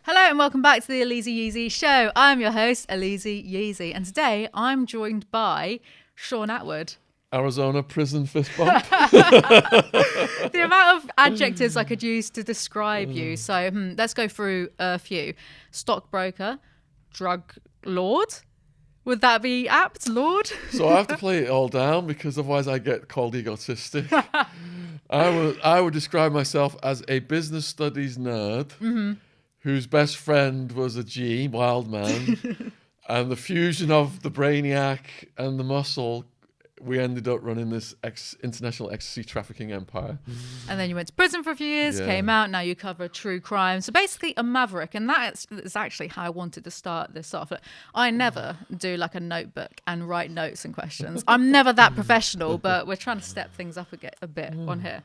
Hello and welcome back to the Alizee Yeezy show. I'm your host, Alizee Yeezy, and today I'm joined by Shaun Attwood. Arizona prison fist bump. The amount of adjectives I could use to describe you. So let's go through a few. Stockbroker, drug lord. Would that be apt, Lord? So I have to play it all down because otherwise I get called egotistic. I would describe myself as a business studies nerd whose best friend was a G, Wildman, and the fusion of the brainiac and the muscle, we ended up running this international ecstasy trafficking empire. And then you went to prison for a few years, came out, now you cover true crime. So basically a maverick. And that's actually how I wanted to start this off. I never do like a notebook and write notes and questions. I'm never that professional, but we're trying to step things up a bit on here.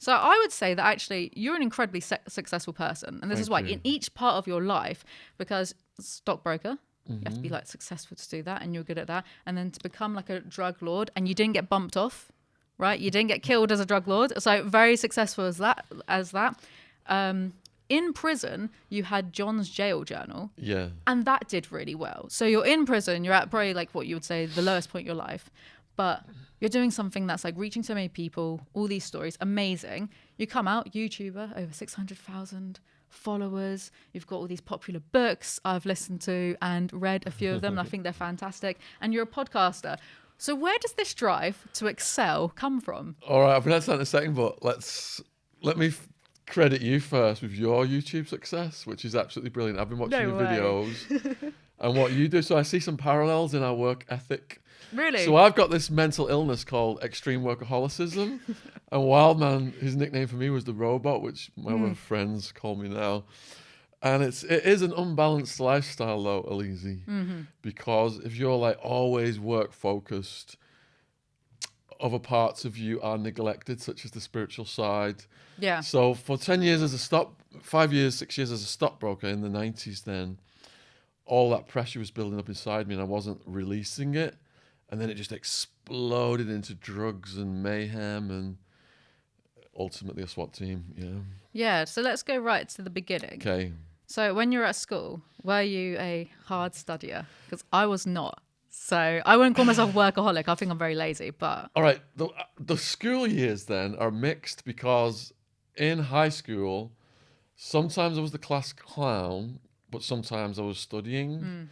So I would say that actually you're an incredibly successful person. And this is why in each part of your life, because stockbroker, you have to be like successful to do that, and you're good at that. And then to become like a drug lord, and you didn't get bumped off, right? You didn't get killed as a drug lord. So very successful as that. In prison, you had John's jail journal. Yeah. And that did really well. So you're in prison, you're at probably like what you would say the lowest point in your life. But you're doing something that's like reaching so many people, all these stories, amazing. You come out, YouTuber, over 600,000 followers. You've got all these popular books I've listened to and read a few of them, and I think they're fantastic. And you're a podcaster. So where does this drive to excel come from? All right, I'll be that in a second, but let me credit you first with your YouTube success, which is absolutely brilliant. I've been watching your videos and what you do. So I see some parallels in our work ethic. Really? So I've got this mental illness called extreme workaholicism. And Wildman, his nickname for me was the robot, which my other friends call me now. And it is an unbalanced lifestyle though, Alizee. Because if you're like always work focused, other parts of you are neglected, such as the spiritual side. Yeah. So for 10 years as a 5 years, 6 years as a stockbroker in the 90s then, all that pressure was building up inside me and I wasn't releasing it. And then it just exploded into drugs and mayhem and ultimately a SWAT team. Yeah. Yeah. So let's go right to the beginning. Okay. So when you were at school, were you a hard studier? Because I was not. So I wouldn't call myself a workaholic. I think I'm very lazy, but... All right. The school years then are mixed because in high school, sometimes I was the class clown, but sometimes I was studying.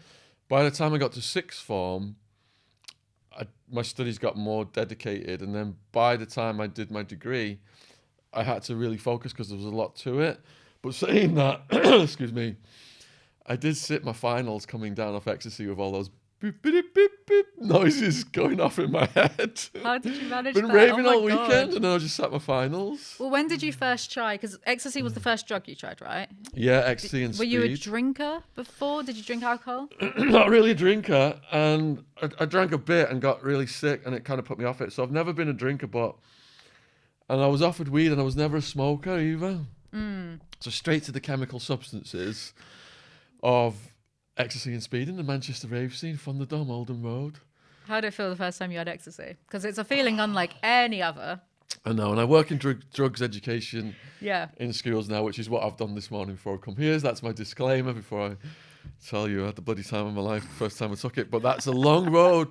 By the time I got to sixth form, my studies got more dedicated, and then by the time I did my degree, I had to really focus because there was a lot to it. But saying that, excuse me, I did sit my finals coming down off ecstasy with all those beep, beep, beep, beep noises going off in my head. How did you manage Been that? raving all God. weekend, and then I just sat my finals. Well, when did you first try? Because ecstasy was the first drug you tried, right? Yeah, ecstasy and Were speed. you a drinker before? Did you drink alcohol? Not really a drinker, and I drank a bit and got really sick, and it kind of put me off it. So I've never been a drinker, and I was offered weed, and I was never a smoker either. So straight to the chemical substances of ecstasy and speed in the Manchester rave scene from the Dome, Oldham Road. How did it feel the first time you had ecstasy? Because it's a feeling unlike any other. I know, and I work in drugs education Yeah. in schools now, which is what I've done this morning before I come here. That's my disclaimer before I tell you I had the bloody time of my life the first time I took it. But that's a long road.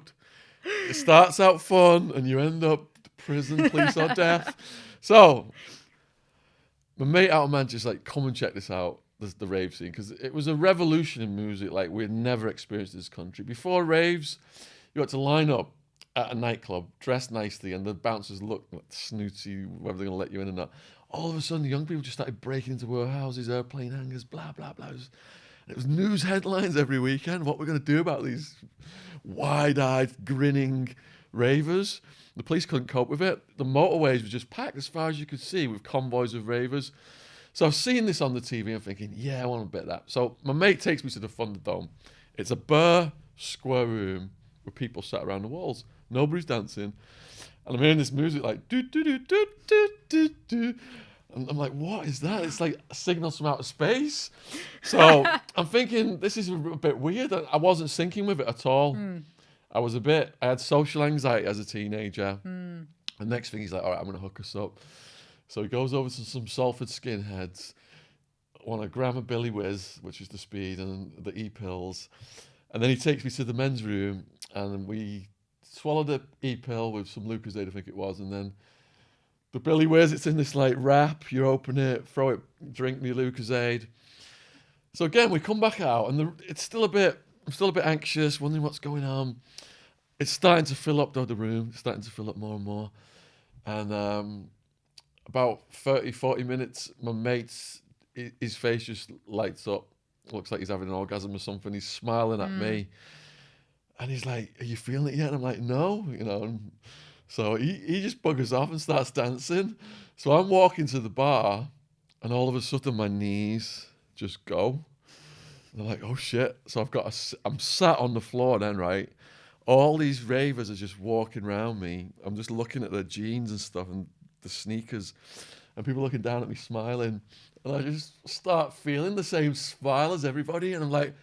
It starts out fun, and you end up prison, police, or death. So my mate out of Manchester like, come and check this out. The rave scene, because it was a revolution in music like we had never experienced in this country. Before raves, you had to line up at a nightclub, dress nicely, and the bouncers looked like snooty, whether they're going to let you in or not. All of a sudden, the young people just started breaking into warehouses, airplane hangars, blah, blah, blah. It was news headlines every weekend. What we're going to do about these wide-eyed, grinning ravers. The police couldn't cope with it. The motorways were just packed as far as you could see with convoys of ravers. So I've seen this on the TV and thinking, yeah, I want a bit of that. So my mate takes me to the Thunderdome. It's a bare square room with people sat around the walls. Nobody's dancing. And I'm hearing this music like, do, do, do, do, do, do, do. And I'm like, what is that? It's like signals from outer space. So I'm thinking, this is a bit weird. I wasn't syncing with it at all. I had social anxiety as a teenager. And next thing he's like, all right, I'm going to hook us up. So he goes over to some Salford skinheads, want a gram of Billy Whiz, which is the speed, and the E-pills. And then he takes me to the men's room, and we swallow the E-pill with some Lucozade, I think it was, and then the Billy Whiz, it's in this like wrap. You open it, throw it, drink the Lucozade. So again, we come back out, and I'm still a bit anxious, wondering what's going on. It's starting to fill up though, the room. It's starting to fill up more and more. And about 30, 40 minutes, my mate's, his face just lights up. Looks like he's having an orgasm or something. He's smiling at me. And he's like, "Are you feeling it yet?" And I'm like, "No," you know. And so he just buggers off and starts dancing. So I'm walking to the bar, and all of a sudden my knees just go. And I'm like, "Oh shit." So I'm sat on the floor then, right? All these ravers are just walking around me. I'm just looking at their jeans and stuff and the sneakers, and people looking down at me smiling. And I just start feeling the same smile as everybody. And I'm like,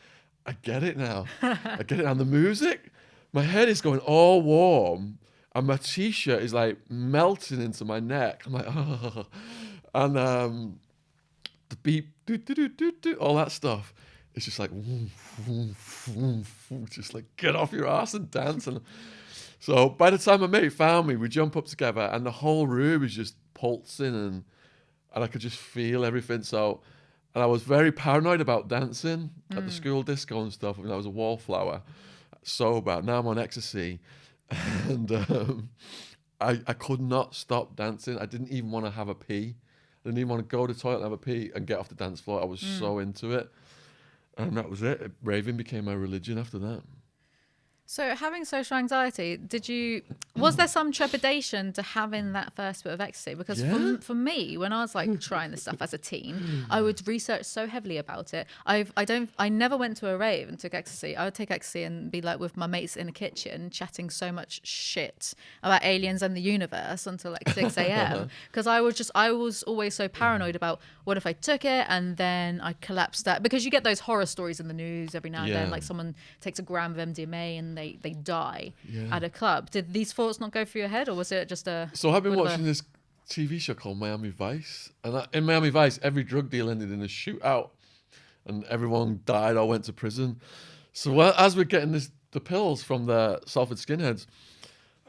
I get it now. I get it. And the music, my head is going all warm. And my T-shirt is like melting into my neck. I'm like, oh. And the beep, all that stuff. It's just like, just like, get off your ass and dance. And so by the time my mate found me, we jump up together, and the whole room is just pulsing, and I could just feel everything. So, and I was very paranoid about dancing at the school disco and stuff. I mean, I was a wallflower, so bad. Now I'm on ecstasy, and I could not stop dancing. I didn't even want to have a pee. I didn't even want to go to the toilet and have a pee and get off the dance floor. I was so into it. And that was it. Raving became my religion after that. So having social anxiety, was there some trepidation to having that first bit of ecstasy? Because for me, when I was like trying this stuff as a teen, I would research so heavily about it. I never went to a rave and took ecstasy. I would take ecstasy and be like with my mates in the kitchen, chatting so much shit about aliens and the universe until like 6 a.m. Because I was always so paranoid about what if I took it and then I collapsed that, because you get those horror stories in the news every now and then, like someone takes a gram of MDMA and they die at a club. Did these thoughts not go through your head, or was it just a... So I've been watching this TV show called Miami Vice, and in Miami Vice, every drug deal ended in a shootout, and everyone died or went to prison. So as we're getting the pills from the Salford skinheads,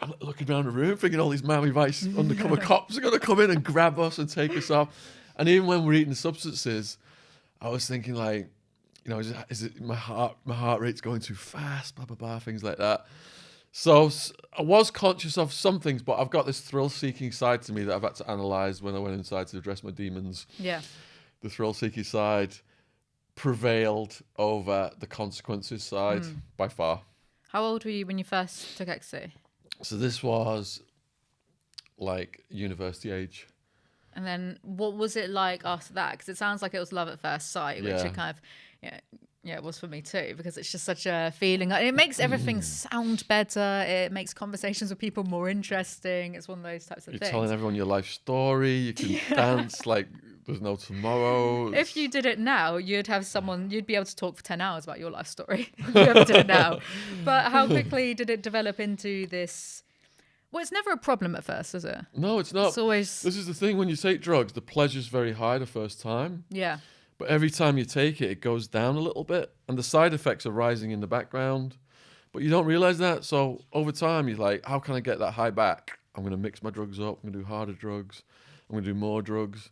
I'm looking around the room thinking all these Miami Vice undercover cops are going to come in and grab us and take us off. And even when we're eating the substances, I was thinking like, you know, is it my heart rate's going too fast, blah, blah, blah, things like that. So I was conscious of some things, but I've got this thrill-seeking side to me that I've had to analyze when I went inside to address my demons. Yeah. The thrill-seeking side prevailed over the consequences side by far. How old were you when you first took ecstasy? So this was like university age. And then what was it like after that? Because it sounds like it was love at first sight, which it kind of... Yeah, it was for me too, because it's just such a feeling. It makes everything sound better. It makes conversations with people more interesting. It's one of those types of things. You're telling everyone your life story. You can dance like there's no tomorrow. If you did it now, you'd be able to talk for 10 hours about your life story. If you ever did it now. But how quickly did it develop into this? Well, it's never a problem at first, is it? No, it's not. It's always... This is the thing, when you take drugs, the pleasure's very high the first time. Yeah. But every time you take it, it goes down a little bit, and the side effects are rising in the background. But you don't realize that. So over time, you're like, how can I get that high back? I'm going to mix my drugs up. I'm going to do harder drugs. I'm going to do more drugs.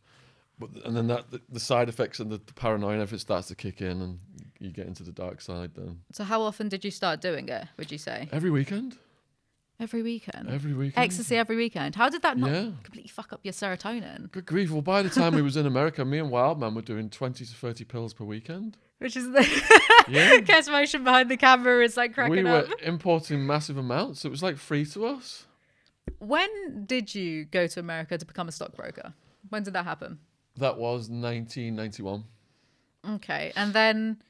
And then the side effects and the paranoia and everything starts to kick in, and you get into the dark side then. So how often did you start doing it, would you say? Every weekend. Every weekend? Every weekend. Ecstasy every weekend. How did that not completely fuck up your serotonin? Good grief. Well, by the time we was in America, me and Wildman were doing 20 to 30 pills per weekend. Which is the Kes motion behind the camera is like cracking up. We were importing massive amounts. It was like free to us. When did you go to America to become a stockbroker? When did that happen? That was 1991. Okay. And then...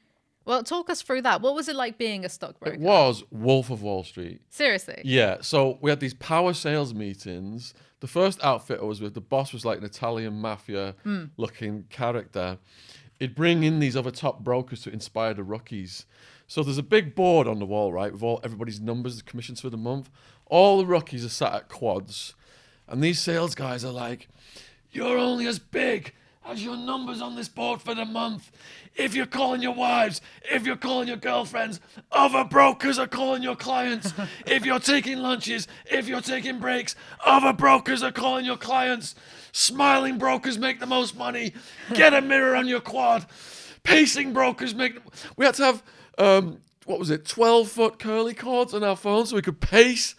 Well, talk us through that. What was it like being a stockbroker? It was Wolf of Wall Street. Seriously? Yeah. So we had these power sales meetings. The first outfit I was with, the boss was like an Italian mafia looking character. He'd bring in these other top brokers to inspire the rookies. So there's a big board on the wall, right, with all everybody's numbers, the commissions for the month. All the rookies are sat at quads. And these sales guys are like, you're only as big has your numbers on this board for the month. If you're calling your wives, if you're calling your girlfriends, other brokers are calling your clients. If you're taking lunches, if you're taking breaks, other brokers are calling your clients. Smiling brokers make the most money. Get a mirror on your quad. Pacing brokers make... We had to have, 12-foot curly cords on our phones so we could pace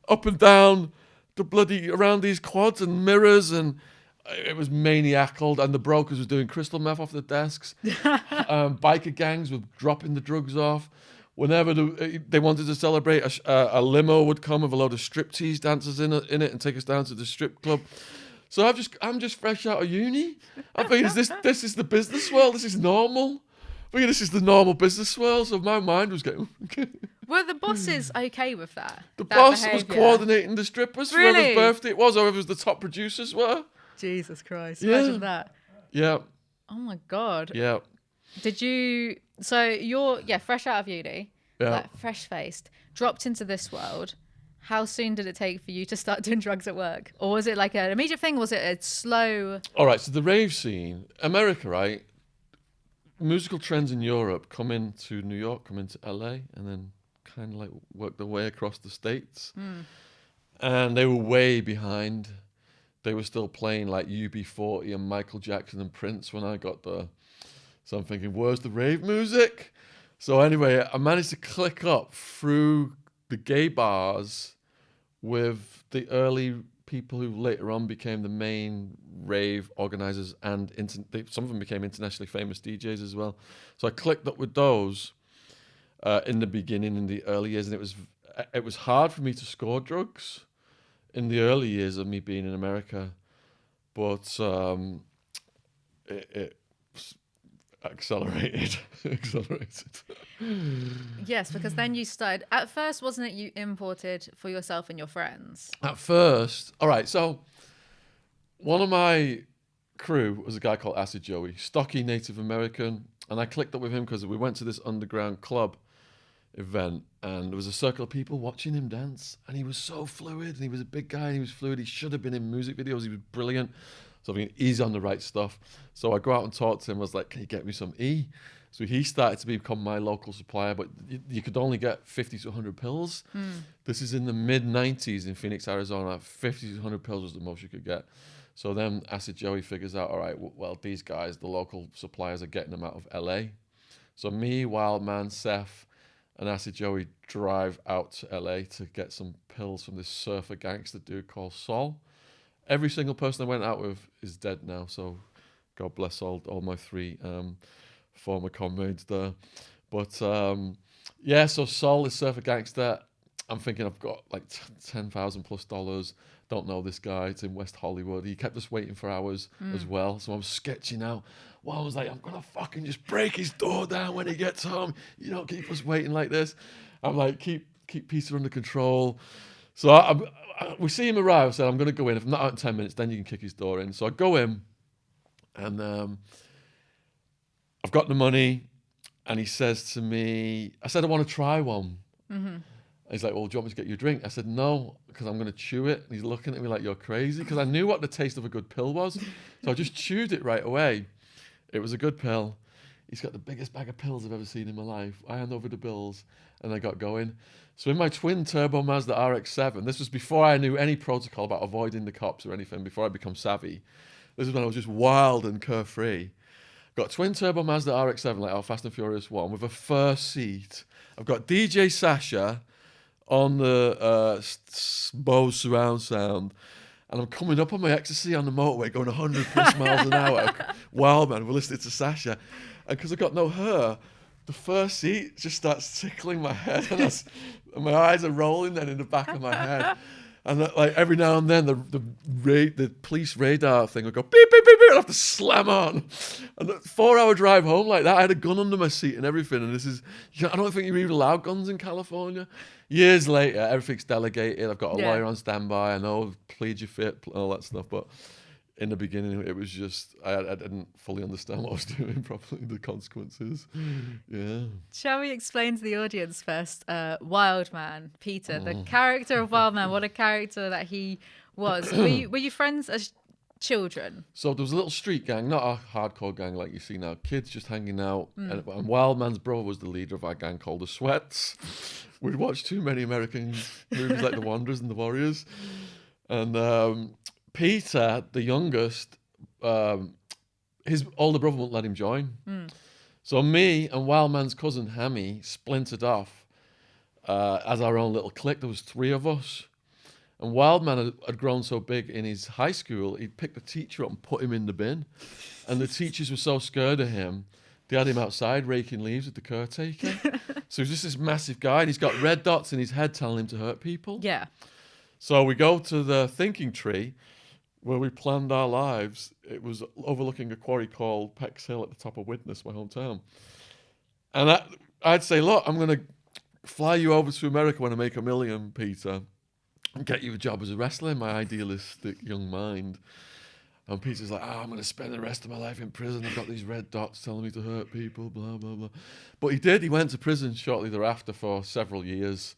up and down around these quads and mirrors, and it was maniacal. And the brokers were doing crystal meth off the desks. Biker gangs were dropping the drugs off. Whenever they wanted to celebrate, a limo would come with a load of striptease dancers in it and take us down to the strip club. So I'm just fresh out of uni. I think this is the business world. This is normal. I think this is the normal business world. So my mind was getting. Were the bosses okay with that? The boss was coordinating the strippers for Really? whoever's birthday it was, or whoever the top producers were. Jesus Christ! Yeah. Imagine that. Yeah. Oh my God. Yeah. Did you? So you're fresh out of uni, like fresh faced, dropped into this world. How soon did it take for you to start doing drugs at work? Or was it like an immediate thing? Was it a slow... All right, so the rave scene, America, right? Musical trends in Europe come into New York, come into LA, and then kind of like work their way across the States. And they were way behind. They were still playing like UB40 and Michael Jackson and Prince when I got there. So I'm thinking, where's the rave music? So anyway, I managed to click up through the gay bars with the early people who later on became the main rave organizers, and some of them became internationally famous DJs as well. So I clicked up with those in the beginning, in the early years, and it was hard for me to score drugs in the early years of me being in America, but it accelerated. Yes, because then you started. At first, wasn't it you imported for yourself and your friends? At first, all right. So one of my crew was a guy called Acid Joey, stocky Native American, and I clicked up with him because we went to this underground club event, and there was a circle of people watching him dance, and he was so fluid, and he was a big guy, and he was fluid. He should have been in music videos. He was brilliant. So I mean, he's on the right stuff. So I go out and talk to him. I was like, can you get me some E? So he started to become my local supplier, but you could only get 50 to 100 pills. This is in the mid-90s in Phoenix, Arizona. 50 to 100 pills was the most you could get. So then Acid Joey figures out, all right, well, these guys, the local suppliers, are getting them out of LA. So me, Wildman, Seth, and Acid Joey drive out to LA to get some pills from this surfer gangster dude called Sol. Every single person I went out with is dead now, so God bless all my three former comrades there. But so Sol is surfer gangster. I'm thinking I've got like $10,000+ Don't know this guy. It's in West Hollywood. He kept us waiting for hours as well. So I was sketching out. Well, I was like, I'm gonna fucking just break his door down when he gets home. You don't keep us waiting like this. I'm like, keep Peter under control. So we see him arrive. I said, I'm going to go in. If I'm not out in 10 minutes, then you can kick his door in. So I go in, and I've got the money. And he says to me, I said, I want to try one. He's like, well, do you want me to get you a drink? I said, no, because I'm going to chew it. And he's looking at me like, you're crazy. Because I knew what the taste of a good pill was. So I just chewed it right away. It was a good pill. He's got the biggest bag of pills I've ever seen in my life. I hand over the bills, and I got going. So in my twin turbo Mazda RX-7, this was before I knew any protocol about avoiding the cops or anything, before I become savvy. This is when I was just wild and carefree. Got twin turbo Mazda RX-7, like our Fast and Furious 1, with a fur seat. I've got DJ Sasha on the Bose surround sound. And I'm coming up on my ecstasy on the motorway, going 100+ miles an hour. Wildman, we're listening to Sasha. And because I've got no hair, the fur seat just starts tickling my head, and my eyes are rolling then in the back of my head. And like every now and then, the police radar thing would go beep beep beep beep, and I have to slam on. And the 4-hour drive home like that, I had a gun under my seat and everything. And I don't think you're even allowed guns in California. Years later, everything's delegated. I've got a lawyer on standby. I know, plead your fifth, all that stuff. But in the beginning, it was just, I didn't fully understand what I was doing properly, the consequences. Yeah. Shall we explain to the audience first, Wildman Peter, the character of Wildman, what a character that he was. Were you friends as children. So there was a little street gang, not a hardcore gang like you see now. Kids just hanging out. And Wildman's brother was the leader of our gang called the Sweats. We'd watched too many American movies like The Wanderers and The Warriors. And Peter, the youngest, his older brother wouldn't let him join. So me and Wildman's cousin Hammy splintered off as our own little clique. There was 3 of us. And Wildman had grown so big in his high school, he'd picked the teacher up and put him in the bin. And the teachers were so scared of him, they had him outside raking leaves with the caretaker. So he's just this massive guy, and he's got red dots in his head telling him to hurt people. Yeah. So we go to the thinking tree where we planned our lives. It was overlooking a quarry called Peck's Hill at the top of Widnes, my hometown. And I'd say, look, I'm going to fly you over to America when I make $1 million, Peter, and get you a job as a wrestler in my idealistic young mind. And Peter's like, I'm going to spend the rest of my life in prison. I've got these red dots telling me to hurt people, blah, blah, blah. But he did. He went to prison shortly thereafter for several years.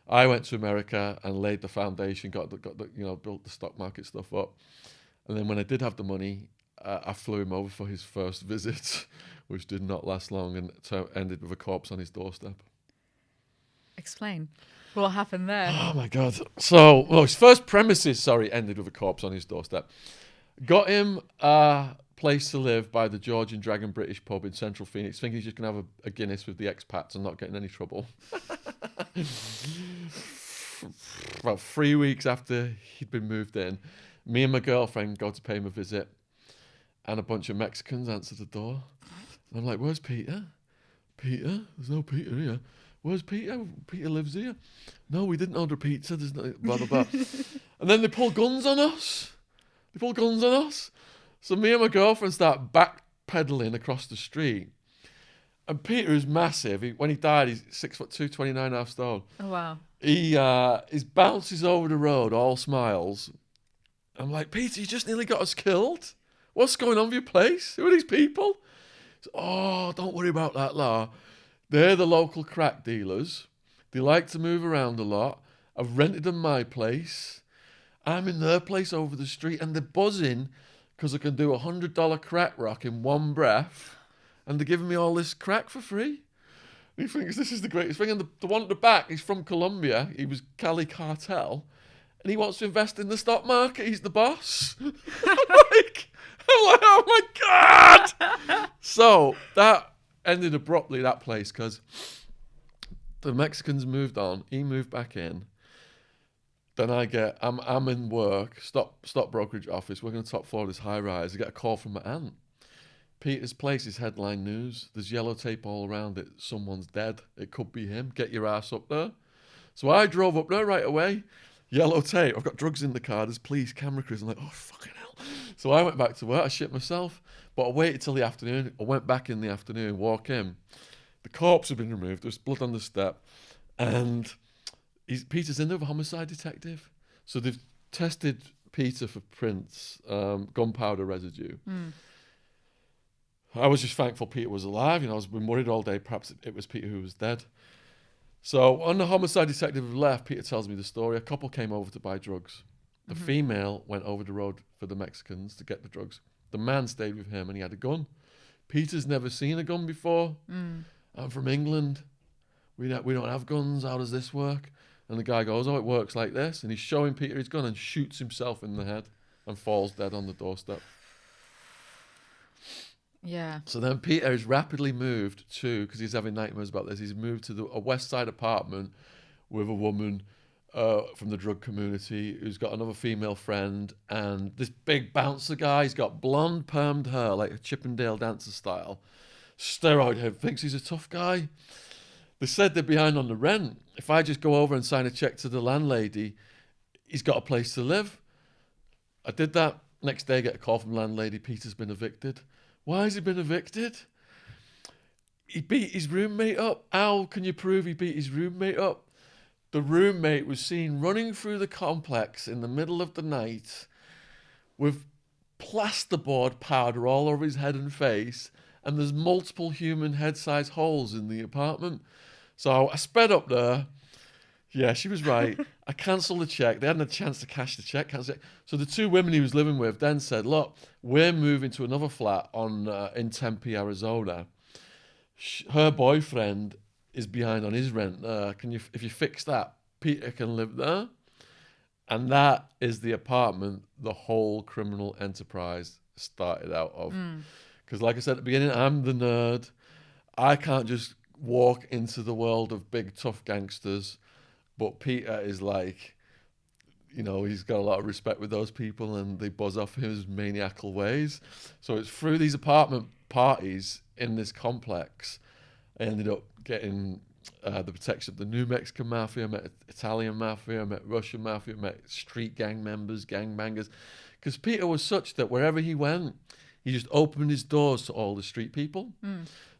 I went to America and laid the foundation, got the built the stock market stuff up. And then when I did have the money, I flew him over for his first visit, which did not last long and ended with a corpse on his doorstep. Explain. What happened there? Oh, my God. So, his first premises, ended with a corpse on his doorstep. Got him a place to live by the George and Dragon British pub in central Phoenix, thinking he's just going to have a Guinness with the expats and not get in any trouble. About 3 weeks after he'd been moved in, me and my girlfriend go to pay him a visit, and a bunch of Mexicans answer the door. And I'm like, where's Peter? Peter? There's no Peter here. Where's Peter? Peter lives here. No, we didn't order pizza. There's no blah, blah, blah. And then they pull guns on us. So me and my girlfriend start backpedaling across the street. And Peter is massive. When he died, he's 6'2", 29.5 stone. Oh, wow. He bounces over the road, all smiles. I'm like, Peter, you just nearly got us killed. What's going on with your place? Who are these people? Oh, don't worry about that, La. They're the local crack dealers. They like to move around a lot. I've rented them my place. I'm in their place over the street, and they're buzzing because I can do $100 crack rock in one breath, and they're giving me all this crack for free. And he thinks this is the greatest thing. And the one at the back, he's from Colombia. He was Cali Cartel, and he wants to invest in the stock market. He's the boss. I'm like, oh my God! So that ended abruptly, that place, because the Mexicans moved on. He moved back in. Then I'm in work, stock brokerage office, working on the top floor of this high rise. I get a call from my aunt. Peter's place is headline news. There's yellow tape all around it. Someone's dead. It could be him. Get your ass up there. So I drove up there right away. Yellow tape. I've got drugs in the car. There's police, camera crews. I'm like, oh, fucking hell. So I went back to work. I shit myself. But I waited till the afternoon. I went back in the afternoon, walk in. The corpse had been removed. There was blood on the step. And Peter's in there with a homicide detective. So they've tested Peter for prints, gunpowder residue. I was just thankful Peter was alive. I was been worried all day. Perhaps it was Peter who was dead. So when the homicide detective left, Peter tells me the story. A couple came over to buy drugs. The female went over the road for the Mexicans to get the drugs. The man stayed with him, and he had a gun. Peter's never seen a gun before. I'm from England. We don't have guns. How does this work? And the guy goes, oh, it works like this. And he's showing Peter his gun and shoots himself in the head and falls dead on the doorstep. Yeah. So then Peter is rapidly moved to, because he's having nightmares about this, he's moved to a West Side apartment with a woman from the drug community who's got another female friend, and this big bouncer guy. He's got blonde permed hair, like a Chippendale dancer style, steroid head, thinks he's a tough guy. They said they're behind on the rent. If I just go over and sign a check to the landlady, he's got a place to live. I did that. Next day, I get a call from the landlady. Peter's been evicted. Why has he been evicted? He beat his roommate up. How can you prove he beat his roommate up? The roommate was seen running through the complex in the middle of the night with plasterboard powder all over his head and face, and there's multiple human head-sized holes in the apartment. So I sped up there, Yeah, she was right. I cancelled the check. They hadn't a chance to cash the check. So the two women he was living with then said, look, we're moving to another flat in Tempe, Arizona. Her boyfriend is behind on his rent. If you fix that, Peter can live there. And that is the apartment the whole criminal enterprise started out of. Because like I said at the beginning, I'm the nerd. I can't just walk into the world of big, tough gangsters. But Peter is like, he's got a lot of respect with those people and they buzz off his maniacal ways. So it's through these apartment parties in this complex, I ended up getting the protection of the new Mexican Mafia, met Italian Mafia, met Russian Mafia, met street gang members, gangbangers. Because Peter was such that wherever he went, he just opened his doors to all the street people.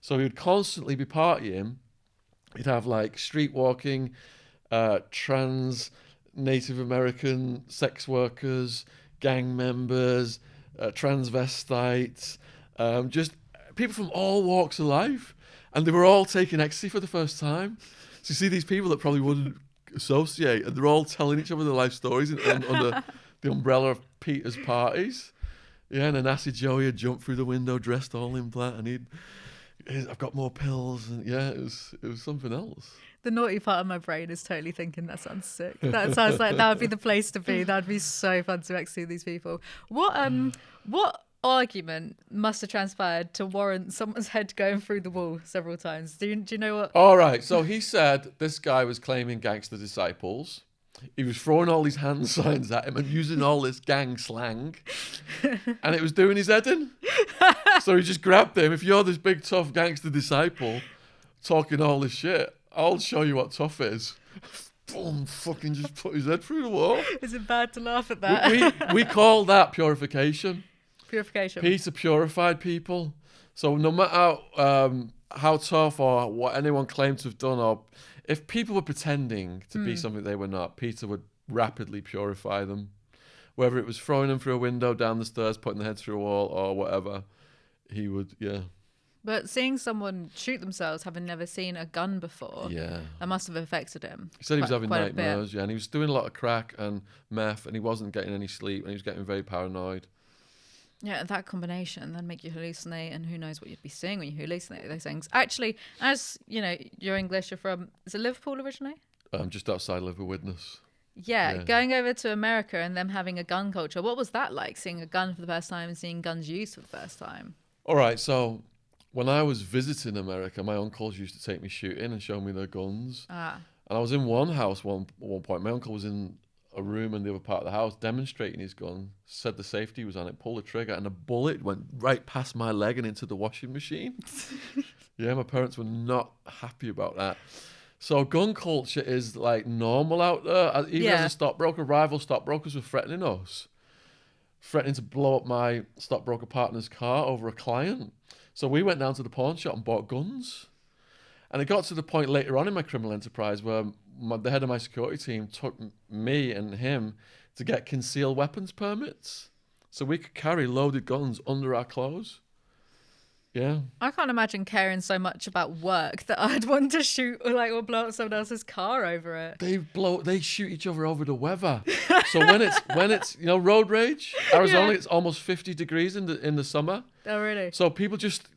So he would constantly be partying. He'd have like street walking, trans, Native American sex workers, gang members, transvestites, just people from all walks of life. And they were all taking ecstasy for the first time. So you see these people that probably wouldn't associate, and they're all telling each other their life stories under the umbrella of Peter's parties. Yeah, and then Acid Joey had jumped through the window dressed all in black, and I've got more pills, and yeah, it was something else. The naughty part of my brain is totally thinking that sounds sick. That sounds like that would be the place to be. That'd be so fun to actually see these people. What argument must have transpired to warrant someone's head going through the wall several times? Do you know what? All right, so he said this guy was claiming gangster disciples. He was throwing all these hand signs at him and using all this gang slang, and it was doing his head in. So he just grabbed him. If you're this big tough gangster disciple talking all this shit, I'll show you what tough is. Boom, fucking just put his head through the wall. Is it bad to laugh at that? We call that purification. Purification. Peter purified people. So no matter how tough or what anyone claimed to have done, or if people were pretending to be something they were not, Peter would rapidly purify them. Whether it was throwing them through a window, down the stairs, putting their head through a wall, or whatever, he would, yeah. But seeing someone shoot themselves, having never seen a gun before, that must have affected him. He said he was having nightmares, and he was doing a lot of crack and meth, and he wasn't getting any sleep, and he was getting very paranoid. Yeah, that combination then make you hallucinate, and who knows what you'd be seeing when you hallucinate those things. Actually, as you know, you're English, you're from, is it Liverpool originally? Just outside Liverpool Widnes. Yeah, going over to America and them having a gun culture. What was that like, seeing a gun for the first time and seeing guns used for the first time? All right, so when I was visiting America, my uncles used to take me shooting and show me their guns. And I was in one house at one point. My uncle was in a room in the other part of the house demonstrating his gun, said the safety was on it, pulled the trigger, and a bullet went right past my leg and into the washing machine. Yeah, my parents were not happy about that. So gun culture is like normal out there. Even as a stockbroker, rival stockbrokers were threatening us. Threatening to blow up my stockbroker partner's car over a client. So we went down to the pawn shop and bought guns. And it got to the point later on in my criminal enterprise where the head of my security team took me and him to get concealed weapons permits. So we could carry loaded guns under our clothes. Yeah. I can't imagine caring so much about work that I'd want to shoot or blow up someone else's car over it. They shoot each other over the weather. So when it's road rage, Arizona, it's almost 50 degrees in the summer. Oh really? So people just,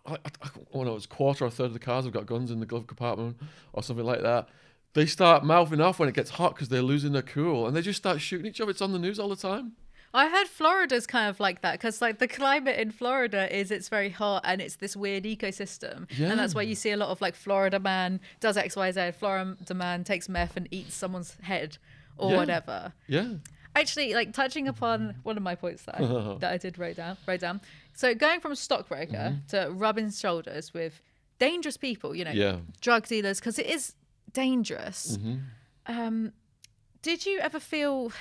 I don't know, it's a quarter or a third of the cars have got guns in the glove compartment or something like that. They start mouthing off when it gets hot because they're losing their cool, and they just start shooting each other. It's on the news all the time. I heard Florida's kind of like that because the climate in Florida it's very hot and it's this weird ecosystem. Yeah. And that's why you see a lot of Florida man does XYZ, Florida man takes meth and eats someone's head or whatever. Yeah. Actually, touching upon one of my points that I did write down. So going from a stockbroker to rubbing shoulders with dangerous people, drug dealers, because it is dangerous. Did you ever feel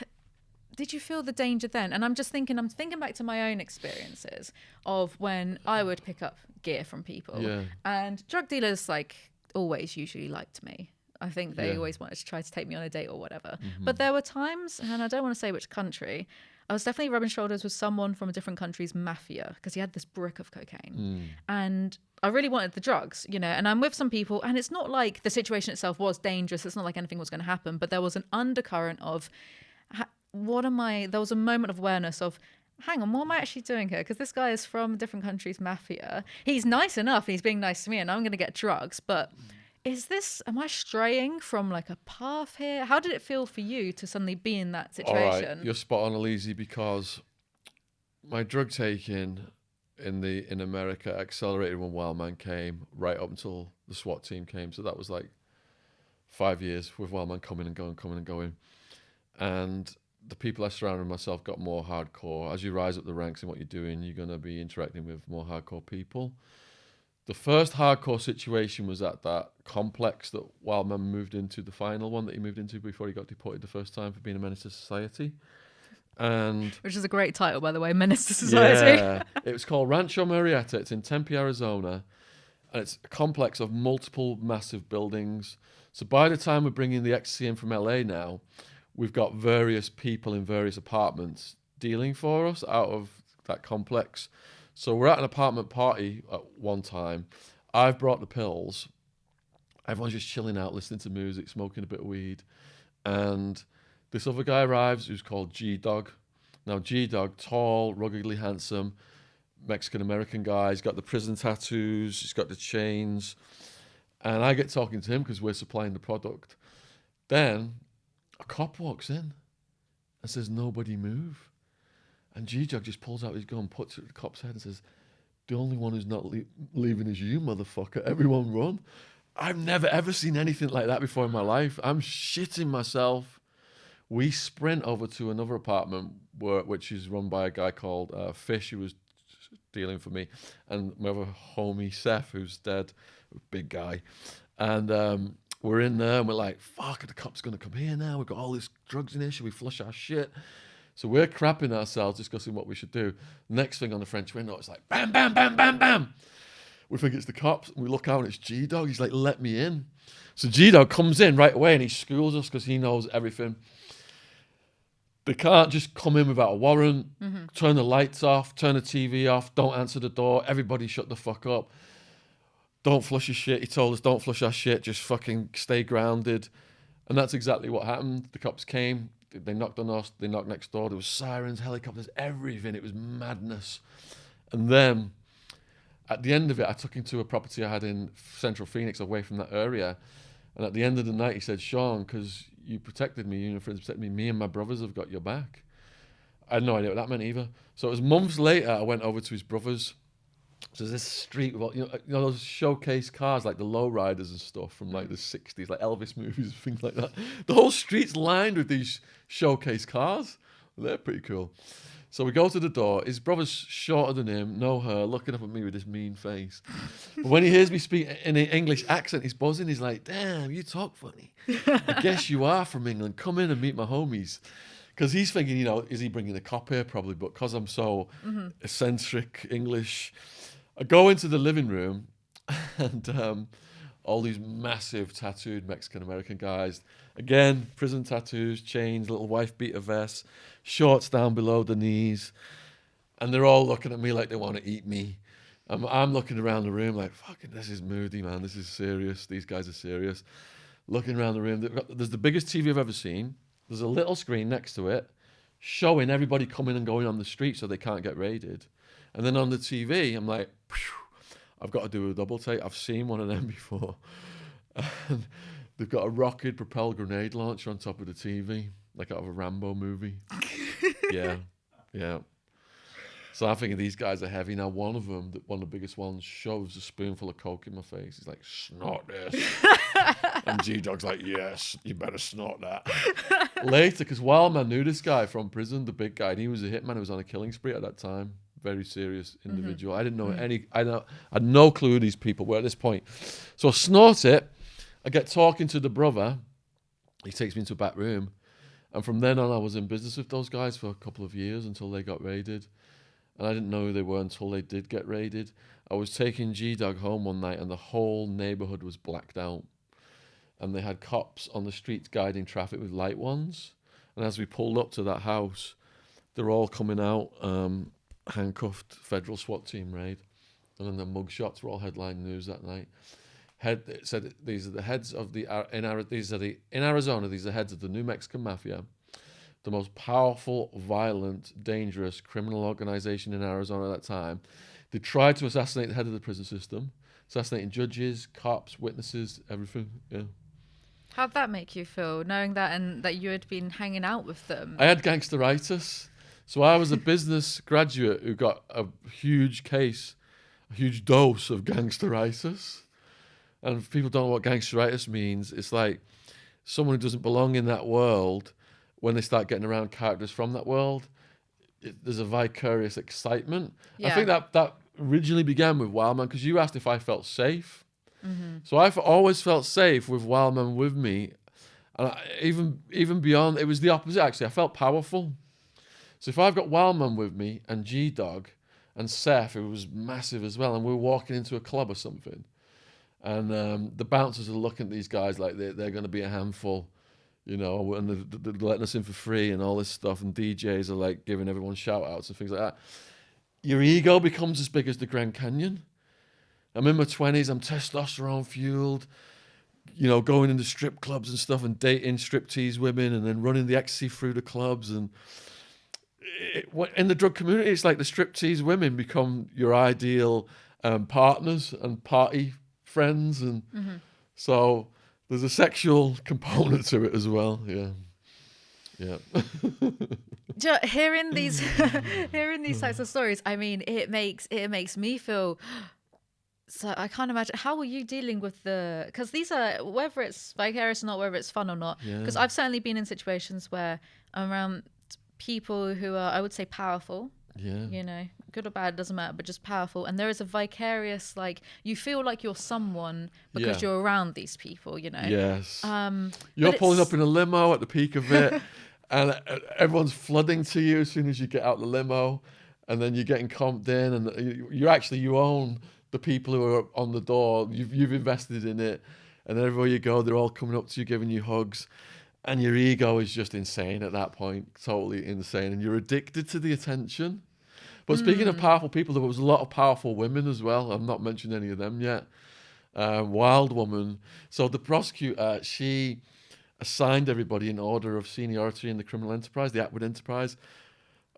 the danger then? And I'm thinking back to my own experiences of when I would pick up gear from people. Yeah. And drug dealers always usually liked me. I think they always wanted to try to take me on a date or whatever. But there were times, and I don't want to say which country, I was definitely rubbing shoulders with someone from a different country's mafia because he had this brick of cocaine. And I really wanted the drugs, you know, and I'm with some people, and it's not like the situation itself was dangerous. It's not like anything was going to happen, but there was an undercurrent of, there was a moment of awareness of, hang on, what am I actually doing here? Because this guy is from a different country's mafia. He's nice enough. He's being nice to me, and I'm going to get drugs, but am I straying from like a path here? How did it feel for you to suddenly be in that situation? All right, you're spot on, Alizee, because my drug taking in America accelerated when Wildman came, right up until the SWAT team came. So that was like 5 years with Wildman coming and going. And the people I surrounded myself got more hardcore. As you rise up the ranks in what you're doing, you're going to be interacting with more hardcore people. The first hardcore situation was at that complex that Wildman moved into, the final one that he moved into before he got deported the first time for being a menace to society. And which is a great title, by the way, Menace to Society. Yeah, it was called Rancho Murrieta. It's in Tempe, Arizona, and it's a complex of multiple massive buildings. So by the time we're bringing the ecstasy in from LA now, we've got various people in various apartments dealing for us out of that complex. So we're at an apartment party at one time. I've brought the pills. Everyone's just chilling out, listening to music, smoking a bit of weed. And this other guy arrives who's called G-Dog. Now, G-Dog, tall, ruggedly handsome, Mexican-American guy. He's got the prison tattoos. He's got the chains. And I get talking to him because we're supplying the product. Then a cop walks in and says, "Nobody move." And G-Dog just pulls out his gun, puts it at the cop's head and says, "The only one who's not leaving is you, motherfucker. Everyone run." I've never, ever seen anything like that before in my life. I'm shitting myself. We sprint over to another apartment which is run by a guy called Fish, who was dealing for me, and my other homie, Seth, who's dead, a big guy. And we're in there and we're like, fuck, the cop's going to come here now. We've got all these drugs in here. Should we flush our shit? So we're crapping ourselves discussing what we should do. Next thing on the French window, it's like, bam, bam, bam, bam, bam. We think it's the cops. And we look out and it's G-Dog. He's like, "Let me in." So G-Dog comes in right away and he schools us because he knows everything. They can't just come in without a warrant, turn the lights off, turn the TV off, don't answer the door. Everybody shut the fuck up. Don't flush your shit. He told us, don't flush our shit. Just fucking stay grounded. And that's exactly what happened. The cops came. They knocked on us. They knocked next door. There was sirens, helicopters, everything. It was madness. And then at the end of it, I took him to a property I had in Central Phoenix, away from that area. And at the end of the night, he said, "Shaun, because you protected me, you and your friends protected me, me and my brothers have got your back." I had no idea what that meant either. So it was months later, I went over to his brothers. So there's this street with, you know those showcase cars, like the lowriders and stuff from like the 60s, like Elvis movies, things like that. The whole street's lined with these showcase cars. They're pretty cool. So we go to the door. His brother's shorter than him, no hair, looking up at me with this mean face. But when he hears me speak in an English accent, he's buzzing. He's like, "Damn, you talk funny. I guess you are from England. Come in and meet my homies." Because he's thinking, is he bringing a cop here? Probably. But because I'm so eccentric English, I go into the living room and all these massive tattooed Mexican-American guys. Again, prison tattoos, chains, little wife beater vests, shorts down below the knees. And they're all looking at me like they want to eat me. I'm looking around the room like, fucking, this is moody, man. This is serious. These guys are serious. Looking around the room. There's the biggest TV I've ever seen. There's a little screen next to it showing everybody coming and going on the street so they can't get raided. And then on the TV, I'm like, I've got to do a double take. I've seen one of them before. And they've got a rocket propelled grenade launcher on top of the TV, like out of a Rambo movie. Yeah. So I'm thinking these guys are heavy. Now one of them, one of the biggest ones, shoves a spoonful of coke in my face. He's like, "Snort this." And G-Dog's like, "Yes, you better snort that." Later, because Wildman knew this guy from prison, the big guy, and he was a hitman who was on a killing spree at that time. Very serious individual. I didn't know I had no clue who these people were at this point. So I snort it. I get talking to the brother. He takes me into a back room. And from then on, I was in business with those guys for a couple of years until they got raided. And I didn't know who they were until they did get raided. I was taking G-Dog home one night and the whole neighborhood was blacked out. And they had cops on the streets guiding traffic with light ones. And as we pulled up to that house, they're all coming out, handcuffed, federal SWAT team raid. And then the mug shots were all headline news that night. It said these are the heads of the in Arizona. These are heads of the New Mexican Mafia, the most powerful, violent, dangerous criminal organization in Arizona at that time. They tried to assassinate the head of the prison system, assassinating judges, cops, witnesses, everything. Yeah. How'd that make you feel, knowing that and that you had been hanging out with them? I had gangsteritis. So I was a business graduate who got a huge dose of gangsteritis. And if people don't know what gangsteritis means, it's like someone who doesn't belong in that world, when they start getting around characters from that world, there's a vicarious excitement. Yeah. I think that originally began with Wildman, because you asked if I felt safe. Mm-hmm. So I've always felt safe with Wildman with me. And even beyond, it was the opposite, actually. I felt powerful. So if I've got Wildman with me and G-Dog and Seth, who was massive as well, and we're walking into a club or something, and the bouncers are looking at these guys like they're going to be a handful, you know, and they're letting us in for free and all this stuff, and DJs are like giving everyone shout outs and things like that. Your ego becomes as big as the Grand Canyon. I'm in my 20s, I'm testosterone fueled, you know, going into strip clubs and stuff and dating striptease women and then running the ecstasy through the clubs. And in the drug community, it's like the striptease women become your ideal partners and party friends, and so there's a sexual component to it as well. Hearing these types of stories, I mean, it makes me feel, so I can't imagine, how are you dealing with because these are, whether it's vicarious or not, whether it's fun or not, because I've certainly been in situations where I'm around people who are, I would say, powerful. You know, good or bad, doesn't matter, but just powerful. And there is a vicarious, like, you feel like you're someone because you're around these people, you know. Yes. You're pulling up in a limo at the peak of it, and everyone's flooding to you as soon as you get out the limo, and then you're getting comped in, and you own the people who are on the door. You've invested in it, and everywhere you go, they're all coming up to you, giving you hugs. And your ego is just insane at that point, totally insane. And you're addicted to the attention. But speaking of powerful people, there was a lot of powerful women as well. I've not mentioned any of them yet. Wild Woman. So the prosecutor, she assigned everybody in order of seniority in the criminal enterprise, the Attwood enterprise.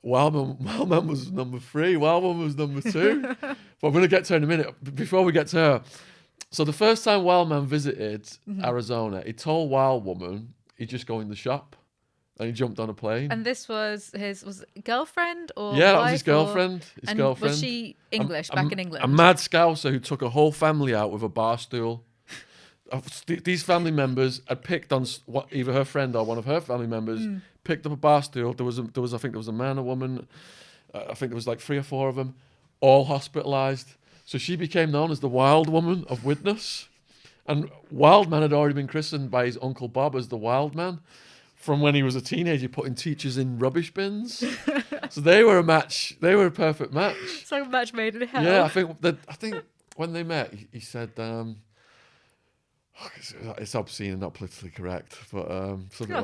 Wildman was number 3. Wild Woman was number 2. But I'm going to get to her in a minute. Before we get to her, so the first time Wildman visited Arizona, he told Wild Woman he'd just go in the shop, and he jumped on a plane. And this was his girlfriend or that was his girlfriend. Was she English, back in England? A mad scouser who took a whole family out with a bar stool. These family members had picked on either her friend or one of her family members, picked up a bar stool. There was I think there was a man, a woman, I think there was like 3 or 4 of them, all hospitalised. So she became known as the Wild Woman of Widnes. And Wildman had already been christened by his Uncle Bob as the Wild Man from when he was a teenager, putting teachers in rubbish bins. So they were a match. They were a perfect match. It's like a match made in hell. Yeah, I think when they met, he said, it's obscene and not politically correct, but something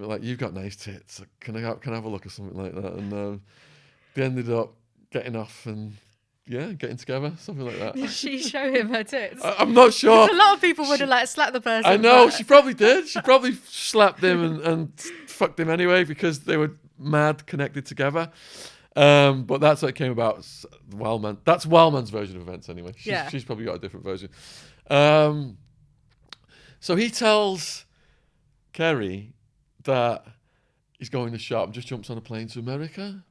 like, "You've got nice tits. Can I have a look?" or something like that. And they ended up getting off and getting together, something like that. Did she show him her tits? I'm not sure. A lot of people would have slapped the person. I know, she probably did. She probably slapped him and fucked him anyway, because they were mad connected together. But that's what came about. Wildman. That's Wildman's version of events anyway. She's probably got a different version. So he tells Kerry that he's going to shop, just jumps on a plane to America.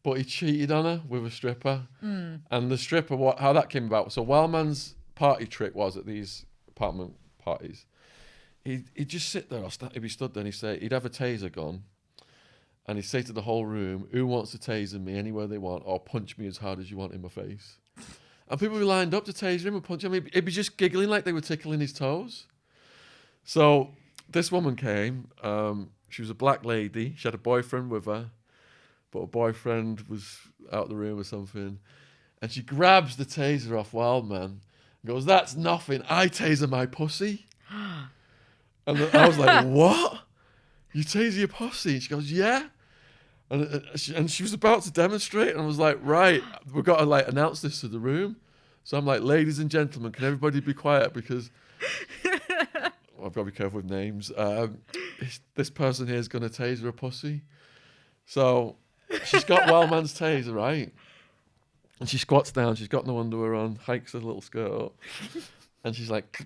But he cheated on her with a stripper. And the stripper, how that came about. So Wildman's party trick was, at these apartment parties, he'd just sit there, he'd be stood there, and he'd have a taser gun, and he'd say to the whole room, "Who wants to taser me anywhere they want, or punch me as hard as you want in my face?" And people were lined up to taser him and punch him. He'd be just giggling like they were tickling his toes. So this woman came. She was a black lady. She had a boyfriend with her, but her boyfriend was out the room or something. And she grabs the taser off Wildman and goes, "That's nothing. I taser my pussy." And I was like, "What? You taser your pussy?" And she goes, "Yeah." And she was about to demonstrate, and I was like, right, we've got to like announce this to the room. So I'm like, ladies and gentlemen, can everybody be quiet, because I've got to be careful with names. This person here is going to taser a pussy. So she's got Wildman's taser, right? And she squats down, she's got no underwear on, hikes her little skirt up, and she's like,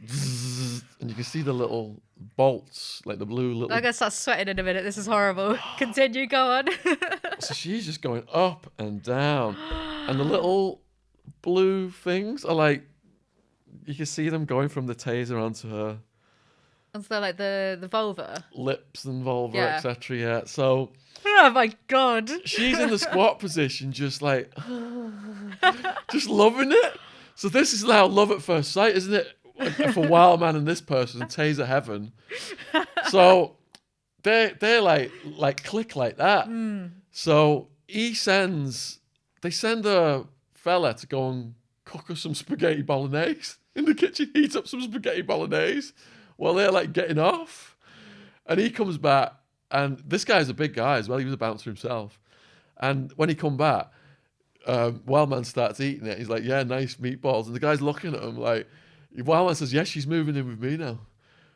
and you can see the little bolts, like the blue little... I'm going to start sweating in a minute. This is horrible. Continue, go on. So she's just going up and down. And the little blue things are like, you can see them going from the taser onto her. And so like the vulva. Lips and vulva, Yeah. etc. Yeah. So... Oh my God. she's in the squat position, just like, just loving it. So this is now love at first sight, isn't it? For Wildman and this person, taser heaven. So they're like click like that. So they send a fella to go and cook us some spaghetti bolognese in the kitchen, heat up some spaghetti bolognese while they're like getting off. And he comes back, and this guy's a big guy as well. He was a bouncer himself. And when he come back, Wildman starts eating it. He's like, yeah, nice meatballs. And the guy's looking at him like, Wildman says, yes, she's moving in with me now.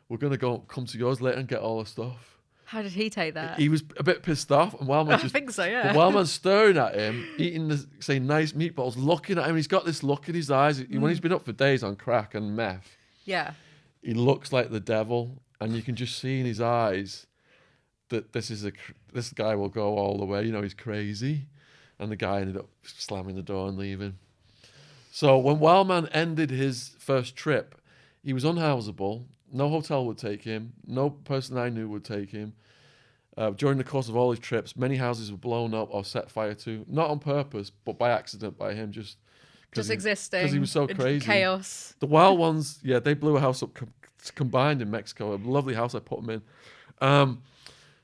We're going to come to yours later and get all her stuff. How did he take that? He was a bit pissed off. And Wildman I think so, yeah. But Wildman's staring at him, eating, saying nice meatballs, looking at him. He's got this look in his eyes. When he's been up for days on crack and meth, Yeah. he looks like the devil. And you can just see in his eyes that this guy will go all the way. You know, he's crazy. And the guy ended up slamming the door and leaving. So when Wildman ended his first trip, he was unhouseable. No hotel would take him. No person I knew would take him. During the course of all his trips, many houses were blown up or set fire to. Not on purpose, but by accident by him. Just existing. Because he was so crazy. Chaos. The wild ones, yeah, they blew a house up combined in Mexico. A lovely house I put him in.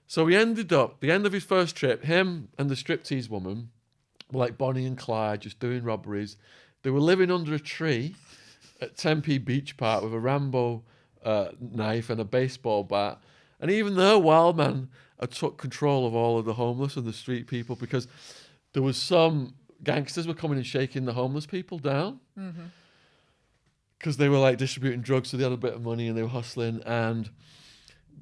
So he ended up, the end of his first trip, him and the striptease woman were like Bonnie and Clyde, just doing robberies. They were living under a tree at Tempe Beach Park with a Rambo knife and a baseball bat. And even though Wildman had took control of all of the homeless and the street people, because there was some gangsters were coming and shaking the homeless people down. Because they were like distributing drugs, so they had a bit of money and they were hustling. And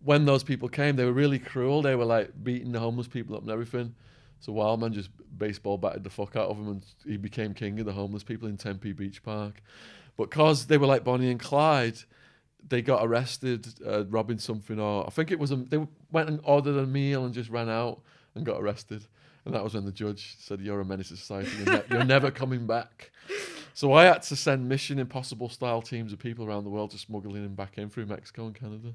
when those people came, they were really cruel. They were like beating the homeless people up and everything. So Wildman just baseball batted the fuck out of him, and he became king of the homeless people in Tempe Beach Park. But because they were like Bonnie and Clyde, they got arrested robbing something, or I think it was they went and ordered a meal and just ran out and got arrested. And that was when the judge said, "You're a menace to society. You're never coming back." So I had to send Mission Impossible style teams of people around the world to smuggling him back in through Mexico and Canada.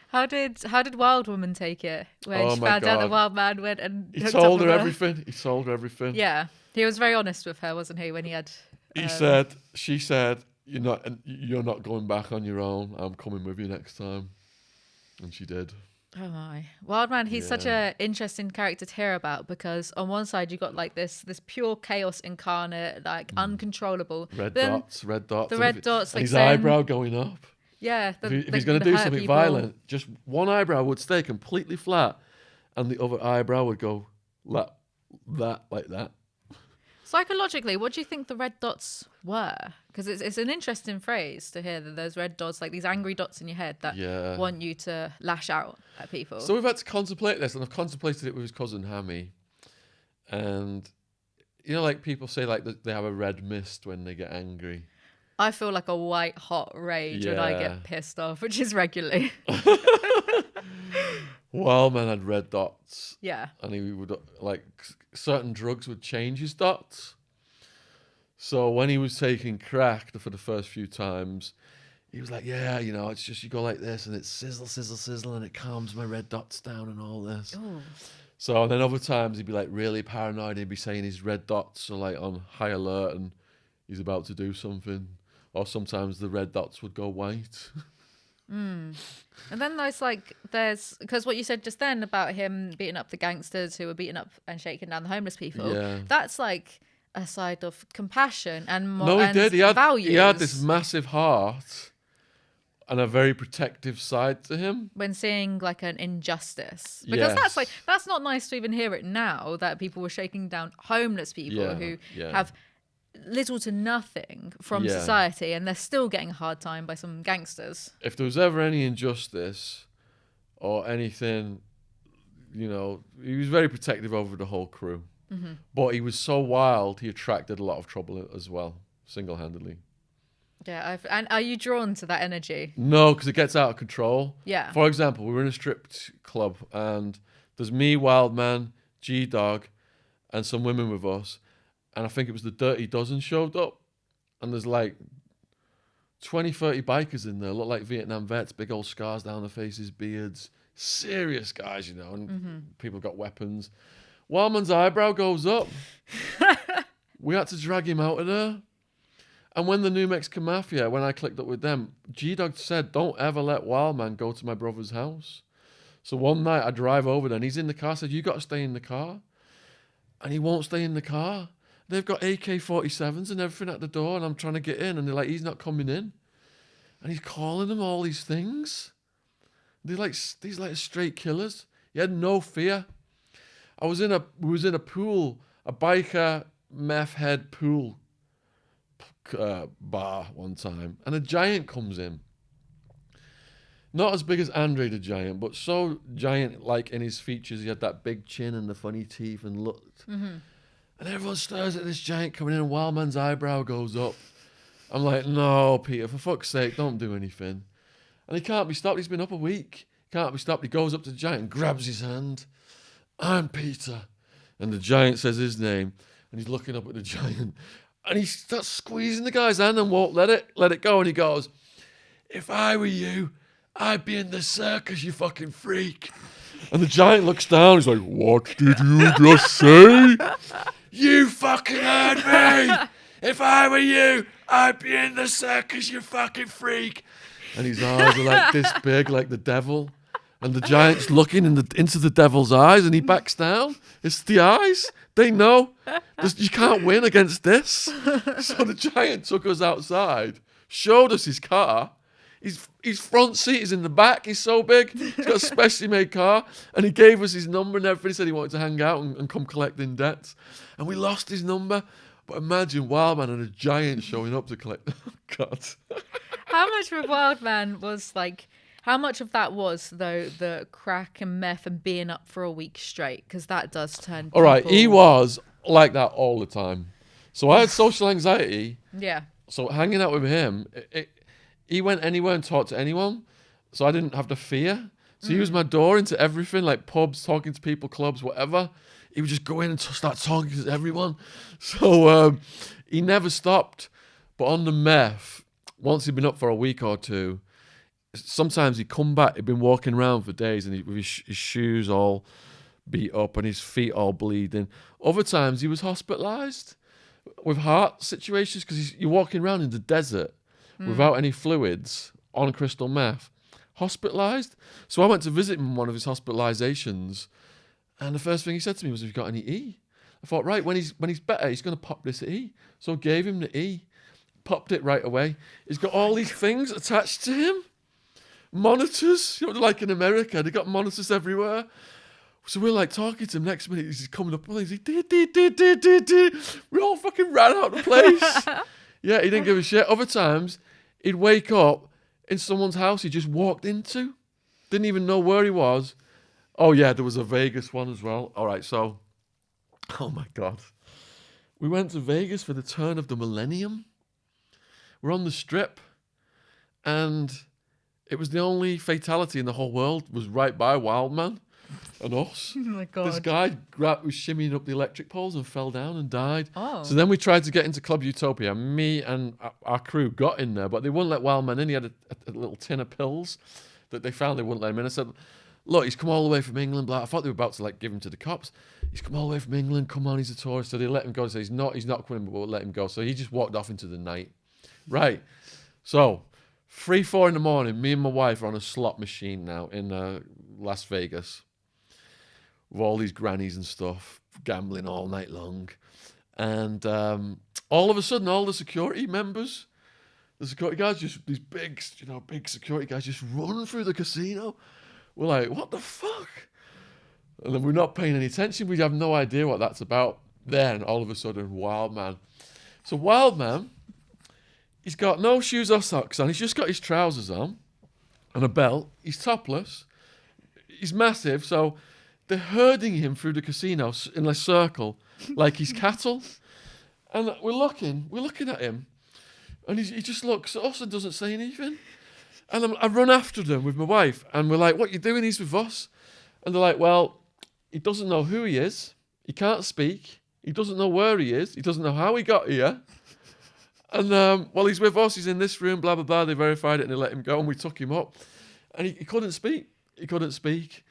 How did Wild Woman take it when she found out the Wild Man went and he told her everything? He told her everything. Yeah, he was very honest with her, wasn't he? When he had, she said, "You're not going back on your own. I'm coming with you next time," and she did. Oh my, Wildman! He's such an interesting character to hear about, because on one side you got like this pure chaos incarnate, like uncontrollable. Red dots. The red dots, like his eyebrow going up. Yeah. If he's going to do something violent, just one eyebrow would stay completely flat, and the other eyebrow would go like that. Psychologically, what do you think the red dots were? Because it's an interesting phrase to hear that there's red dots, like these angry dots in your head that want you to lash out at people. So we've had to contemplate this, and I've contemplated it with his cousin Hammy. And, like people say, like they have a red mist when they get angry. I feel like a white hot rage when I get pissed off, which is regularly. Wildman had red dots. Yeah. And he would, like, certain drugs would change his dots. So when he was taking crack for the first few times, he was like, yeah, it's just you go like this and it's sizzle, sizzle, sizzle, and it calms my red dots down and all this. Ooh. So and then other times he'd be like really paranoid. He'd be saying his red dots are like on high alert and he's about to do something. Or sometimes the red dots would go white. And then there's because what you said just then about him beating up the gangsters who were beating up and shaking down the homeless people. Yeah. That's like a side of compassion and more. No, he did. He had values. He had this massive heart, and a very protective side to him. When seeing like an injustice, because that's not nice to even hear it now, that people were shaking down homeless people who have little to nothing from society, and they're still getting a hard time by some gangsters. If there was ever any injustice or anything, you know, he was very protective over the whole crew. Mm-hmm. But he was so wild, he attracted a lot of trouble as well, single-handedly. Yeah, and are you drawn to that energy? No, because it gets out of control. Yeah. For example, we were in a strip club, and there's me, Wildman, G-Dog, and some women with us. And I think it was the Dirty Dozen showed up. And there's like 20, 30 bikers in there, look like Vietnam vets, big old scars down their faces, beards. Serious guys, you know, and people got weapons. Wildman's eyebrow goes up. We had to drag him out of there. And when the new Mexican Mafia, when I clicked up with them, G-Dog said, don't ever let Wildman go to my brother's house. So one night I drive over there and he's in the car, said, you got to stay in the car. And he won't stay in the car. They've got AK-47s and everything at the door, and I'm trying to get in, and they're like, he's not coming in. And he's calling them all these things. These like straight killers. He had no fear. We was in a pool, a biker meth head pool bar one time, and a giant comes in. Not as big as Andre the Giant, but so giant, like in his features, he had that big chin and the funny teeth and looked. Mm-hmm. And everyone stares at this giant coming in, and Wildman's eyebrow goes up. I'm like, no, Peter, for fuck's sake, don't do anything. And he can't be stopped. He's been up a week. Can't be stopped. He goes up to the giant and grabs his hand. I'm Peter. And the giant says his name, and he's looking up at the giant. And he starts squeezing the guy's hand and won't let it go. And he goes, if I were you, I'd be in the circus, you fucking freak. And the giant looks down. He's like, what did you just say? You fucking heard me. If I were you, I'd be in the circus, you fucking freak. And his eyes are like this big, like the devil. And the giant's looking into the devil's eyes, and he backs down. It's the eyes. They know. You can't win against this. So the giant took us outside, showed us his car. His front seat is in the back. He's so big. He's got a specially made car. And he gave us his number and everything. He said he wanted to hang out and come collecting debts. And we lost his number. But imagine Wildman and a giant showing up to collect. Oh, God. How much of Wildman was like... How much of that was, though, the crack and meth and being up for a week straight? Because that does turn people... All right, he was like that all the time. So I had social anxiety. Yeah. So hanging out with him, he went anywhere and talked to anyone. So I didn't have the fear. So he was my door into everything, like pubs, talking to people, clubs, whatever. He would just go in and start talking to everyone. So he never stopped. But on the meth, once he'd been up for a week or two, sometimes he'd come back. He'd been walking around for days, and with his shoes all beat up and his feet all bleeding. Other times he was hospitalised with heart situations, because you're walking around in the desert without any fluids on crystal meth. Hospitalised. So I went to visit him in one of his hospitalisations, and the first thing he said to me was, have you got any E? I thought, right, when he's better, he's going to pop this E. So I gave him the E. Popped it right away. He's got all these things attached to him. Monitors, you know, like in America, they got monitors everywhere. So we're like talking to him. Next minute, he's coming up, and he's like, we all fucking ran out of the place. Yeah, he didn't give a shit. Other times, he'd wake up in someone's house he just walked into. Didn't even know where he was. Oh yeah, there was a Vegas one as well. All right, so, oh my God. We went to Vegas for the turn of the millennium. We're on the strip, and it was the only fatality in the whole world was right by Wildman and us. Oh my God. This guy was shimmying up the electric poles and fell down and died. Oh. So then we tried to get into Club Utopia. Me and our crew got in there, but they wouldn't let Wildman in. He had a little tin of pills that they found. They wouldn't let him in. I said, look, he's come all the way from England. Blah. I thought they were about to like give him to the cops. He's come all the way from England. Come on, he's a tourist. So they let him go. They said, he's not coming, but we'll let him go. So he just walked off into the night. Right. So 3, 4 in the morning, me and my wife are on a slot machine now in Las Vegas with all these grannies and stuff, gambling all night long. And all of a sudden, all the security members The security guards these big, big security guys just run through the casino. We're like, what the fuck? And then we're not paying any attention. We have no idea what that's about. Then all of a sudden, Wildman. So Wildman, he's got no shoes or socks on. He's just got his trousers on and a belt. He's topless. He's massive. So they're herding him through the casino in a circle like he's cattle. And we're looking at him. And he just looks at us and doesn't say anything. And I run after them with my wife. And we're like, what are you doing? He's with us. And they're like, well, he doesn't know who he is. He can't speak. He doesn't know where he is. He doesn't know how he got here. And, well, he's with us. He's in this room, blah, blah, blah. They verified it and they let him go. And we took him up. And he couldn't speak. He couldn't speak.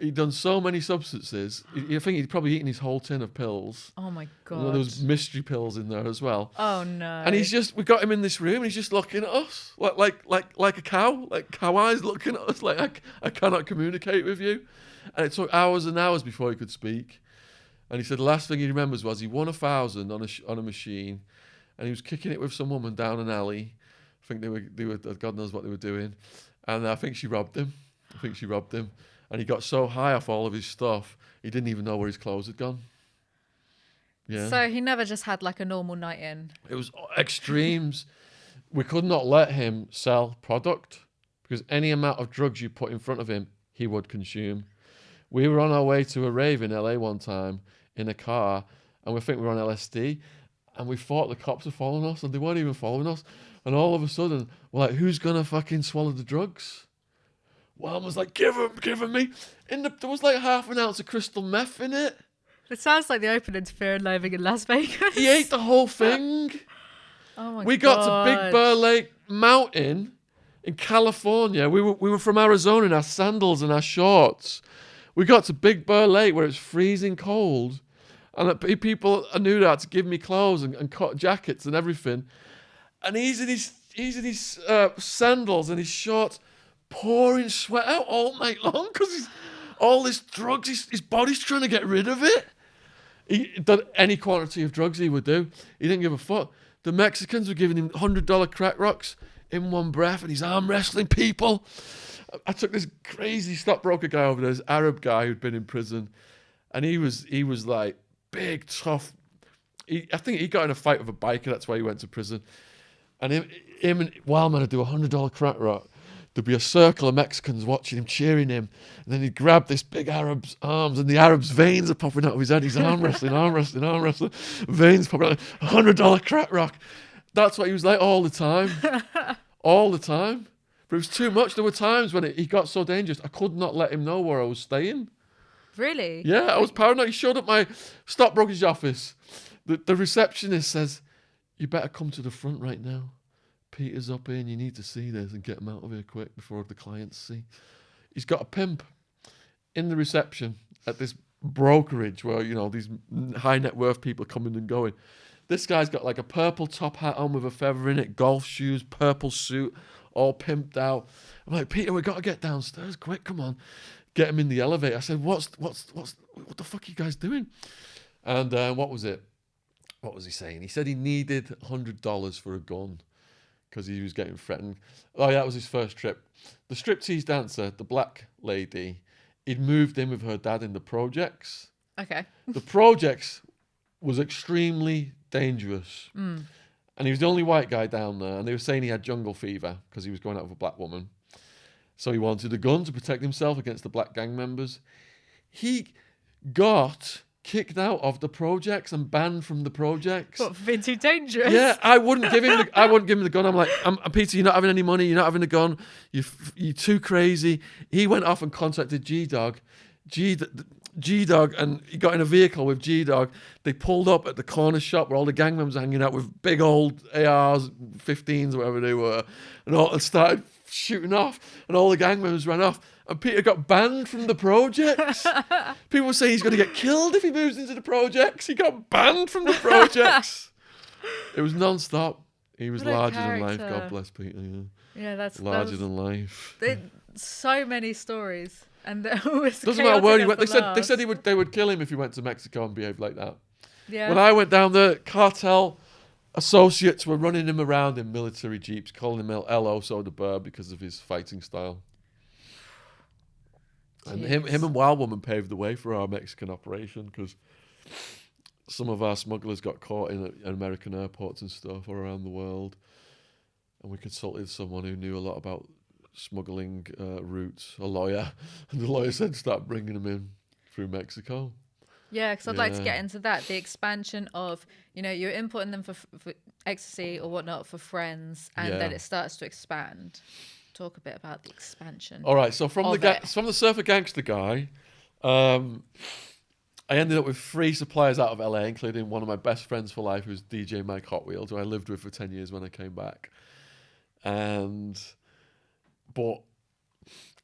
He'd done so many substances. I think he'd probably eaten his whole tin of pills. Oh my God. There was mystery pills in there as well. Oh no. And we got him in this room and he's just looking at us like a cow, like cow eyes looking at us like I cannot communicate with you. And it took hours and hours before he could speak. And he said the last thing he remembers was he won 1,000 on a machine and he was kicking it with some woman down an alley. I think they were God knows what they were doing. And I think she robbed him. And he got so high off all of his stuff, he didn't even know where his clothes had gone. Yeah. So he never just had like a normal night in. It was extremes. We could not let him sell product because any amount of drugs you put in front of him, he would consume. We were on our way to a rave in LA one time in a car, and we think we were on LSD, and we thought the cops were following us, and they weren't even following us. And all of a sudden, we're like, who's going to fucking swallow the drugs? One was like, give him me. There was like 1/2 ounce of crystal meth in it. It sounds like the opening to Fear and Loathing in Las Vegas. He ate the whole thing. Oh my God. We got to Big Bear Lake Mountain in California. We were from Arizona in our sandals and our shorts. We got to Big Bear Lake where it's freezing cold. And people knew that to give me clothes and cut jackets and everything. And he's in his sandals and his shorts, pouring sweat out all night long because all this drugs, his body's trying to get rid of it. He done any quantity of drugs he would do. He didn't give a fuck. The Mexicans were giving him $100 crack rocks in one breath, and he's arm wrestling people. I took this crazy stockbroker guy over there, this Arab guy who'd been in prison, and he was like big, tough. I think he got in a fight with a biker. That's why he went to prison. And him and Wildman would do $100 crack rock. There'd be a circle of Mexicans watching him, cheering him. And then he'd grab this big Arab's arms, and the Arab's veins are popping out of his head. He's arm wrestling. Veins popping out. $100 crack rock. That's what he was like all the time. All the time. But it was too much. There were times when he got so dangerous, I could not let him know where I was staying. Really? Yeah, I was paranoid. He showed up my stockbroker's office. The receptionist says, you better come to the front right now. Peter's up here and you need to see this and get him out of here quick before the clients see. He's got a pimp in the reception at this brokerage where, these high net worth people coming and going. This guy's got like a purple top hat on with a feather in it, golf shoes, purple suit, all pimped out. I'm like, Peter, we got to get downstairs quick, come on. Get him in the elevator. I said, what the fuck are you guys doing? And what was it? What was he saying? He said he needed $100 for a gun because he was getting threatened. Oh, yeah, that was his first trip. The striptease dancer, the black lady, he'd moved in with her dad in the projects. Okay. The projects was extremely dangerous. And he was the only white guy down there. And they were saying he had jungle fever because he was going out with a black woman. So he wanted a gun to protect himself against the black gang members. He got kicked out of the projects and banned from the projects. What, for being too dangerous? Yeah, I wouldn't give him the gun. I'm like, Peter, you're not having any money. You're not having a gun. You're too crazy. He went off and contacted G-Dog. G-Dog, and he got in a vehicle with G-Dog. They pulled up at the corner shop where all the gang members were hanging out with big old ARs, 15s, whatever they were, and started shooting off, and all the gang members ran off. And Peter got banned from the projects. People were saying he's going to get killed if he moves into the projects. He got banned from the projects. It was non-stop. He was larger than life. God bless Peter. Yeah, that's larger than life. So many stories, and it was doesn't matter where he went. They said they would kill him if he went to Mexico and behaved like that. Yeah. When I went down there, cartel associates were running him around in military jeeps, calling him El Oso the Bird because of his fighting style. And him and Wildwoman paved the way for our Mexican operation, because some of our smugglers got caught in American airports and stuff all around the world. And we consulted someone who knew a lot about smuggling routes, a lawyer. And the lawyer said, start bringing them in through Mexico. Yeah, because I'd like to get into that. The expansion of, you're importing them for ecstasy or whatnot for friends, and then it starts to expand. Talk a bit about the expansion. All right, so from the surfer gangster guy, I ended up with 3 suppliers out of LA, including one of my best friends for life, who's DJ Mike Hot Wheels, who I lived with for 10 years when I came back. But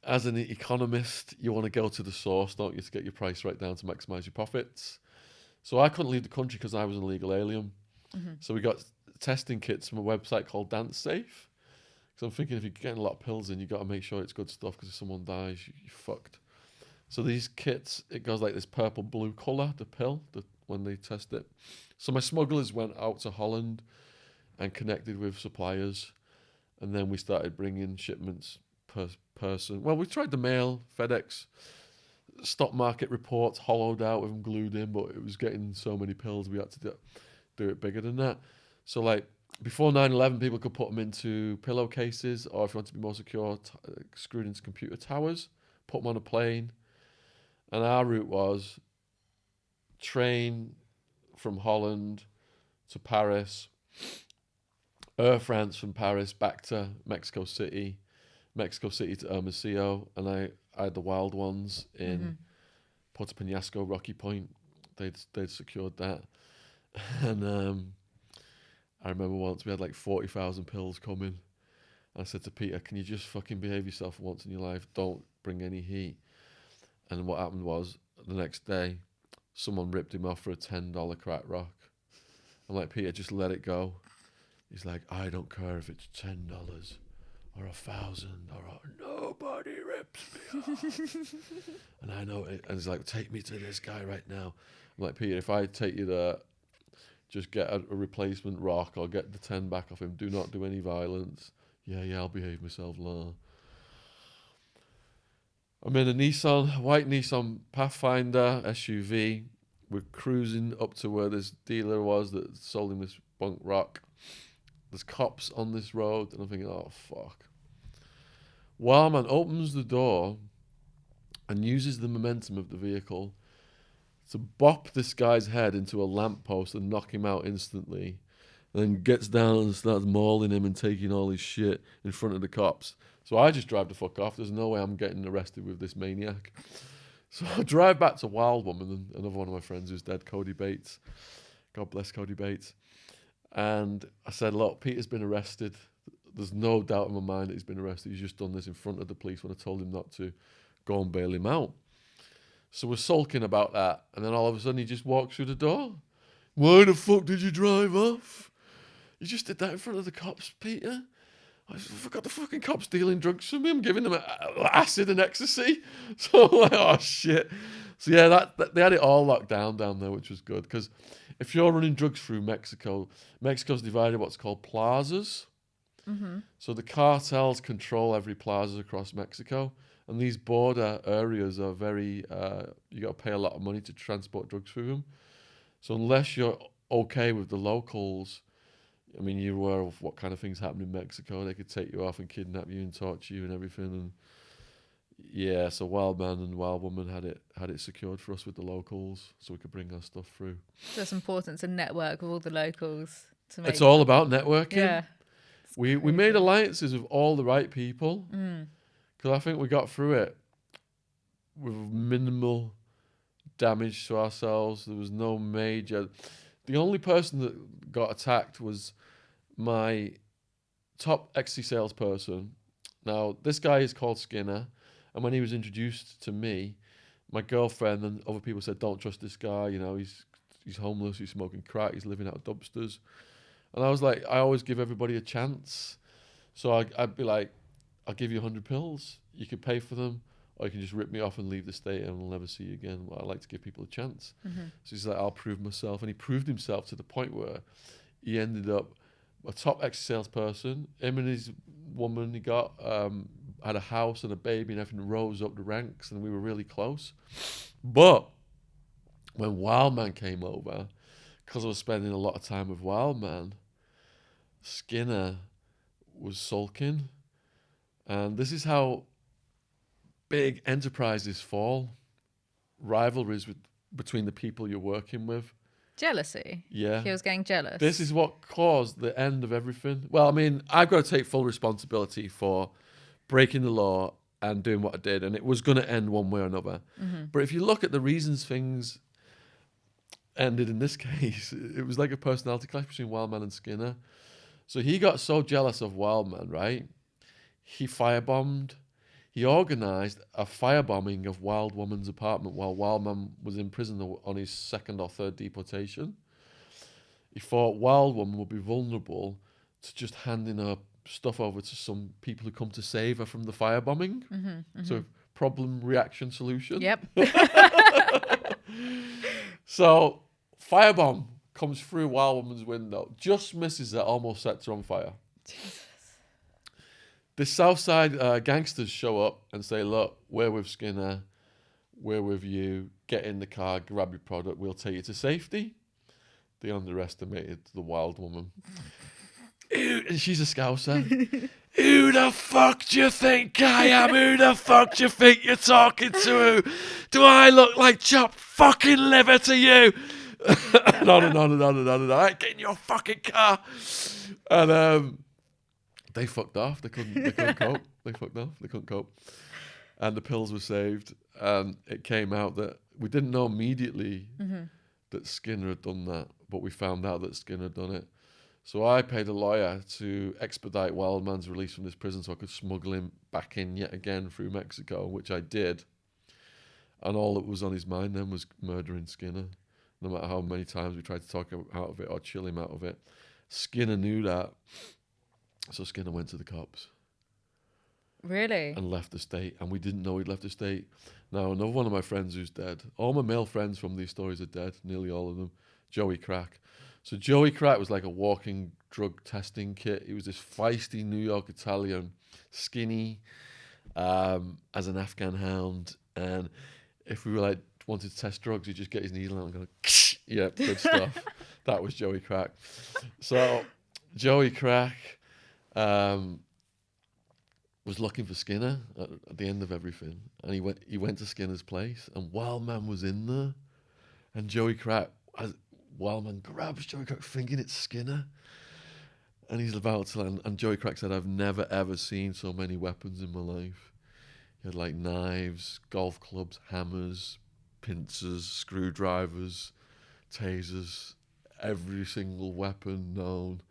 as an economist, you want to go to the source, don't you, to get your price right down to maximize your profits. So I couldn't leave the country because I was an illegal alien. Mm-hmm. So we got testing kits from a website called Dance Safe. So I'm thinking, if you're getting a lot of pills in, you got to make sure it's good stuff, because if someone dies, you're fucked. So these kits, it goes like this purple-blue colour, the pill, when they test it. So my smugglers went out to Holland and connected with suppliers, and then we started bringing shipments per person. Well, we tried the mail, FedEx, stock market reports, hollowed out with them glued in, but it was getting so many pills, we had to do it bigger than that. So like, before 9/11, people could put them into pillowcases, or if you want to be more secure, screwed into computer towers, put them on a plane. And our route was train from Holland to Paris, Air France from Paris back to Mexico City to Hermosillo, and I had the wild ones in Puerto Penasco, Rocky Point. They'd secured that, and I remember once we had like 40,000 pills coming. I said to Peter, can you just fucking behave yourself for once in your life? Don't bring any heat. And what happened was, the next day, someone ripped him off for a $10 crack rock. I'm like, Peter, just let it go. He's like, I don't care if it's $10 or 1,000 or nobody rips me off. And I know it. And he's like, take me to this guy right now. I'm like, Peter, if I take you there, just get a replacement rock or get the 10 back off him. Do not do any violence. Yeah, I'll behave myself. La. I'm in a white Nissan Pathfinder SUV. We're cruising up to where this dealer was that sold him this bunk rock. There's cops on this road, and I'm thinking, oh, fuck. Wildman opens the door and uses the momentum of the vehicle to bop this guy's head into a lamppost and knock him out instantly. And then gets down and starts mauling him and taking all his shit in front of the cops. So I just drive the fuck off. There's no way I'm getting arrested with this maniac. So I drive back to Wildwoman, and another one of my friends who's dead, Cody Bates. God bless Cody Bates. And I said, look, Peter's been arrested. There's no doubt in my mind that he's been arrested. He's just done this in front of the police when I told him not to. Go and bail him out. So we're sulking about that. And then all of a sudden he just walks through the door. Why the fuck did you drive off? You just did that in front of the cops, Peter. I forgot the fucking cops dealing drugs from me. I'm giving them acid and ecstasy. So I'm like, oh shit. So yeah, that they had it all locked down there, which was good. Because if you're running drugs through Mexico, Mexico's divided what's called plazas. Mm-hmm. So the cartels control every plaza across Mexico. And these border areas are very, you got to pay a lot of money to transport drugs through them. So unless you're okay with the locals, I mean, you're aware of what kind of things happen in Mexico. They could take you off and kidnap you and torture you and everything. And yeah, so Wildman and Wildwoman had it secured for us with the locals, so we could bring our stuff through. So it's important to network with all the locals. It's all about networking. Yeah. We made alliances with all the right people. Because I think we got through it with minimal damage to ourselves. There was no major. The only person that got attacked was my top ecstasy salesperson. Now, this guy is called Skinner. And when he was introduced to me, my girlfriend and other people said, don't trust this guy. You know, he's homeless, he's smoking crack, he's living out of dumpsters. And I was like, I always give everybody a chance. So I'd be like, I'll give you 100 pills. You can pay for them, or you can just rip me off and leave the state and I'll never see you again. Well, I like to give people a chance. Mm-hmm. So he's like, I'll prove myself. And he proved himself to the point where he ended up a top ex salesperson. Him and his woman, he got had a house and a baby and everything, rose up the ranks, and we were really close. But when Wildman came over, because I was spending a lot of time with Wildman, Skinner was sulking. And this is how big enterprises fall. Rivalries between the people you're working with. Jealousy. Yeah. He was getting jealous. This is what caused the end of everything. Well, I mean, I've got to take full responsibility for breaking the law and doing what I did, and it was going to end one way or another. Mm-hmm. But if you look at the reasons things ended in this case, it was like a personality clash between Wildman and Skinner. So he got so jealous of Wildman, right? He firebombed. He organised a firebombing of Wild Woman's apartment while Wildman was in prison on his second or third deportation. He thought Wild Woman would be vulnerable to just handing her stuff over to some people who come to save her from the firebombing. Mm-hmm, mm-hmm. So problem, reaction, solution. Yep. So firebomb comes through Wild Woman's window, just misses her, almost sets her on fire. Jesus. The Southside gangsters show up and say, look, we're with Skinner, we're with you, get in the car, grab your product, we'll take you to safety. They underestimated the Wild Woman. And she's a Scouser. Who the fuck do you think I am? Who the fuck do you think you're talking to? Do I look like chopped fucking liver to you? And on and on and on and on and on. Right, get in your fucking car. And they fucked off. They couldn't cope. They fucked off. They couldn't cope. And the pills were saved. And it came out that we didn't know immediately that Skinner had done that, but we found out that Skinner had done it. So I paid a lawyer to expedite Wildman's release from this prison so I could smuggle him back in yet again through Mexico, which I did. And all that was on his mind then was murdering Skinner, no matter how many times we tried to talk him out of it or chill him out of it. Skinner knew that. So Skinner went to the cops. Really? And left the state. And we didn't know he'd left the state. Now, another one of my friends who's dead. All my male friends from these stories are dead, nearly all of them. Joey Crack. So Joey Crack was like a walking drug testing kit. He was this feisty New York Italian, skinny, as an Afghan hound. And if we were like wanted to test drugs, he'd just get his needle out and go, yeah, good stuff. That was Joey Crack. So Joey Crack was looking for Skinner at the end of everything, and he went to Skinner's place, and Wildman was in there, and Joey Crack. Wildman grabs Joey Crack thinking it's Skinner, and he's about to land, and Joey Crack said, I've never ever seen so many weapons in my life. He had like knives, golf clubs, hammers, pincers, screwdrivers, tasers, every single weapon known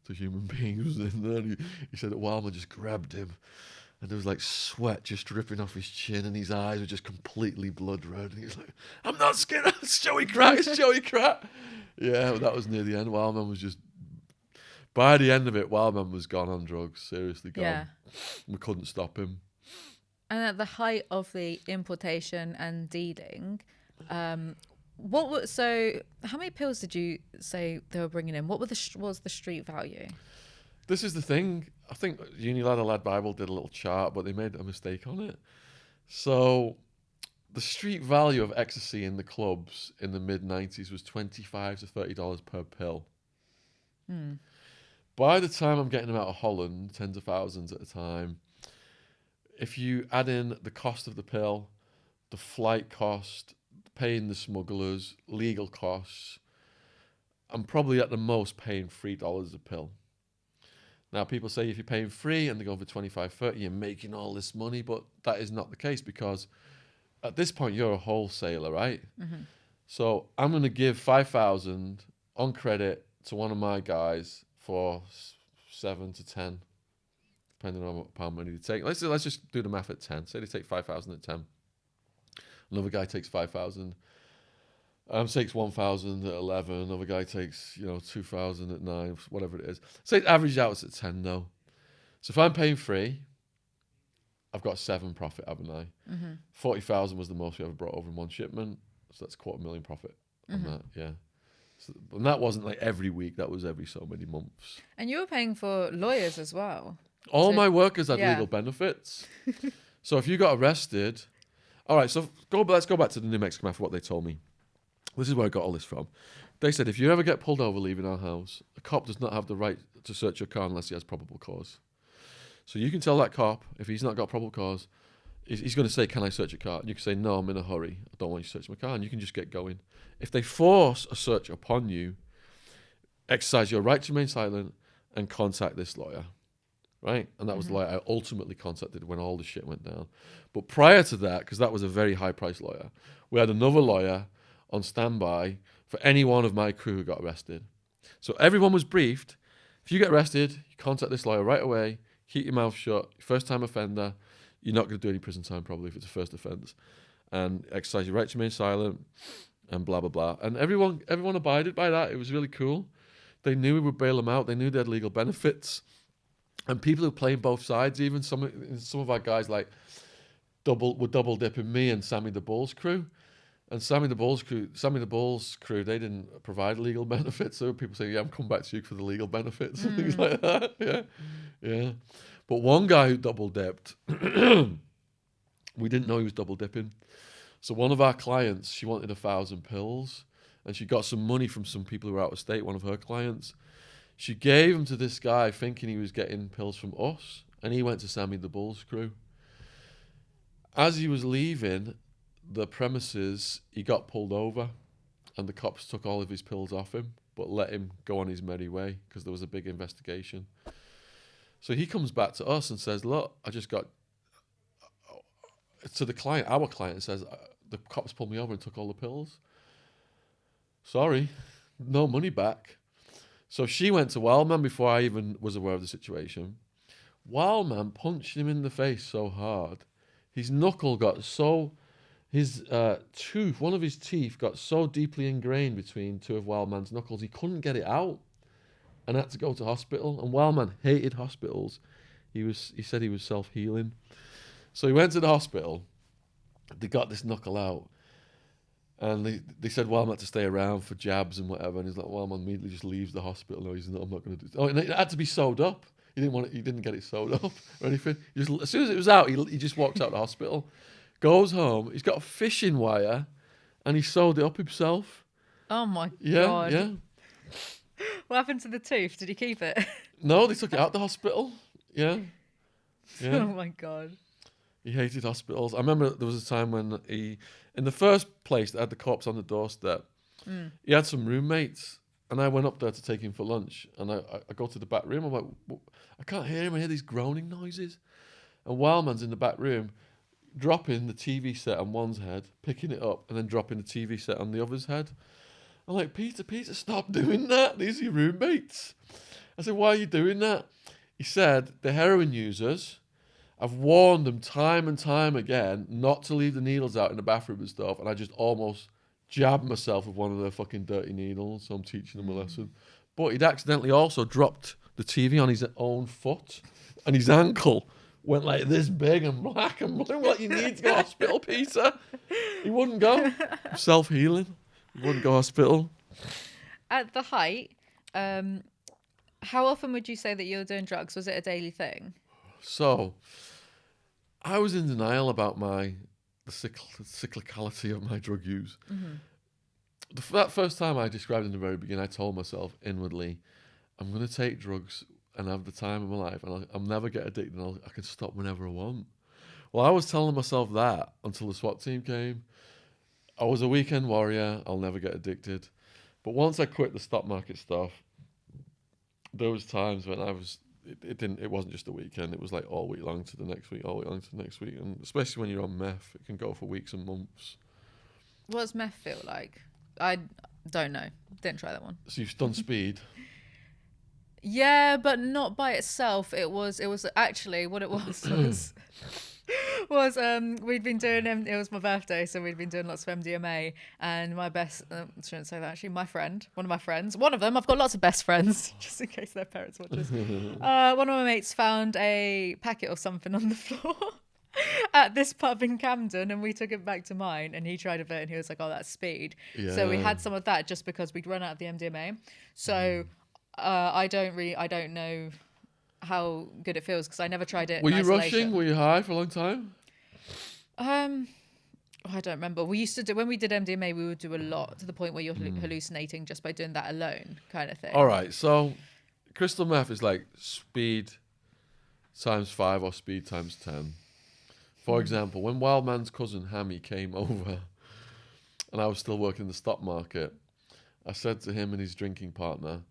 to human beings was in there. And he said that Wildman just grabbed him, and there was like sweat just dripping off his chin, and his eyes were just completely blood red. And he's like, I'm not Skinner, it's Joey Crack, it's Joey Crack. Yeah, but that was near the end. Wildman was just, by the end of it, Wildman was gone on drugs, seriously gone. Yeah. We couldn't stop him. And at the height of the importation and dealing, so how many pills did you say they were bringing in? What was the street value? This is the thing. I think Lad Bible did a little chart, but they made a mistake on it. So the street value of ecstasy in the clubs in the mid-90s was $25 to $30 per pill. By the time I'm getting them out of Holland, tens of thousands at a time, if you add in the cost of the pill, the flight cost, paying the smugglers, legal costs, I'm probably at the most paying $3 a pill. Now, people say if you're paying free and they're going for 25, 30, you're making all this money, but that is not the case because at this point, you're a wholesaler, right? Mm-hmm. So I'm going to give $5,000 on credit to one of my guys for 7 to 10, depending on how many they take. Let's just do the math at 10. Say they take 5,000 at 10. Another guy takes 5,000. Takes 1,000 at 11. Another guy takes 2,000 at 9. Whatever it is. Say it average out at 10 though. So if I'm paying free, I've got 7 profit, haven't I? Mm-hmm. 40,000 was the most we ever brought over in one shipment. So that's $250,000 profit on that. Yeah. So, and that wasn't like every week. That was every so many months. And you were paying for lawyers as well. All my workers had legal benefits. So if you got arrested, all right. So let's go back to the New Mexican Mafia. What they told me. This is where I got all this from. They said if you ever get pulled over leaving our house, a cop does not have the right to search your car unless he has probable cause. So you can tell that cop, if he's not got probable cause, he's going to say, "Can I search your car?" And you can say, "No, I'm in a hurry. I don't want you to search my car." And you can just get going. If they force a search upon you, exercise your right to remain silent and contact this lawyer. Right? And that was the lawyer I ultimately contacted when all the shit went down. But prior to that, because that was a very high-priced lawyer, we had another lawyer on standby for any one of my crew who got arrested. So everyone was briefed. If you get arrested, you contact this lawyer right away. Keep your mouth shut. First-time offender, you're not going to do any prison time probably if it's a first offence. And exercise your right to remain silent and blah, blah, blah. And everyone abided by that. It was really cool. They knew we would bail them out. They knew they had legal benefits. And people who play both sides, even some of our guys like were double dipping me and Sammy the Bull's crew. And Sammy the Bull's crew, they didn't provide legal benefits. So people say, "Yeah, I'm coming back to you for the legal benefits," and things like that. Yeah. But one guy who double dipped, we didn't know he was double dipping. So one of our clients, she wanted 1,000 pills, and she got some money from some people who were out of state. One of her clients, she gave them to this guy, thinking he was getting pills from us, and he went to Sammy the Bull's crew. As he was leaving the premises, he got pulled over, and the cops took all of his pills off him, but let him go on his merry way because there was a big investigation. So he comes back to us and says, "Look, I just got..." To the client, our client, says, "The cops pulled me over and took all the pills. Sorry, no money back." So she went to Wildman before I even was aware of the situation. Wildman punched him in the face so hard, his knuckle got so... His tooth, one of his teeth, got so deeply ingrained between two of Wildman's knuckles, he couldn't get it out and had to go to hospital. And Wildman hated hospitals. He said he was self-healing. So he went to the hospital. They got this knuckle out. And they said Wildman had to stay around for jabs and whatever. And he's like, Wildman immediately just leaves the hospital. No, he's not, I'm not going to do it. Oh, and it had to be sewed up. He didn't get it sewed up or anything. As soon as it was out, he just walked out the hospital. Goes home, he's got a fishing wire, and he sewed it up himself. Oh my God. Yeah. What happened to the tooth? Did he keep it? No, they took it out the hospital. Yeah. Oh my God. He hated hospitals. I remember there was a time when in the first place that had the corpse on the doorstep, he had some roommates, and I went up there to take him for lunch, and I go to the back room. I'm like, I can't hear him. I hear these groaning noises. And Wildman's in the back room, dropping the TV set on one's head, picking it up, and then dropping the TV set on the other's head. I'm like, Peter, stop doing that. These are your roommates. I said, "Why are you doing that?" He said, "The heroin users, I've warned them time and time again not to leave the needles out in the bathroom and stuff, and I just almost jabbed myself with one of their fucking dirty needles, so I'm teaching them a lesson." But he'd accidentally also dropped the TV on his own foot, and his ankle went like this big and black and blue. What, you need to go to hospital, Peter? He wouldn't go. Self-healing. He wouldn't go to hospital. At the height, how often would you say that you were doing drugs? Was it a daily thing? So, I was in denial about the cyclicality of my drug use. That first time I described in the very beginning, I told myself inwardly, I'm going to take drugs and have the time of my life, and I'll never get addicted, and I can stop whenever I want. Well, I was telling myself that until the SWAT team came. I was a weekend warrior, I'll never get addicted. But once I quit the stock market stuff, there was times when it wasn't just a weekend, it was like all week long to the next week, all week long to the next week. And especially when you're on meth, it can go for weeks and months. What does meth feel like? I don't know. Didn't try that one. So you've done speed? Yeah, but not by itself. It was actually what it was we'd been doing it was my birthday, so we'd been doing lots of MDMA, and my best I shouldn't say that actually, one of my friends, one of them, I've got lots of best friends just in case their parents watch this. One of my mates found a packet of something on the floor at this pub in Camden, and we took it back to mine, and he tried a bit, and he was like, "Oh, that's speed." So we had some of that just because we'd run out of the MDMA. So I don't know how good it feels because I never tried it. Were in you isolation. rushing? Were you high for a long time? I don't remember. We used to do, when we did MDMA, we would do a lot to the point where you're hallucinating just by doing that alone, kind of thing. All right, so crystal meth is like speed times 5 or speed times 10. For example, when Wildman's cousin Hammy came over and I was still working in the stock market, I said to him and his drinking partner,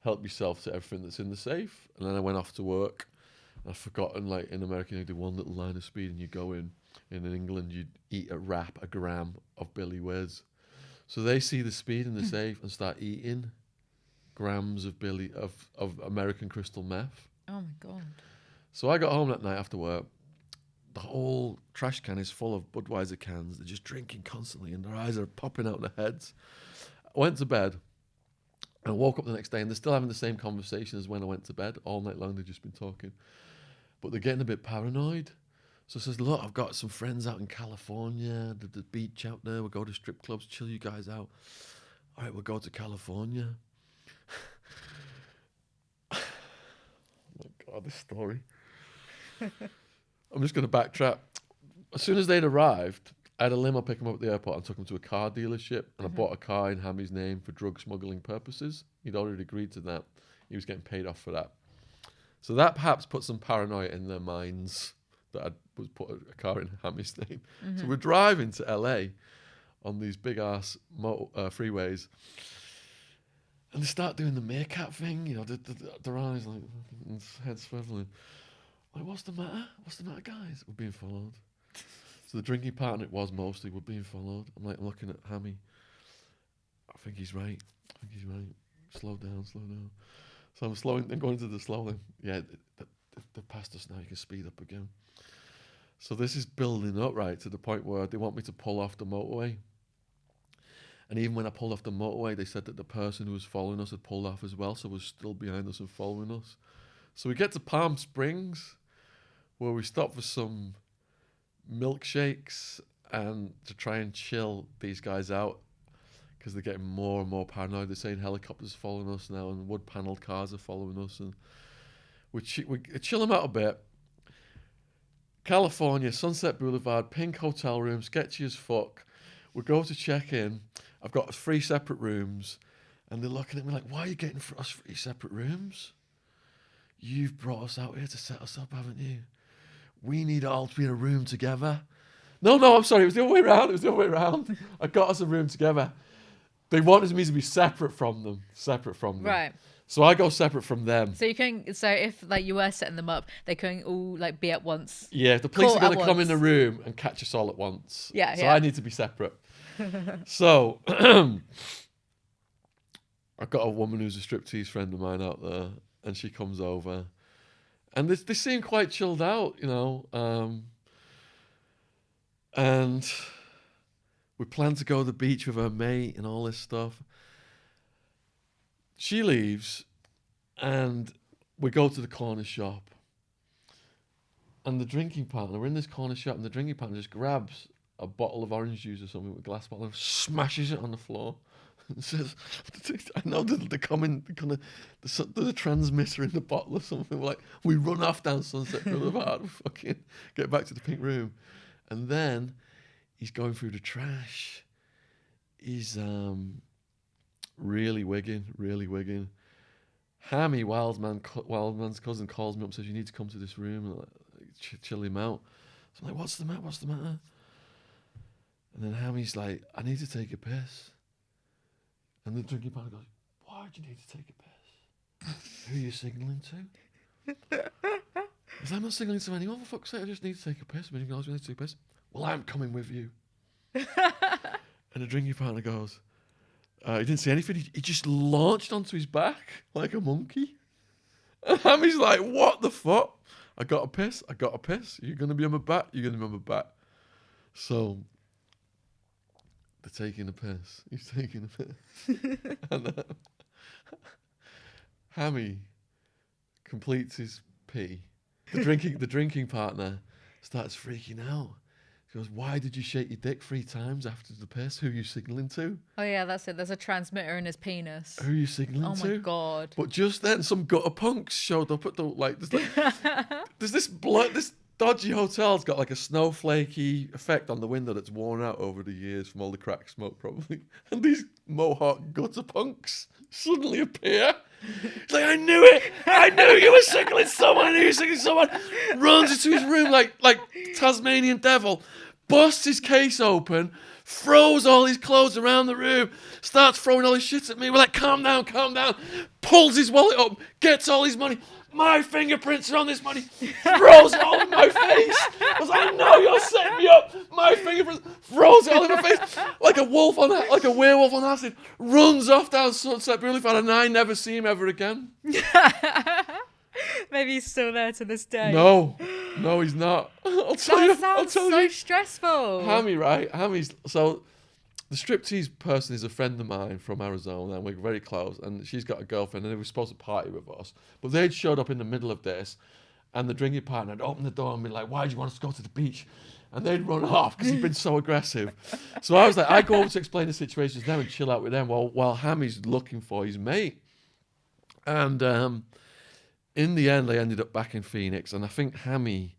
help yourself to everything that's in the safe. And then I went off to work. I'd forgotten, like in America, you do one little line of speed and you go in. In England, you'd eat a gram of Billy Whiz. So they see the speed in the safe and start eating grams of of American crystal meth. Oh my God. So I got home that night after work. The whole trash can is full of Budweiser cans. They're just drinking constantly and their eyes are popping out their heads. I went to bed and I woke up the next day and they're still having the same conversation as when I went to bed. All night long they've just been talking. But they're getting a bit paranoid. So I says, look, I've got some friends out in California, the beach out there. We'll go to strip clubs, chill you guys out. All right, we'll go to California. Oh my God, this story. I'm just going to backtrack. As soon as they'd arrived, I had a limo pick them up at the airport and took them to a car dealership. And I bought a car in Hammy's name for drug smuggling purposes. He'd already agreed to that. He was getting paid off for that. So that perhaps put some paranoia in their minds that I was put a car in Hammy's name. So we're driving to LA on these big ass freeways. And they start doing the meerkat thing, you know, their eyes like, head swiveling. Like, what's the matter? What's the matter, guys? We're being followed. So the drinking partner, it was mostly, we're being followed. I'm looking at Hammy. I think he's right. Slow down. So I'm going to the slow lane. Yeah, they've passed us now. You can speed up again. So this is building up, right, to the point where they want me to pull off the motorway. And even when I pulled off the motorway, they said that the person who was following us had pulled off as well, so was still behind us and following us. So we get to Palm Springs, where we stop for some milkshakes and to try and chill these guys out because they're getting more and more paranoid. They're saying helicopters are following us now and wood-panelled cars are following us. And we chill them out a bit. California, Sunset Boulevard, pink hotel room, sketchy as fuck. We go to check in. I've got 3 separate rooms. And they're looking at me like, why are you getting for us 3 separate rooms? You've brought us out here to set us up, haven't you? We need all to be in a room together. No, I'm sorry. It was the other way around. I got us a room together. They wanted me to be separate from them. Right. So I go separate from them. So if like you were setting them up, they couldn't all like be at once. Yeah, the police are going to come in the room and catch us all at once. Yeah. So I need to be separate. So I've got a woman who's a striptease friend of mine out there, and she comes over, and they seem quite chilled out, you know. And we plan to go to the beach with her mate and all this stuff. She leaves, and we go to the corner shop. And the drinking partner, we're in this corner shop, and the drinking partner just grabs a bottle of orange juice or something with a glass bottle and smashes it on the floor. And says, I know they're coming, there's a transmitter in the bottle or something. We're like, we run off down Sunset Boulevard, we fucking get back to the pink room. And then he's going through the trash. He's really wigging. Hammy, Wildman's cousin, calls me up and says, you need to come to this room and like, chill him out. So I'm like, what's the matter? And then Hammy's like, I need to take a piss. And the drinking partner goes, why do you need to take a piss? Who are you signalling to? He's like, I'm not signalling to anyone, for fuck's sake, I just need to take a piss. And he goes, you need to take a piss? Well, I'm coming with you. And the drinking partner goes, he didn't say anything. He just launched onto his back like a monkey. And Hammy's like, what the fuck? I got a piss. You're going to be on my back. So they're taking a piss. He's taking a piss. And Hammy completes his pee. The drinking partner starts freaking out. He goes, why did you shake your dick 3 times after the piss? Who are you signalling to? Oh yeah, that's it. There's a transmitter in his penis. Who are you signalling to? Oh my God. But just then, some gutter punks showed up at the, like, there's this dodgy hotel's got like a snowflakey effect on the window that's worn out over the years from all the crack smoke, probably. And these mohawk gutter punks suddenly appear. He's like, I knew it! I knew you were signaling someone! I knew you were signaling someone! Runs into his room like Tasmanian devil, busts his case open, throws all his clothes around the room, starts throwing all his shit at me. We're like, calm down, pulls his wallet up, gets all his money. My fingerprints are on this money. Throws it all in my face. I was like, I know you're setting me up. My fingerprints. Throws it all in my face like a werewolf on acid. Runs off down Sunset Boulevard, and I never see him ever again. Maybe he's still there to this day. No, he's not. I'll tell you. That sounds so stressful. Hammy, right? So the striptease person is a friend of mine from Arizona, and we're very close. And she's got a girlfriend, and they were supposed to party with us, but they'd showed up in the middle of this, and the drinking partner had opened the door and been like, "Why do you want us to go to the beach?" And they'd run off because he'd been so aggressive. So I was like, I go over to explain the situation to them and chill out with them while Hammy's looking for his mate. And in the end, they ended up back in Phoenix, and I think Hammy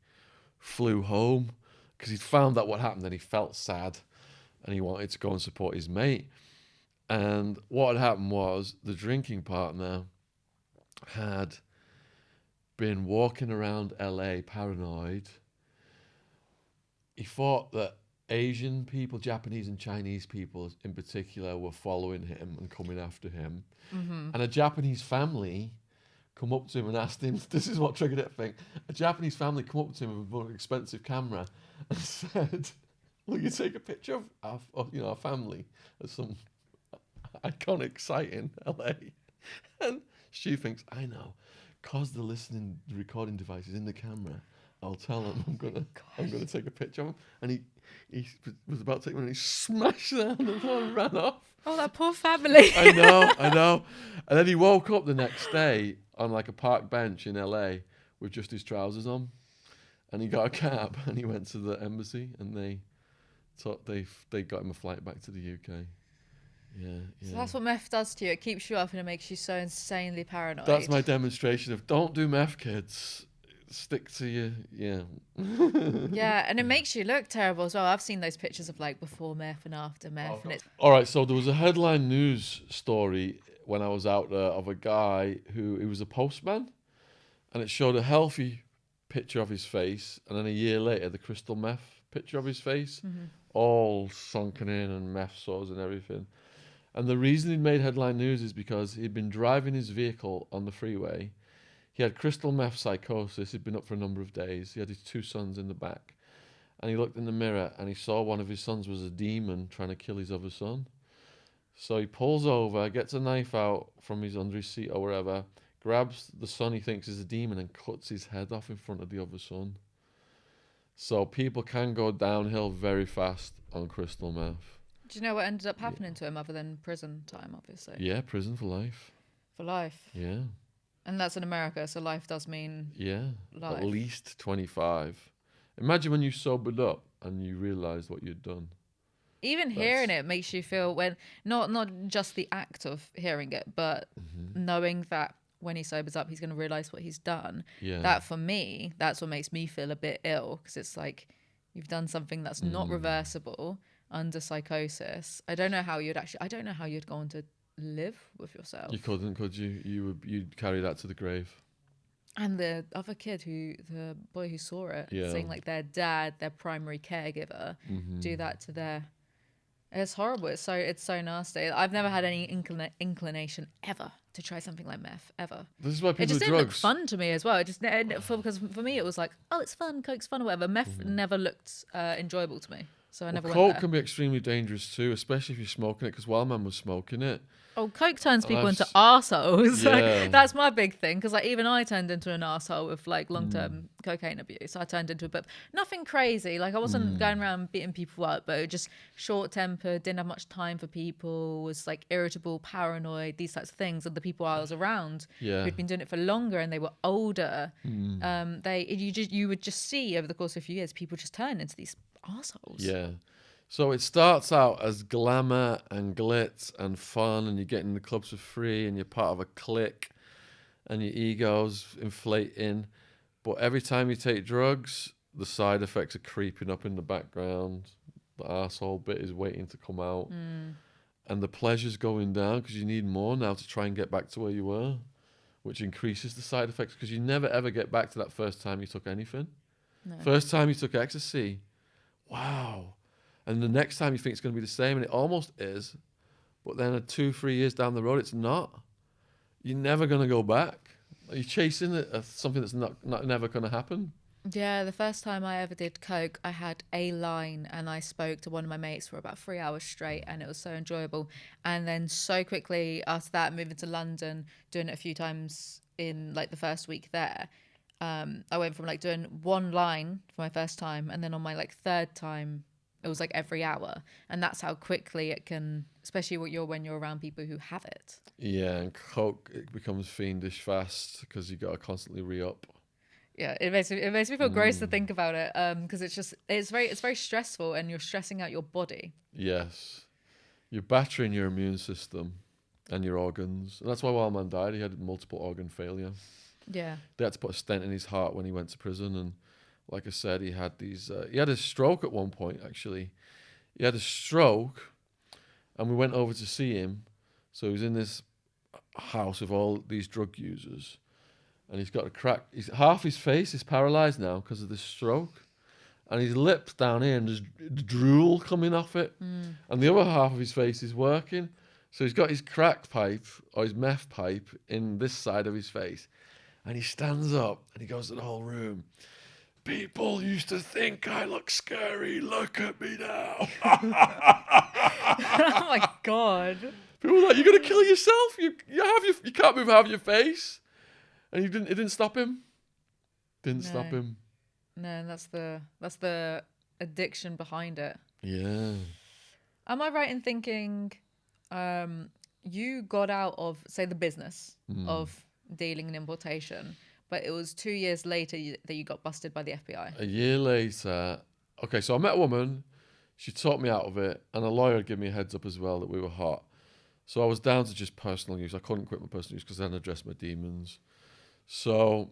flew home because he'd found out what happened, and he felt sad. And he wanted to go and support his mate. And what had happened was the drinking partner had been walking around LA paranoid. He thought that Asian people, Japanese and Chinese people in particular, were following him and coming after him. Mm-hmm. And a Japanese family come up to him and asked him, this is what triggered it, I think. A Japanese family come up to him with an expensive camera and said, will you take a picture of our family at some iconic site in LA? And she thinks, I know, cause the recording device is in the camera, I'll tell him I'm gonna take a picture of him. And he was about to take one, and he smashed down the floor and ran off. Oh, that poor family. I know. And then he woke up the next day on like a park bench in LA with just his trousers on, and he got a cab and he went to the embassy, and they got him a flight back to the UK. Yeah. So that's what meth does to you. It keeps you up and it makes you so insanely paranoid. That's my demonstration of don't do meth, kids. Stick to your, yeah. Yeah, and it makes you look terrible as well. I've seen those pictures of like before meth and after meth. And it's all right, so there was a headline news story when I was out there of a guy he was a postman, and it showed a healthy picture of his face, and then a year later the crystal meth picture of his face, all sunken in and meth sores and everything. And the reason he made headline news is because he'd been driving his vehicle on the freeway. He had crystal meth psychosis. He'd been up for a number of days. He had his 2 sons in the back. And he looked in the mirror and he saw one of his sons was a demon trying to kill his other son. So he pulls over, gets a knife out from under his seat or wherever, grabs the son he thinks is a demon and cuts his head off in front of the other son. So people can go downhill very fast on crystal meth. Do you know what ended up happening to him other than prison time, obviously? Yeah, prison for life. For life? Yeah. And that's in America, so life does mean life. At least 25. Imagine when you sobered up and you realised what you'd done. Even hearing it makes you feel, when not just the act of hearing it, but knowing that when he sobers up, he's going to realise what he's done. Yeah. That for me, that's what makes me feel a bit ill, because it's like you've done something that's not reversible under psychosis. I don't know how you'd go on to live with yourself. You couldn't, could you? You'd carry that to the grave. And the other kid the boy who saw it, seeing like their dad, their primary caregiver, do that to their. It's horrible. It's so nasty. I've never had any inclination ever to try something like meth ever. This is why people it just do didn't drugs. Look fun to me as well. Because for me it was like, oh, it's fun, coke's fun or whatever. Meth never looked enjoyable to me. So I never went Coke there. can be extremely dangerous too, especially if you're smoking it, because Wildman was smoking it. Oh, Coke turns And people I've into s- arseholes. Yeah. Like, that's my big thing. Because like even I turned into an arsehole with like long-term cocaine abuse. I turned into a bit, nothing crazy. Like I wasn't going around beating people up, but it was just short-tempered, didn't have much time for people, was like irritable, paranoid, these types of things. And the people I was around Yeah. who'd been doing it for longer and they were older, you would just see over the course of a few years, people just turn into these arseholes. Yeah. So it starts out as glamour and glitz and fun, and you're getting the clubs for free, and you're part of a clique, and your ego's inflating. But every time you take drugs, the side effects are creeping up in the background. The arsehole bit is waiting to come out. And the pleasure's going down because you need more now to try and get back to where you were, which increases the side effects because you never ever get back to that first time you took anything. No. First time you took ecstasy, wow. And the next time you think it's going to be the same, and it almost is, but then 2-3 years down the road, it's not. You're never going to go back. Are you chasing something that's never going to happen? Yeah, the first time I ever did coke, I had a line and I spoke to one of my mates for about 3 hours straight, and it was so enjoyable. And then so quickly after that, moving to London, doing it a few times in like the first week there, I went from like doing one line for my first time, and then on my like third time, it was like every hour. And that's how quickly it can, especially when you're around people who have it. Yeah, and coke, it becomes fiendish fast because you got to constantly re-up. Yeah, it makes me feel gross to think about it, because it's very stressful, and you're stressing out your body. Yes. You're battering your immune system and your organs. And that's why Wildman died. He had multiple organ failure. Yeah. They had to put a stent in his heart when he went to prison. And like I said, he had he had a stroke at one point, actually. He had a stroke, and we went over to see him. So he was in this house of all these drug users. And he's got a crack. Half his face is paralyzed now because of this stroke. And his lips down here, and there's drool coming off it. And the other half of his face is working. So he's got his crack pipe, or his meth pipe, in this side of his face. And he stands up, and he goes to the whole room. People used to think I look scary. Look at me now. Oh my God. People were like, you're going to kill yourself? You can't move half your face. And it didn't stop him. Didn't stop him. No, that's the addiction behind it. Yeah. Am I right in thinking you got out of, say, the business of dealing and importation, but it was 2 years later that you got busted by the FBI? A year later, okay, so I met a woman. She talked me out of it, and a lawyer gave me a heads up as well that we were hot. So I was down to just personal use. I couldn't quit my personal use because I hadn't addressed my demons. So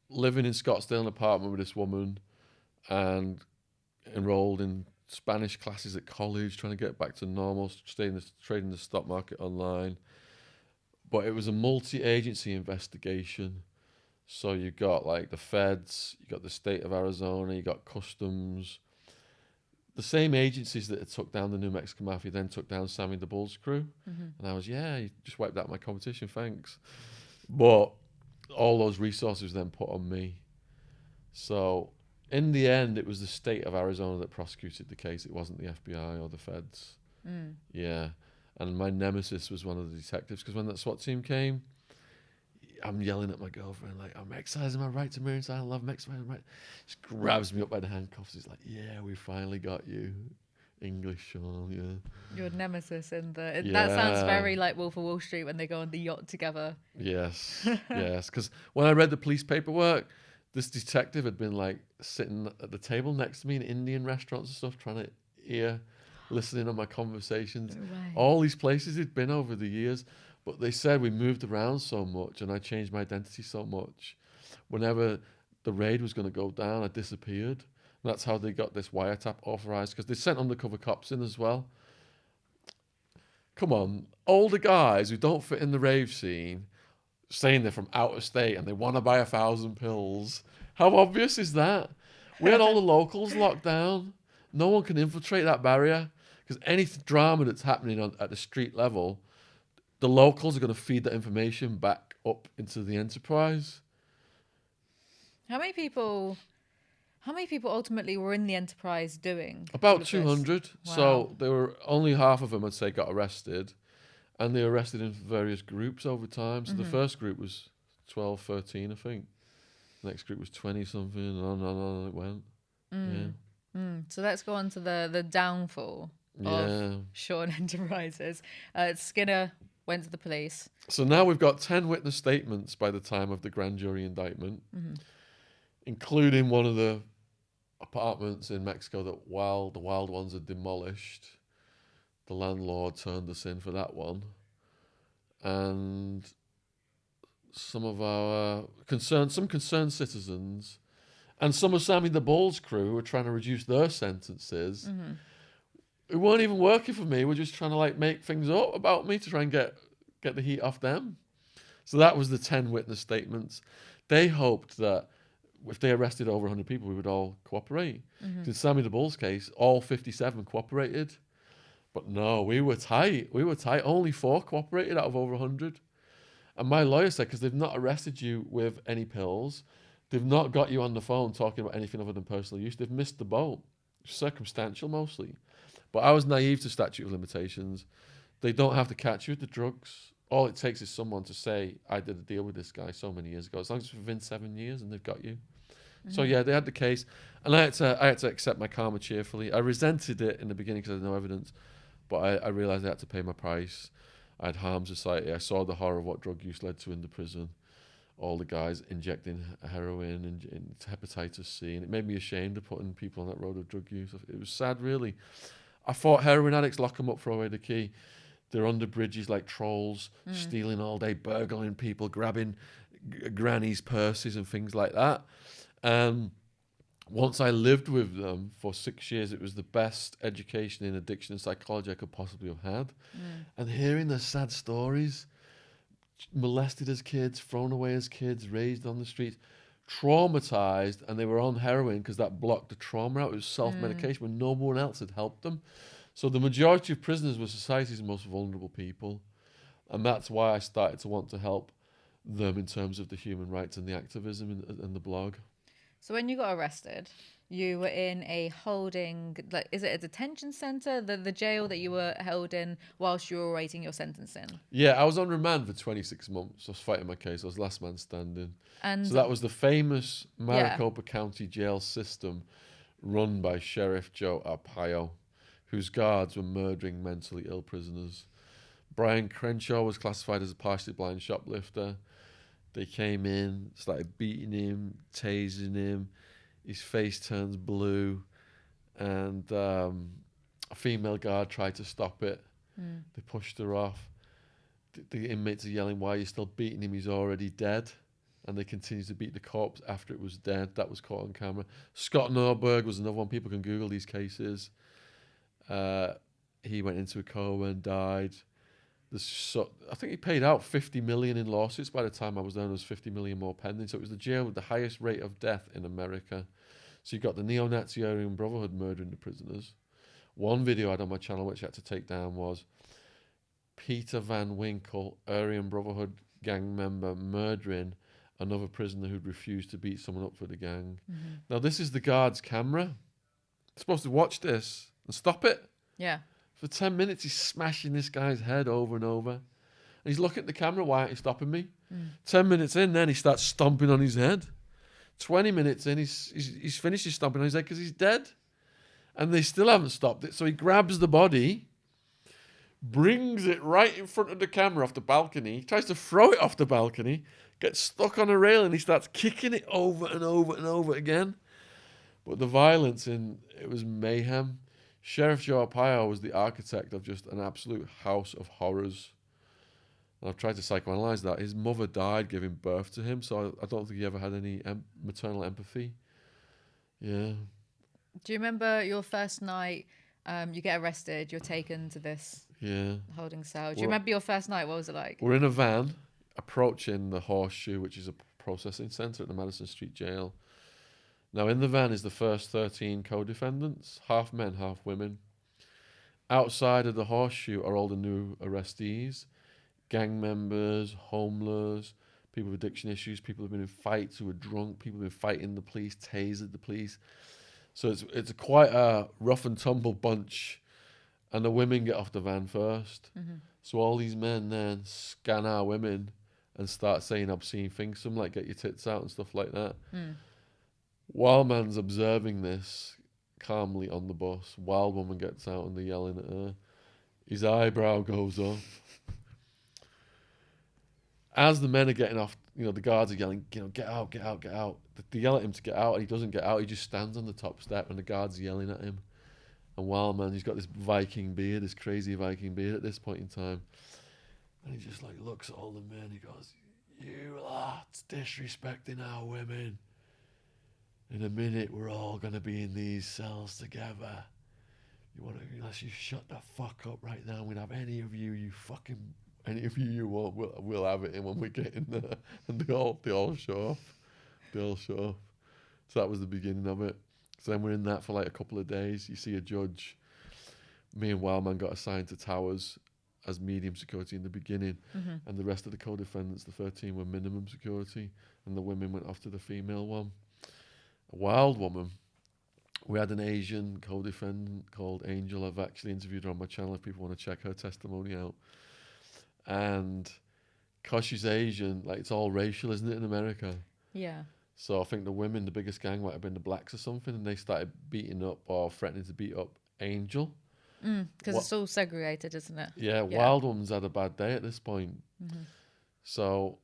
living in Scottsdale in an apartment with this woman, and enrolled in Spanish classes at college, trying to get back to normal, trading the stock market online. But it was a multi-agency investigation. So you got like the feds, you got the state of Arizona, you got customs. The same agencies that had took down the New Mexican Mafia then took down Sammy the Bull's crew. And I was, you just wiped out my competition, thanks. But all those resources then put on me. So in the end, it was the state of Arizona that prosecuted the case. It wasn't the FBI or the feds. Yeah. And my nemesis was one of the detectives, because when that SWAT team came, I'm yelling at my girlfriend, like, I'm exercising my right to marry inside. I love exercising my right. She grabs me up by the handcuffs. He's like, yeah, we finally got you. English Shaun, yeah. Your nemesis in the... Yeah. That sounds very like Wolf of Wall Street when they go on the yacht together. Yes, yes. Because when I read the police paperwork, this detective had been like sitting at the table next to me in Indian restaurants and stuff, trying to listening on my conversations. No way. All these places he'd been over the years. But they said we moved around so much and I changed my identity so much. Whenever the raid was going to go down, I disappeared. And that's how they got this wiretap authorized, because they sent undercover cops in as well. Come on, older guys who don't fit in the rave scene saying they're from out of state and they want to buy 1,000 pills. How obvious is that? We had all the locals locked down. No one can infiltrate that barrier, because any drama that's happening at the street level, the locals are going to feed that information back up into the enterprise. How How many people ultimately were in the Enterprise doing? all About of this? 200. Wow. So there were only half of them, I'd say, got arrested. And they were arrested in various groups over time. So the first group was 12, 13, I think. The next group was 20 something, and on it went. So let's go on to the downfall Yeah. of Shaun Enterprises. Skinner went to the police. So now we've got 10 witness statements by the time of the grand jury indictment, including one of the apartments in Mexico that while the wild ones had demolished, the landlord turned us in for that one. And some of our concerned citizens and some of Sammy the Bull's crew were trying to reduce their sentences. Who weren't even working for me, were just trying to like make things up about me to try and get the heat off them. So that was the 10 witness statements. They hoped that if they arrested over 100 people, we would all cooperate. In Sammy the Bull's case, all 57 cooperated. But no, we were tight. Only 4 cooperated out of over 100. And my lawyer said, because they've not arrested you with any pills, they've not got you on the phone talking about anything other than personal use, they've missed the boat. Circumstantial mostly. But I was naive to statute of limitations. They don't have to catch you with the drugs. All it takes is someone to say, I did a deal with this guy so many years ago. As long as it's within 7 years and they've got you. So yeah, they had the case. And I had to accept my karma cheerfully. I resented it in the beginning because I had no evidence. But I realised I had to pay my price. I had harmed society. I saw the horror of what drug use led to in the prison. All the guys injecting heroin and hepatitis C. And it made me ashamed of putting people on that road of drug use. It was sad, really. I thought heroin addicts, lock them up, throw away the key. They're under bridges like trolls, stealing all day, burgling people, grabbing grannies' purses and things like that. Once I lived with them for 6 years, it was the best education in addiction and psychology I could possibly have had. And hearing their sad stories, molested as kids, thrown away as kids, raised on the streets, traumatized, and they were on heroin because that blocked the trauma out. It was self-medication when no one else had helped them. So the majority of prisoners were society's most vulnerable people. And that's why I started to want to help them in terms of the human rights and the activism and the blog. So when you got arrested, you were in a holding, like, is it a detention center? The jail that you were held in whilst you were awaiting your sentencing? Yeah, I was on remand for 26 months. I was fighting my case. I was last man standing. And so that was the famous Maricopa County jail system run by Sheriff Joe Arpaio, whose guards were murdering mentally ill prisoners. Brian Crenshaw was classified as a partially blind shoplifter. They came in, started beating him, tasing him. His face turns blue. And a female guard tried to stop it. They pushed her off. The inmates are yelling, why are you still beating him? He's already dead. And they continued to beat the corpse after it was dead. That was caught on camera. Scott Norberg was another one. People can Google these cases. He went into a coma and died. I think he paid out 50 million in lawsuits. By the time I was there, there was 50 million more pending. So it was the jail with the highest rate of death in America. So you got the neo-Nazi Aryan Brotherhood murdering the prisoners. One video I had on my channel, which I had to take down, was Peter Van Winkle, Aryan Brotherhood gang member, murdering another prisoner who'd refused to beat someone up for the gang. Now, this is the guard's camera. You're supposed to watch this and stop it. Yeah. For 10 minutes, he's smashing this guy's head over and over. And he's looking at the camera, why aren't you stopping me? 10 minutes in, then he starts stomping on his head. 20 minutes in, he's finished his stomping on his head because he's dead. And they still haven't stopped it. So he grabs the body, brings it right in front of the camera off the balcony, tries to throw it off the balcony, gets stuck on a rail, and he starts kicking it over and over and over again. But the violence it was mayhem. Sheriff Joe Arpaio was the architect of just an absolute house of horrors. And I've tried to psychoanalyze that. His mother died giving birth to him, so I don't think he ever had any maternal empathy. Yeah. Do you remember your first night? You get arrested, you're taken to this holding cell. Do you remember your first night? What was it like? We're in a van approaching the Horseshoe, which is a processing centre at the Madison Street Jail. Now, in the van is the first 13 co-defendants, half men, half women. Outside of the Horseshoe are all the new arrestees, gang members, homeless, people with addiction issues, people who've been in fights who are drunk, people who've been fighting the police, tasered the police. So it's quite a rough and tumble bunch, and the women get off the van first. So all these men then scan our women and start saying obscene things, some like get your tits out and stuff like that. Wildman's observing this calmly on the bus. Wild Woman gets out and they're yelling at her. His eyebrow goes up. As the men are getting off, the guards are yelling, get out, get out, get out. They yell at him to get out, and he doesn't get out. He just stands on the top step, and the guards are yelling at him. And Wildman, he's got this Viking beard, this crazy Viking beard at this point in time. And he just looks at all the men. He goes, "You lads disrespecting our women. In a minute, we're all going to be in these cells together. Unless you shut the fuck up right now, we'll have any of you you want, we'll have it in when we get in there." And they all show off. They all show off. So that was the beginning of it. So then we're in that for a couple of days. You see a judge. Me and Wildman got assigned to Towers as medium security in the beginning, and the rest of the co-defendants, the 13, were minimum security, and the women went off to the female one. A Wild Woman, we had an Asian co-defendant called Angel. I've actually interviewed her on my channel if people want to check her testimony out. And because she's Asian, it's all racial, isn't it, in America? Yeah. So I think the women, the biggest gang might have been the blacks or something, and they started beating up or threatening to beat up Angel. Because it's all segregated, isn't it? Yeah, Wild Woman's had a bad day at this point. So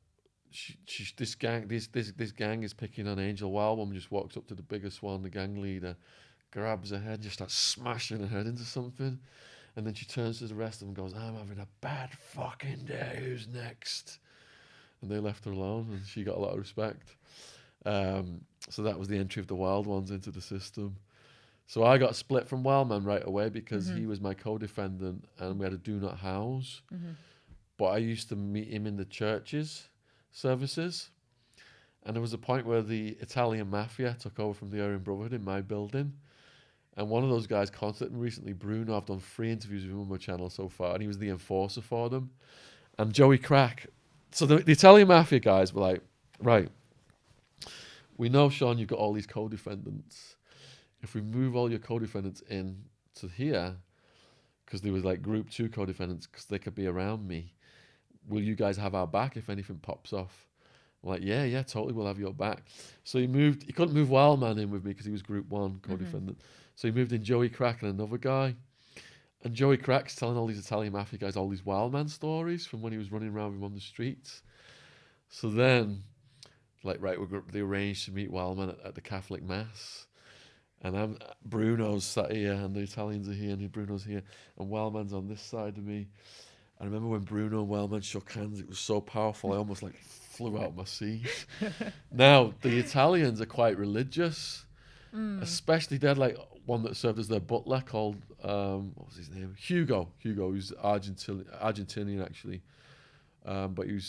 this gang is picking on Angel. Wild Woman just walks up to the biggest one, the gang leader, grabs her head, just starts smashing her head into something. And then she turns to the rest of them and goes, "I'm having a bad fucking day. Who's next?" And they left her alone, and she got a lot of respect. So that was the entry of the Wild Ones into the system. So I got split from Wildman right away because he was my co-defendant, and we had a do not house. But I used to meet him in the churches services. And there was a point where the Italian Mafia took over from the Aryan Brotherhood in my building. And one of those guys contacted me recently, Bruno. I've done 3 interviews with him on my channel so far, and he was the enforcer for them. And Joey Crack. So the Italian Mafia guys were like, "Right, we know, Shaun, you've got all these co-defendants. If we move all your co-defendants in to here, because there was group 2 co-defendants, because they could be around me, will you guys have our back if anything pops off?" I'm like, yeah, totally, we'll have your back. So he couldn't move Wildman in with me because he was group 1 co-defendant. So he moved in Joey Crack and another guy. And Joey Crack's telling all these Italian Mafia guys all these Wildman stories from when he was running around with him on the streets. So then, they arranged to meet Wildman at the Catholic Mass. And Bruno's sat here, and the Italians are here, and Bruno's here, and Wildman's on this side of me. I remember when Bruno and Wildman shook hands, it was so powerful, I almost flew out of my seat. Now, the Italians are quite religious, especially they had one that served as their butler called, what was his name? Hugo, who's Argentinian actually. But I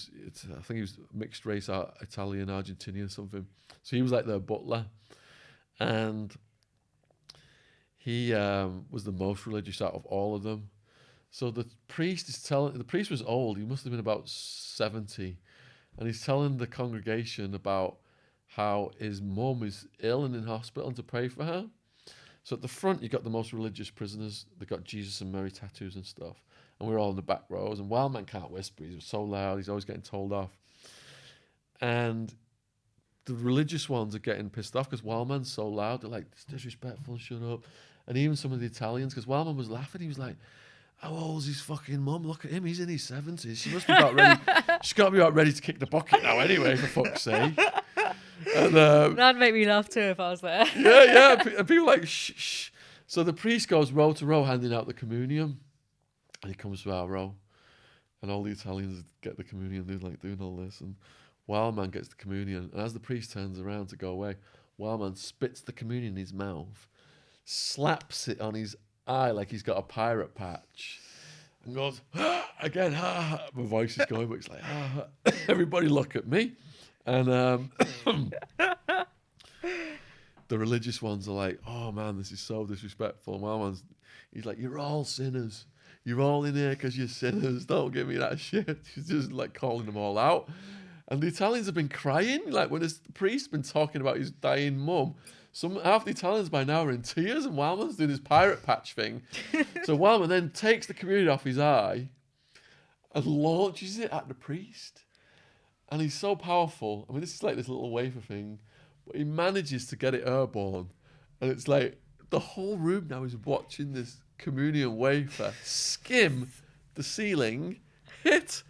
think he was mixed race, Italian, Argentinian, something. So he was their butler. And he was the most religious out of all of them. So the priest was old, he must have been about 70. And he's telling the congregation about how his mum is ill and in hospital and to pray for her. So at the front, you got the most religious prisoners. They got Jesus and Mary tattoos and stuff. And we're all in the back rows. And Wildman can't whisper. He's so loud. He's always getting told off. And the religious ones are getting pissed off because Wildman's so loud. They're like, "It's disrespectful, shut up." And even some of the Italians, because Wildman was laughing. He was like, "How old's his fucking mum? Look at him. He's in his 70s. She must be about ready. She's got to be about ready to kick the bucket now anyway, for fuck's sake." And, that'd make me laugh too if I was there. yeah. And people like, shh. So the priest goes row to row handing out the communion. And he comes to our row. And all the Italians get the communion. They're doing all this. And Wildman gets the communion. And as the priest turns around to go away, Wildman spits the communion in his mouth, slaps it on his eye like he's got a pirate patch, and goes, again, ha. My voice is going, but it's ha. Everybody look at me. And the religious ones are like, "Oh man, this is so disrespectful." And Wildman's, he's like, "You're all sinners. You're all in here because you're sinners. Don't give me that shit." He's just calling them all out. And the Italians have been crying, like when this priest's been talking about his dying mum. Half the Italians by now are in tears, and Wildman's doing his pirate patch thing. So Wildman then takes the community off his eye and launches it at the priest. And he's so powerful. I mean, this is like this little wafer thing, but he manages to get it airborne. And it's like the whole room now is watching this communion wafer skim the ceiling, hit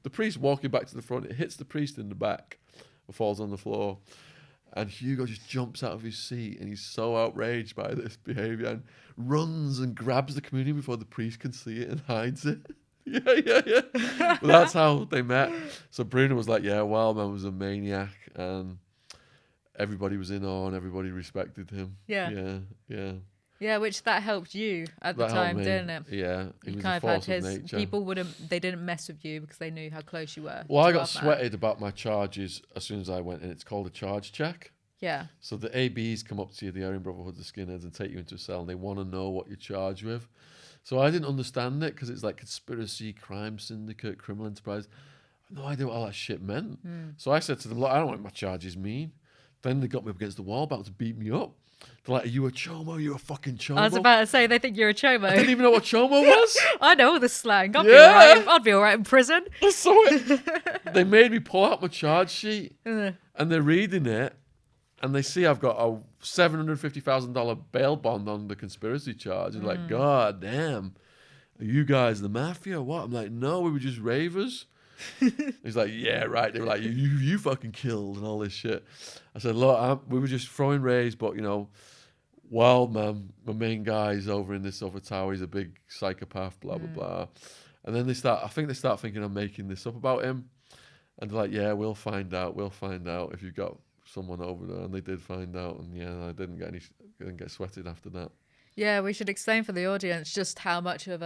the priest walking back to the front. It hits the priest in the back and falls on the floor. And Hugo just jumps out of his seat, and he's so outraged by this behaviour and runs and grabs the communion before the priest can see it and hides it. Yeah. But that's how they met. So Bruno was like, yeah, Wildman was a maniac, and everybody was in awe and everybody respected him. Yeah, which that helped you at the time, didn't it? Yeah, he was kind a of force had of his nature. people they didn't mess with you because they knew how close you were. Well, I got sweated about my charges as soon as I went in. It's called a charge check. Yeah. So the ABs come up to you, the Aryan Brotherhood, the skinheads, and take you into a cell, and they want to know what you're charged with. So I didn't understand it because it's like conspiracy, crime syndicate, criminal enterprise. I had no idea what all that shit meant. So I said to them, look, I don't know what my charges mean. Then they got me up against the wall, about to beat me up. They're like, are you a chomo? Are you a fucking chomo? I was about to say, they think you're a chomo. I didn't even know what chomo was. I know all the slang. I'd be all right in prison. So they made me pull out my charge sheet, and they're reading it, and they see I've got a $750,000 bail bond on the conspiracy charge. And like, God damn, are you guys the mafia or what? I'm like, no, we were just ravers. He's like, yeah, right. They were like, you fucking killed and all this shit. I said, look, we were just throwing rays, but you know, Wildman, my main guy, is over in this other tower. He's a big psychopath, blah blah blah. And then they start thinking I'm making this up about him. And they're like, yeah, we'll find out if you've got someone over there. And they did find out, and yeah, I didn't get sweated after that. Yeah, we should explain for the audience just how much of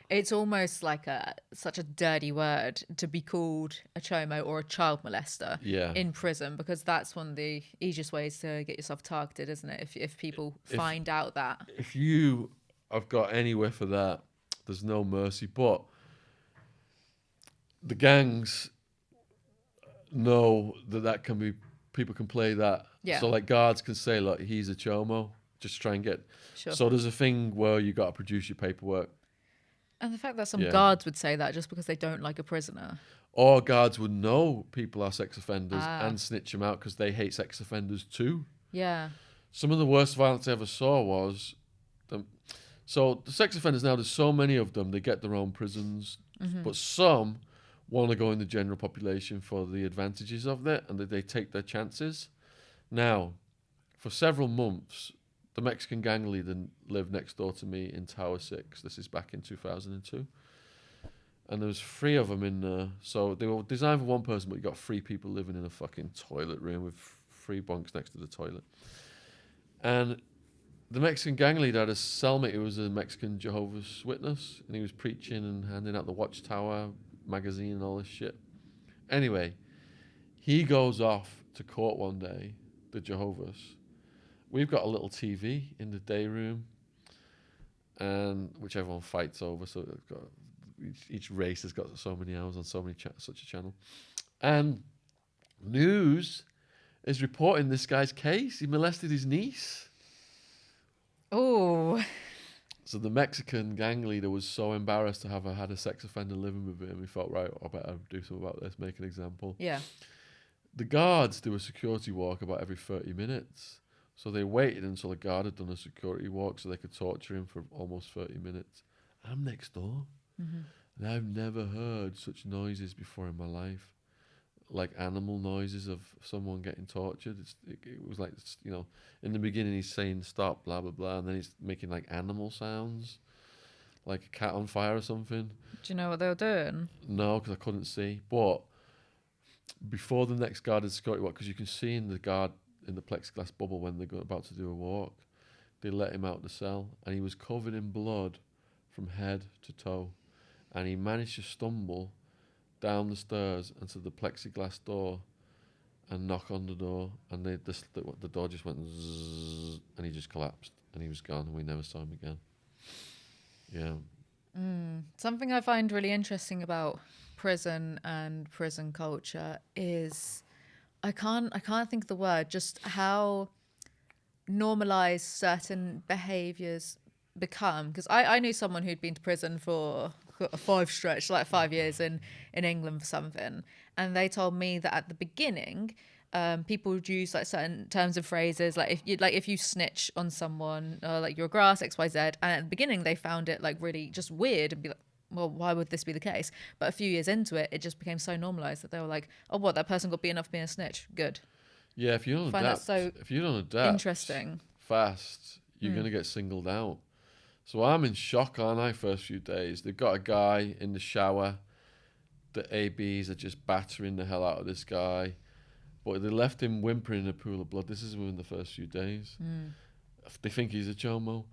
it's almost like such a dirty word to be called a chomo or a child molester in prison, because that's one of the easiest ways to get yourself targeted, isn't it? If people find out that. If you have got any whiff of that, there's no mercy. But the gangs know that can be, people can play that. Yeah. So like guards can say, look, he's a chomo. Just try and get. Sure. So there's a thing where you got to produce your paperwork. And the fact that some guards would say that just because they don't like a prisoner. Or guards would know people are sex offenders and snitch them out because they hate sex offenders too. Yeah. Some of the worst violence I ever saw was so the sex offenders now, there's so many of them, they get their own prisons, but some want to go in the general population for the advantages of it, and they take their chances. Now, for several months, the Mexican gang leader lived next door to me in Tower 6. This is back in 2002. And there was 3 of them in there. So they were designed for one person, but you got 3 people living in a fucking toilet room with 3 bunks next to the toilet. And the Mexican gang leader had a cellmate who was a Mexican Jehovah's Witness, and he was preaching and handing out the Watchtower magazine and all this shit. Anyway, he goes off to court one day, the Jehovah's. We've got a little TV in the day room, and which everyone fights over. So it's got, each race has got so many hours on such a channel. And news is reporting this guy's case. He molested his niece. Oh. So the Mexican gang leader was so embarrassed to have had a sex offender living with him. He thought, right, I better do something about this, make an example. Yeah. The guards do a security walk about every 30 minutes. So they waited until a guard had done a security walk so they could torture him for almost 30 minutes. I'm next door. And I've never heard such noises before in my life. Like animal noises of someone getting tortured. It was like, you know, in the beginning he's saying stop, blah, blah, blah. And then he's making like animal sounds. Like a cat on fire or something. Do you know what they were doing? No, because I couldn't see. But before the next guard had security walk, because you can see in the guard in the plexiglass bubble when they're about to do a walk, they let him out the cell, and he was covered in blood from head to toe, and he managed to stumble down the stairs and to the plexiglass door and knock on the door, and the door just went zzz, and he just collapsed, and he was gone, and we never saw him again. Yeah. Something I find really interesting about prison and prison culture is, I can't think of the word, just how normalized certain behaviors become. Because I knew someone who'd been to prison for a 5 years in England for something, and they told me that at the beginning, people would use like certain terms and phrases, like if you snitch on someone, like you're a grass XYZ, and at the beginning they found it like really just weird and be like, well, why would this be the case? But a few years into it, it just became so normalized that they were like, oh, what, that person got beaten up for being a snitch? Good. Yeah, if you don't adapt Interesting. fast, you're going to get singled out. So I'm in shock, aren't I, first few days. They've got a guy in the shower. The ABs are just battering the hell out of this guy. But they left him whimpering in a pool of blood. This is within the first few days. They think he's a chomo.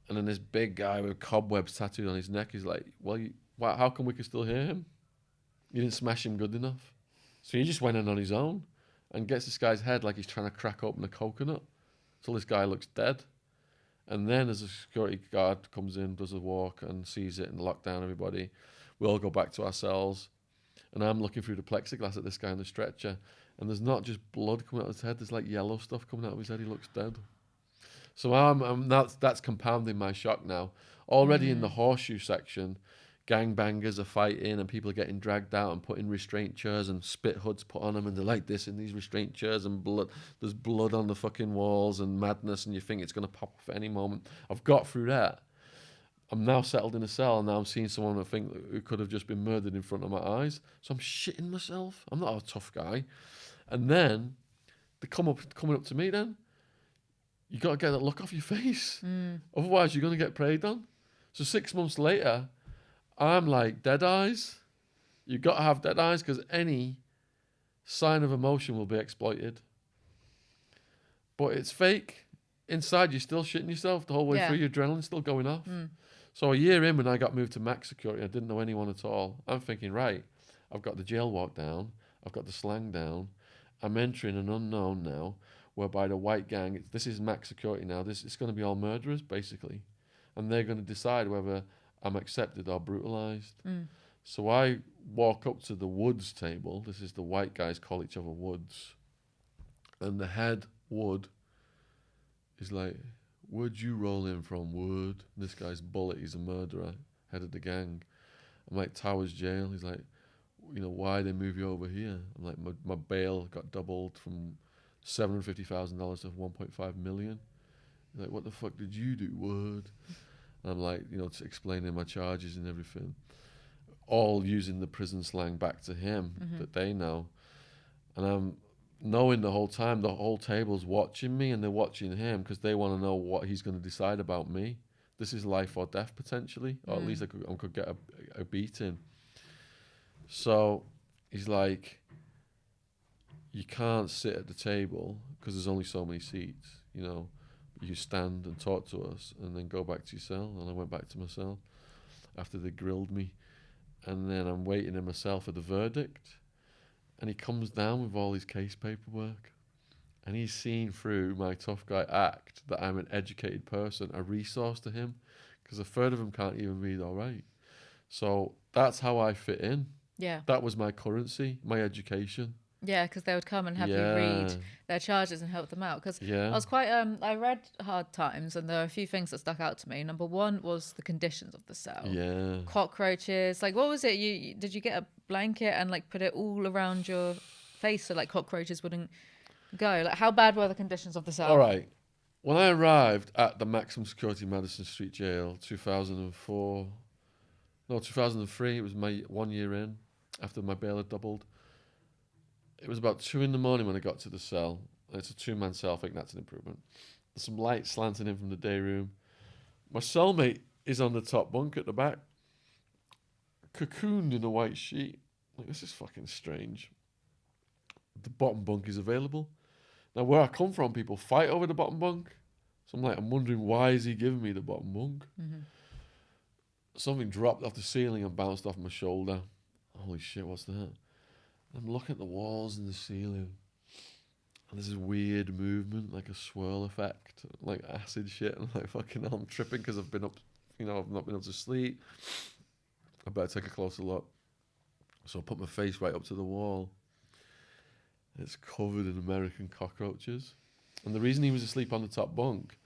And then this big guy with cobwebs tattooed on his neck is like, well, how come we can still hear him? You didn't smash him good enough. So he just went in on his own and gets this guy's head like he's trying to crack open a coconut. So this guy looks dead. And then as a security guard comes in, does a walk and sees it and lock down everybody, we all go back to our cells. And I'm looking through the plexiglass at this guy on the stretcher. And there's not just blood coming out of his head, there's like yellow stuff coming out of his head. He looks dead. So that's compounding my shock now. Already in the horseshoe section, gangbangers are fighting and people are getting dragged out and put in restraint chairs and spit hoods put on them, and they're like this in these restraint chairs, and blood. There's blood on the fucking walls and madness, and you think it's going to pop off at any moment. I've got through that. I'm now settled in a cell, and now I'm seeing someone I think who could have just been murdered in front of my eyes. So I'm shitting myself. I'm not a tough guy. And then they coming up to me then. You got to get that look off your face. Otherwise, you're going to get preyed on. So 6 months later, I'm like, dead eyes. You got to have dead eyes because any sign of emotion will be exploited. But it's fake. Inside, you're still shitting yourself the whole way through. Your adrenaline's still going off. So a year in, when I got moved to max security, I didn't know anyone at all. I'm thinking, right, I've got the jail walk down. I've got the slang down. I'm entering an unknown now, whereby the white gang, this is max security now. It's going to be all murderers, basically. And they're going to decide whether I'm accepted or brutalized. So I walk up to the Woods table. This is the white guys call each other Woods. And the head Wood is like, where'd you roll in from, Wood? This guy's Bullet, he's a murderer, head of the gang. I'm like, Towers Jail. He's like, you know, why they move you over here? I'm like, my bail got doubled from $750,000 to 1.5 million. He's like, what the fuck did you do, Wood? And I'm like, you know, explaining my charges and everything, all using the prison slang back to him that they know. And I'm knowing the whole time the whole table's watching me and they're watching him because they want to know what he's going to decide about me. This is life or death potentially, or at least I could get a beating. So he's like, you can't sit at the table because there's only so many seats, you know. You stand and talk to us and then go back to your cell. And I went back to my cell after they grilled me. And then I'm waiting in my cell for the verdict. And he comes down with all his case paperwork. And he's seen through my tough guy act that I'm an educated person, a resource to him. Because a third of them can't even read all right. So that's how I fit in. Yeah. That was my currency, my education. Yeah, because they would come and have you read their charges and help them out. Because I was quite, I read Hard Times, and there are a few things that stuck out to me. Number one was the conditions of the cell. Yeah. Cockroaches. Like, what was it? Did you get a blanket and like put it all around your face so like cockroaches wouldn't go? Like, how bad were the conditions of the cell? All right. When I arrived at the maximum security Madison Street Jail, 2003, it was my 1 year in after my bail had doubled. It was about 2 a.m. when I got to the cell. It's a 2-man cell. I think that's an improvement. There's some light slanting in from the day room. My cellmate is on the top bunk at the back, cocooned in a white sheet. Like, this is fucking strange. The bottom bunk is available. Now, where I come from, people fight over the bottom bunk. So I'm wondering, why is he giving me the bottom bunk? Something dropped off the ceiling and bounced off my shoulder. Holy shit, what's that? I'm looking at the walls and the ceiling, and there's this weird movement, like a swirl effect, like acid shit. And I'm like, fucking hell, I'm tripping because I've been up, you know, I've not been able to sleep. I better take a closer look. So I put my face right up to the wall. It's covered in American cockroaches. And the reason he was asleep on the top bunk,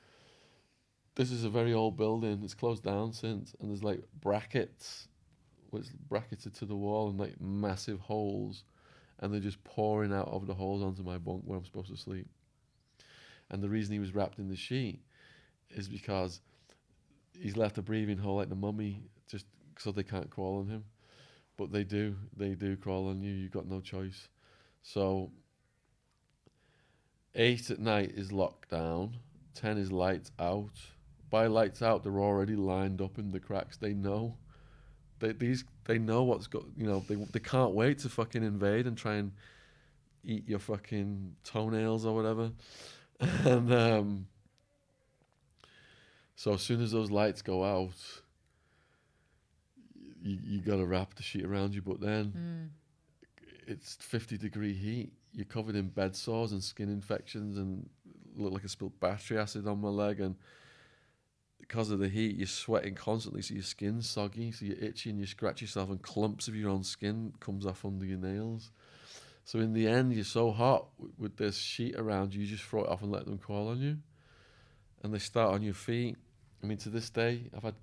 this is a very old building. It's closed down since. And there's like brackets, which bracketed to the wall, and like massive holes. And they're just pouring out of the holes onto my bunk where I'm supposed to sleep. And the reason he was wrapped in the sheet is because he's left a breathing hole like the mummy, just so they can't crawl on him. But they do crawl on you. You've got no choice. So 8 at night is locked down. 10 is lights out. By lights out, they're already lined up in the cracks. They know. They know what's got. You know, they can't wait to fucking invade and try and eat your fucking toenails or whatever. And so as soon as those lights go out, you got to wrap the sheet around you. But then it's 50-degree heat. You're covered in bed sores and skin infections, and look like I spilled battery acid on my leg. And because of the heat, you're sweating constantly, so your skin's soggy, so you're itchy and you scratch yourself, and clumps of your own skin comes off under your nails. So in the end, you're so hot with this sheet around you, you just throw it off and let them crawl on you. And they start on your feet. I mean, to this day, I've had,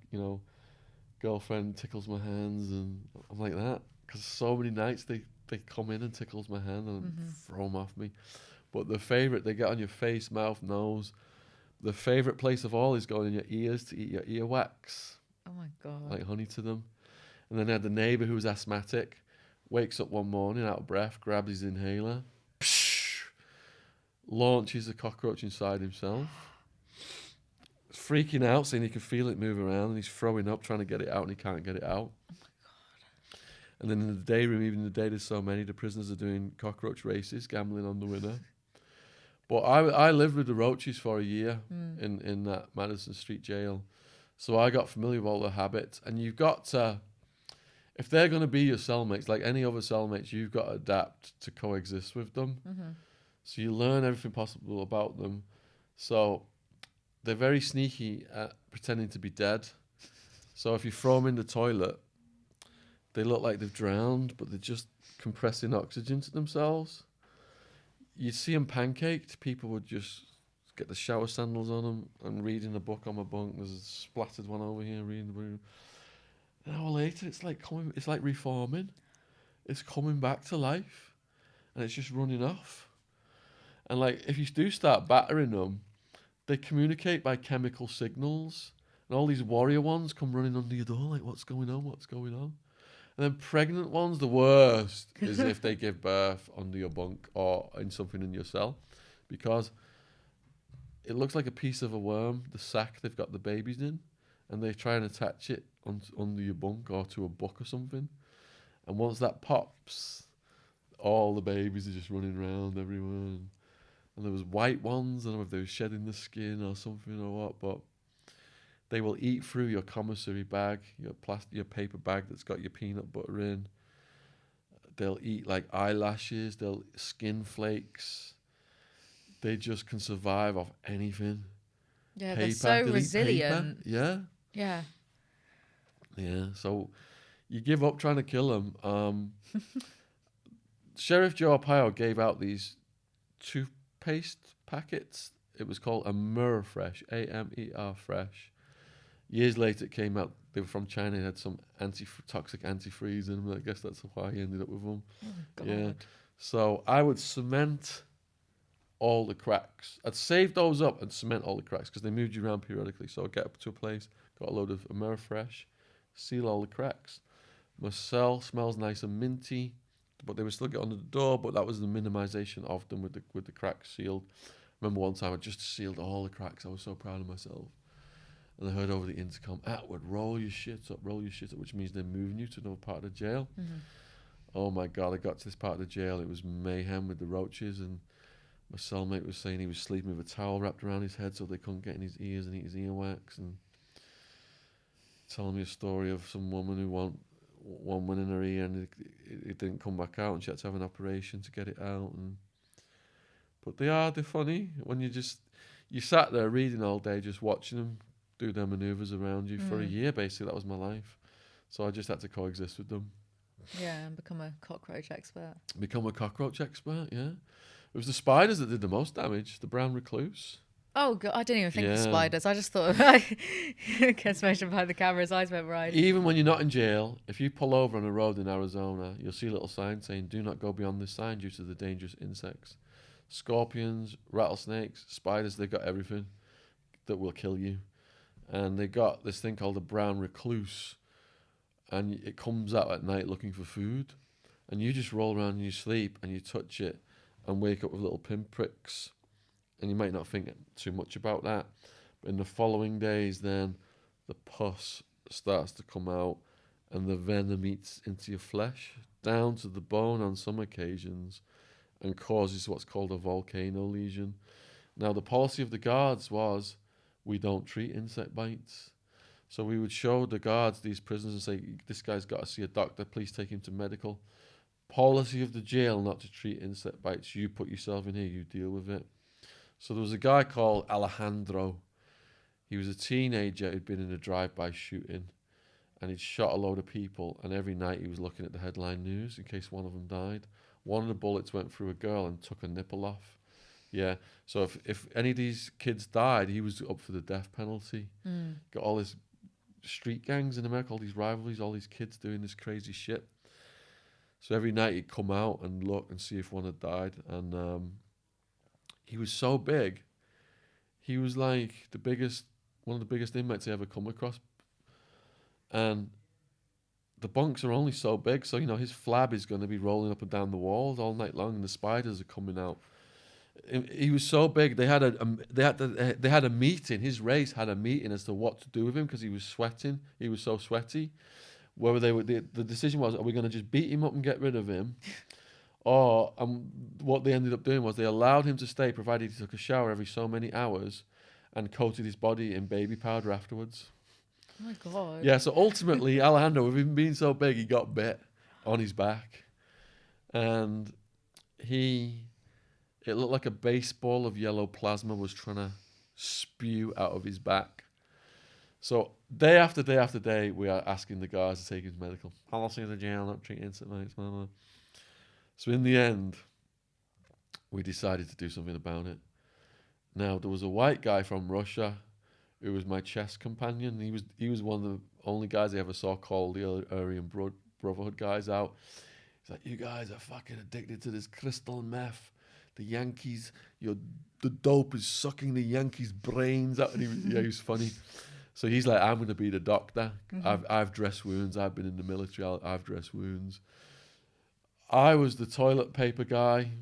girlfriend tickles my hands, and I'm like that. Because so many nights they come in and tickles my hand and throw them off me. But the favourite, they get on your face, mouth, nose. The favourite place of all is going in your ears to eat your earwax. Oh my God. Like honey to them. And then I had the neighbour who was asthmatic, wakes up one morning out of breath, grabs his inhaler, launches a cockroach inside himself. Freaking out, saying he can feel it move around, and he's throwing up, trying to get it out, and he can't get it out. Oh my God. And then in the day room, even the day there's so many, the prisoners are doing cockroach races, gambling on the winner. But I lived with the roaches for a year in that Madison Street jail. So I got familiar with all the habits. And you've got to, if they're going to be your cellmates, like any other cellmates, you've got to adapt to coexist with them. So you learn everything possible about them. So they're very sneaky at pretending to be dead. So if you throw them in the toilet, they look like they've drowned, but they're just compressing oxygen to themselves. You'd see them pancaked. People would just get the shower sandals on them and reading a book on my bunk. There's a splattered one over here reading the book. An hour later, it's like reforming. It's coming back to life, and it's just running off. And like, if you do start battering them, they communicate by chemical signals, and all these warrior ones come running under your door like, "What's going on? What's going on?" And then pregnant ones, the worst is if they give birth under your bunk or in something in your cell, because it looks like a piece of a worm, the sack they've got the babies in, and they try and attach it under your bunk or to a book or something. And once that pops, all the babies are just running around everywhere. And there was white ones, I don't know if they were shedding the skin or something or what, but they will eat through your commissary bag, your paper bag that's got your peanut butter in. They'll eat like eyelashes, they'll skin flakes. They just can survive off anything. Yeah, Paper, they're so they'll eat resilient. paper. Yeah. Yeah. So you give up trying to kill them. Sheriff Joe Arpaio gave out these toothpaste packets. It was called Amer Fresh, AMER Fresh. Years later, it came out, they were from China, they had some toxic antifreeze in them. I guess that's why he ended up with them. Oh, God. Yeah. So I would cement all the cracks. I'd save those up and cement all the cracks because they moved you around periodically. So I'd get up to a place, got a load of Amerifresh, seal all the cracks. My cell smells nice and minty, but they would still get under the door, but that was the minimization of them with the cracks sealed. I remember one time I just sealed all the cracks. I was so proud of myself. And I heard over the intercom, Attwood, roll your shit up, which means they're moving you to another part of the jail. Oh my God, I got to this part of the jail. It was mayhem with the roaches, and my cellmate was saying he was sleeping with a towel wrapped around his head so they couldn't get in his ears and eat his earwax, and telling me a story of some woman who one went in her ear and it didn't come back out, and she had to have an operation to get it out. But they're funny when you sat there reading all day, just watching them do their maneuvers around you for a year. Basically, that was my life. So I just had to coexist with them. Yeah, and become a cockroach expert. Become a cockroach expert, yeah. It was the spiders that did the most damage, the brown recluse. Oh god, I didn't even think of Yeah. spiders. I just thought I guess mentioned behind the camera, his eyes went wide. Even when you're not in jail, if you pull over on a road in Arizona, you'll see a little sign saying, do not go beyond this sign due to the dangerous insects. Scorpions, rattlesnakes, spiders, they've got everything that will kill you. And they got this thing called a brown recluse, and it comes out at night looking for food. And you just roll around in your sleep and you touch it and wake up with little pinpricks. And you might not think too much about that. But in the following days, then the pus starts to come out and the venom eats into your flesh, down to the bone on some occasions, and causes what's called a volcano lesion. Now, the policy of the guards was, we don't treat insect bites. So we would show the guards these prisoners and say, this guy's got to see a doctor, please take him to medical. Policy of the jail not to treat insect bites. You put yourself in here, you deal with it. So there was a guy called Alejandro. He was a teenager who'd been in a drive-by shooting, and he'd shot a load of people, and every night he was looking at the headline news in case one of them died. One of the bullets went through a girl and took a nipple off. Yeah, so if any of these kids died, he was up for the death penalty. Got all these street gangs in America, all these rivalries, all these kids doing this crazy shit. So every night he'd come out and look and see if one had died, and he was so big. He was like one of the biggest inmates I ever come across. And the bunks are only so big, so his flab is going to be rolling up and down the walls all night long, and the spiders are coming out. He was so big. They had a meeting. His race had a meeting as to what to do with him because he was sweating. He was so sweaty. Whether the decision was, are we going to just beat him up and get rid of him? Or what they ended up doing was they allowed him to stay, provided he took a shower every so many hours, and coated his body in baby powder afterwards. Oh my god. Yeah, so ultimately, Alejandro, with him being so big, he got bit on his back, and it looked like a baseball of yellow plasma was trying to spew out of his back. So day after day after day, we are asking the guards to take him to medical. Policy of the jail, not treat insect bites. Blah, blah. So in the end, we decided to do something about it. Now, there was a white guy from Russia who was my chess companion. He was one of the only guys I ever saw call the Aryan Brotherhood guys out. He's like, you guys are fucking addicted to this crystal meth. The Yankees, the dope is sucking the Yankees' brains out. And he was funny. So he's like, I'm going to be the doctor. Mm-hmm. I've dressed wounds. I've been in the military. I've dressed wounds. I was the toilet paper guy,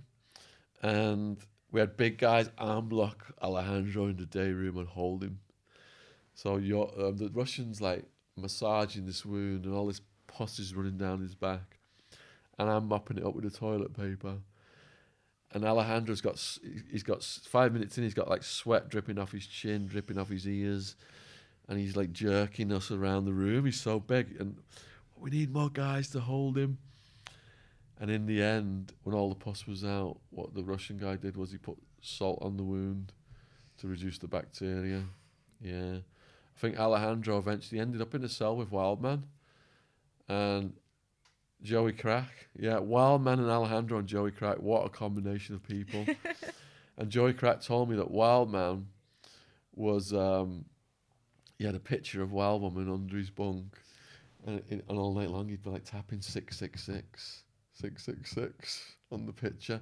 and we had big guys arm lock Alejandro in the day room and hold him. So the Russian's like massaging this wound, and all this pus is running down his back, and I'm mopping it up with the toilet paper. And Alejandro's got 5 minutes in, he's got like sweat dripping off his chin, dripping off his ears, and he's like jerking us around the room. He's so big, and we need more guys to hold him. And in the end, when all the pus was out, what the Russian guy did was he put salt on the wound to reduce the bacteria. Yeah. I think Alejandro eventually ended up in a cell with Wildman and Joey Crack. Yeah, Wildman and Alejandro and Joey Crack, what a combination of people. And Joey Crack told me that Wildman was, he had a picture of Wildwoman under his bunk, and all night long he'd be like tapping 666. 666 on the picture,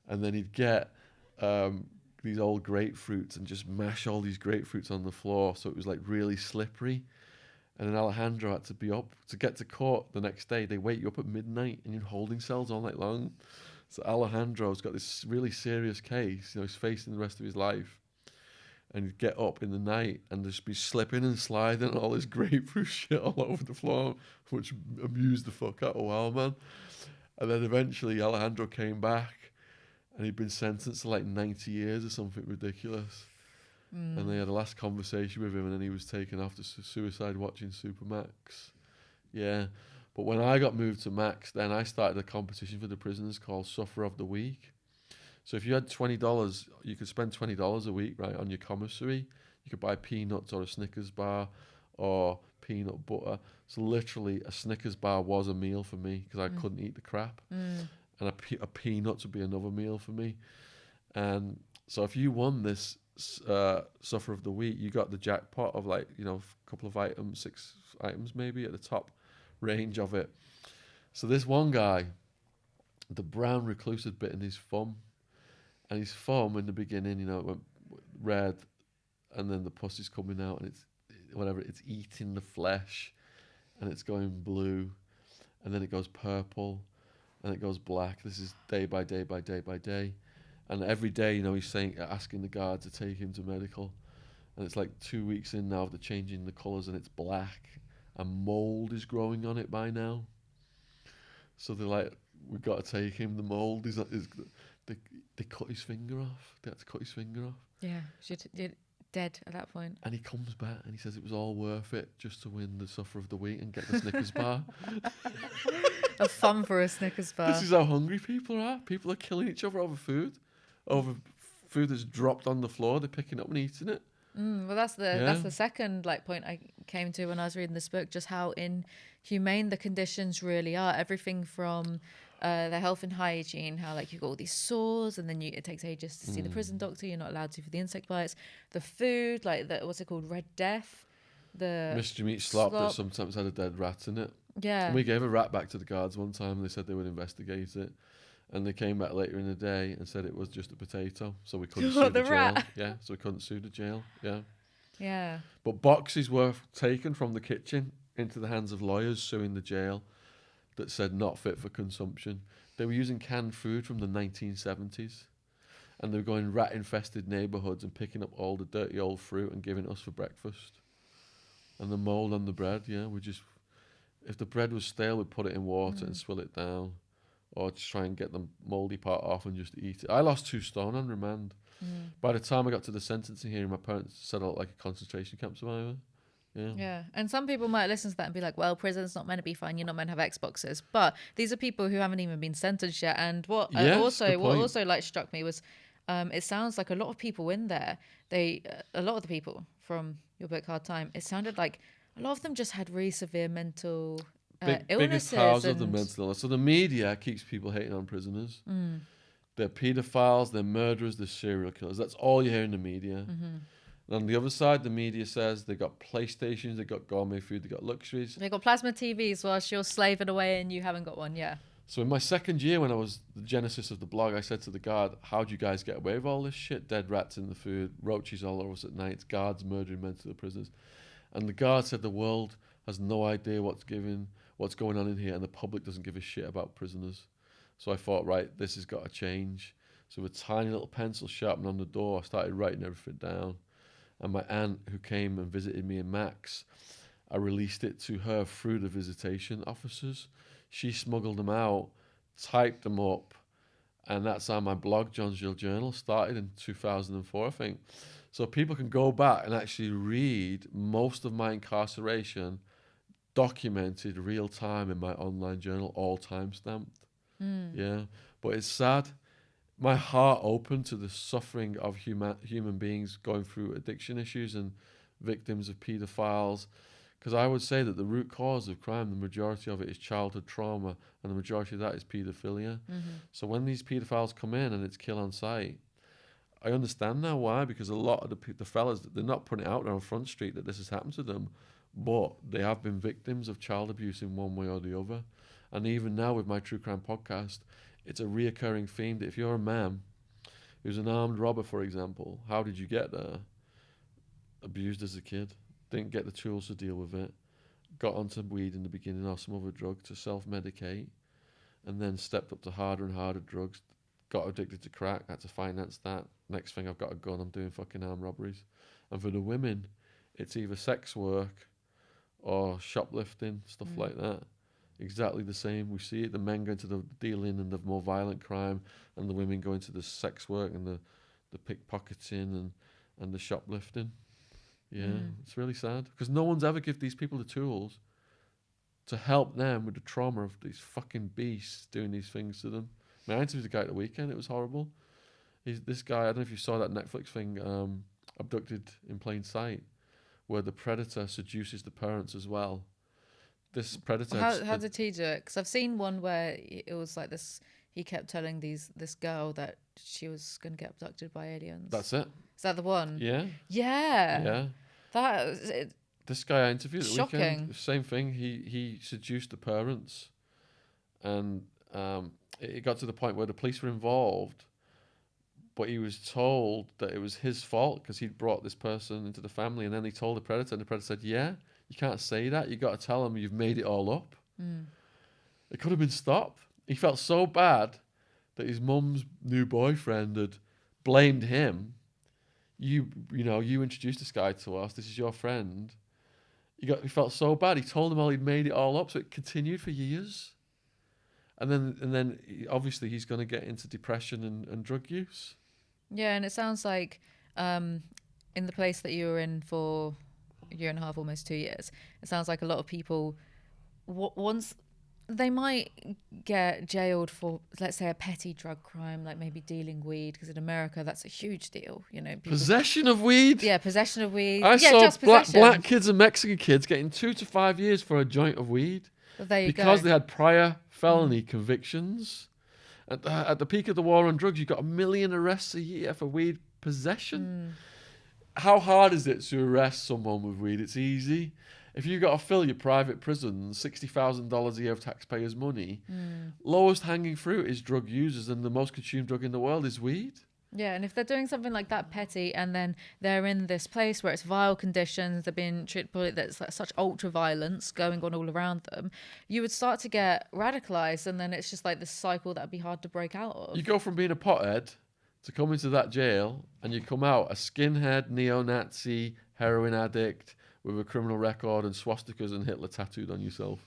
and then he'd get these old grapefruits and just mash all these grapefruits on the floor so it was like really slippery. And then Alejandro had to be up to get to court the next day. They wake you up at midnight and you're in holding cells all night long. So Alejandro's got this really serious case, he's facing the rest of his life, and he'd get up in the night and just be slipping and sliding and all this grapefruit shit all over the floor, which amused the fuck out of Wildman. And then eventually Alejandro came back and he'd been sentenced to like 90 years or something ridiculous. And they had a last conversation with him, and then he was taken off to suicide watching Supermax. Yeah. But when I got moved to Max, then I started a competition for the prisoners called Sufferer of the Week. So if you had $20, you could spend $20 a week, right, on your commissary. You could buy peanuts or a Snickers bar or peanut butter. So literally a Snickers bar was a meal for me because I couldn't eat the crap. And a peanut would be another meal for me. And so if you won this Suffer of the Week, you got the jackpot of like, a couple of items, 6 items maybe at the top range of it. So this one guy, the brown recluse had bitten his thumb. And his thumb in the beginning, it went red, and then the pussy's coming out, and it's eating the flesh, and it's going blue, and then it goes purple, and it goes black. This is day by day by day by day. And every day, he's asking the guard to take him to medical. And it's like 2 weeks in now, they're changing the colours, and it's black, and mould is growing on it by now. So they're like, we've got to take him. The mould is they cut his finger off. They had to cut his finger off. Yeah, you're dead at that point. And he comes back and he says it was all worth it just to win the Suffer of the Week and get the Snickers bar. A fun for a Snickers bar. This is how hungry people are. People are killing each other over food that's dropped on the floor. They're picking up and eating it. Well, that's the second point I came to when I was reading this book, just how inhumane the conditions really are. Everything from the health and hygiene, how you've got all these sores, and then it takes ages to see the prison doctor. You're not allowed to for the insect bites. The food, what's it called, Red Death, the mystery meat slop that sometimes had a dead rat in it. Yeah, and we gave a rat back to the guards one time, and they said they would investigate it. And they came back later in the day and said it was just a potato, so we couldn't sue the jail. Rat. Yeah, so we couldn't sue the jail. Yeah. Yeah. But boxes were taken from the kitchen into the hands of lawyers suing the jail that said not fit for consumption. They were using canned food from the 1970s, and they were going rat-infested neighbourhoods and picking up all the dirty old fruit and giving us for breakfast. And the mould on the bread, if the bread was stale, we'd put it in water and swill it down. Or just try and get the mouldy part off and just eat it. I lost 2 stone on remand. By the time I got to the sentencing hearing, my parents said I looked like a concentration camp survivor. Yeah. And some people might listen to that and be like, well, prison's not meant to be fun. You're not meant to have Xboxes. But these are people who haven't even been sentenced yet. And what also struck me was it sounds like a lot of people in there, a lot of the people from your book, Hard Time, it sounded like a lot of them just had really severe mental illnesses. Biggest cause of the mental illness. So the media keeps people hating on prisoners. They're paedophiles, they're murderers, they're serial killers. That's all you hear in the media. And on the other side, the media says they got PlayStations, they got gourmet food, they got luxuries. They got plasma TVs whilst you're slaving away and you haven't got one, yeah. So in my second year, when I was the genesis of the blog, I said to the guard, how do you guys get away with all this shit? Dead rats in the food, roaches all over us at night, guards murdering mentally prisoners. And the guard said the world has no idea what's going on in here, and the public doesn't give a shit about prisoners. So I thought, right, this has got to change. So with a tiny little pencil sharpened on the door, I started writing everything down. And my aunt, who came and visited me in Max, I released it to her through the visitation officers. She smuggled them out, typed them up, and that's how my blog, John's Jail Journal, started in 2004, I think. So people can go back and actually read most of my incarceration documented real time in my online journal, all time stamped. Yeah, but it's sad. My heart opened to the suffering of human beings going through addiction issues and victims of paedophiles, because I would say that the root cause of crime, the majority of it is childhood trauma, and the majority of that is paedophilia. So when these paedophiles come in and it's kill on sight, I understand now why, because a lot of the fellas, they're not putting it out there on Front Street that this has happened to them, but they have been victims of child abuse in one way or the other. And even now with my true crime podcast, it's a reoccurring theme that if you're a man who's an armed robber, for example, how did you get there? Abused as a kid, didn't get the tools to deal with it, got onto weed in the beginning or some other drug to self-medicate, and then stepped up to harder and harder drugs, got addicted to crack, had to finance that. Next thing, I've got a gun, I'm doing fucking armed robberies. And for the women, it's either sex work or shoplifting, stuff like that. Exactly the same. We see it. The men go into the dealing and the more violent crime, and the women go into the sex work and the pickpocketing and the shoplifting. Yeah, it's really sad because no one's ever give these people the tools to help them with the trauma of these fucking beasts doing these things to them. I interviewed a guy at the weekend. It was horrible. This guy, I don't know if you saw that Netflix thing, Abducted in Plain Sight, where the predator seduces the parents as well. This predator. How did he do it? Because I've seen one where it was like this. He kept telling this girl that she was going to get abducted by aliens. That's it. Is that the one? Yeah. Yeah. Yeah. That was it. This guy I interviewed at the Shocking. weekend, same thing. He seduced the parents, and it got to the point where the police were involved, but he was told that it was his fault because he'd brought this person into the family, and then he told the predator, and the predator said, "Yeah, you can't say that. You got to tell him you've made it all up." It could have been stopped. He felt so bad that his mum's new boyfriend had blamed him. You introduced this guy to us. This is your friend. He felt so bad. He told them all he'd made it all up, so it continued for years. And then obviously he's going to get into depression and drug use. Yeah, and it sounds like in the place that you were in for a year and a half, almost 2 years, it sounds like a lot of people, once they might get jailed for, let's say, a petty drug crime, like maybe dealing weed, because in America that's a huge deal. Possession of weed. Yeah, possession of weed. I saw just possession. black kids and Mexican kids getting 2 to 5 years for a joint of weed. Well, there you because go. they had prior felony convictions. At the peak of the war on drugs, you got 1 million arrests a year for weed possession. How hard is it to arrest someone with weed? It's easy. If you've got to fill your private prison $60,000 a year of taxpayers' money, lowest hanging fruit is drug users, and the most consumed drug in the world is weed. Yeah, and if they're doing something like that petty, and then they're in this place where it's vile conditions, they're being treated, there's like such ultra violence going on all around them, you would start to get radicalized, and then it's just like this cycle that would be hard to break out of. You go from being a pothead to come into that jail, and you come out a skinhead, neo-Nazi, heroin addict with a criminal record and swastikas and Hitler tattooed on yourself.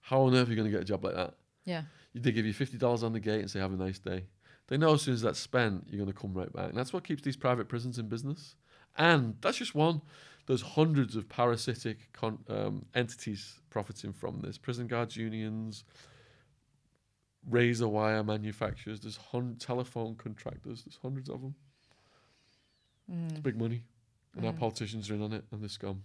How on earth are you going to get a job like that? Yeah. They give you $50 on the gate and say, have a nice day. They know as soon as that's spent, you're going to come right back. And that's what keeps these private prisons in business. And that's just one. There's hundreds of parasitic entities profiting from this. Prison guards unions, razor wire manufacturers, there's telephone contractors, there's hundreds of them. It's big money. And our politicians are in on it, and they're scum.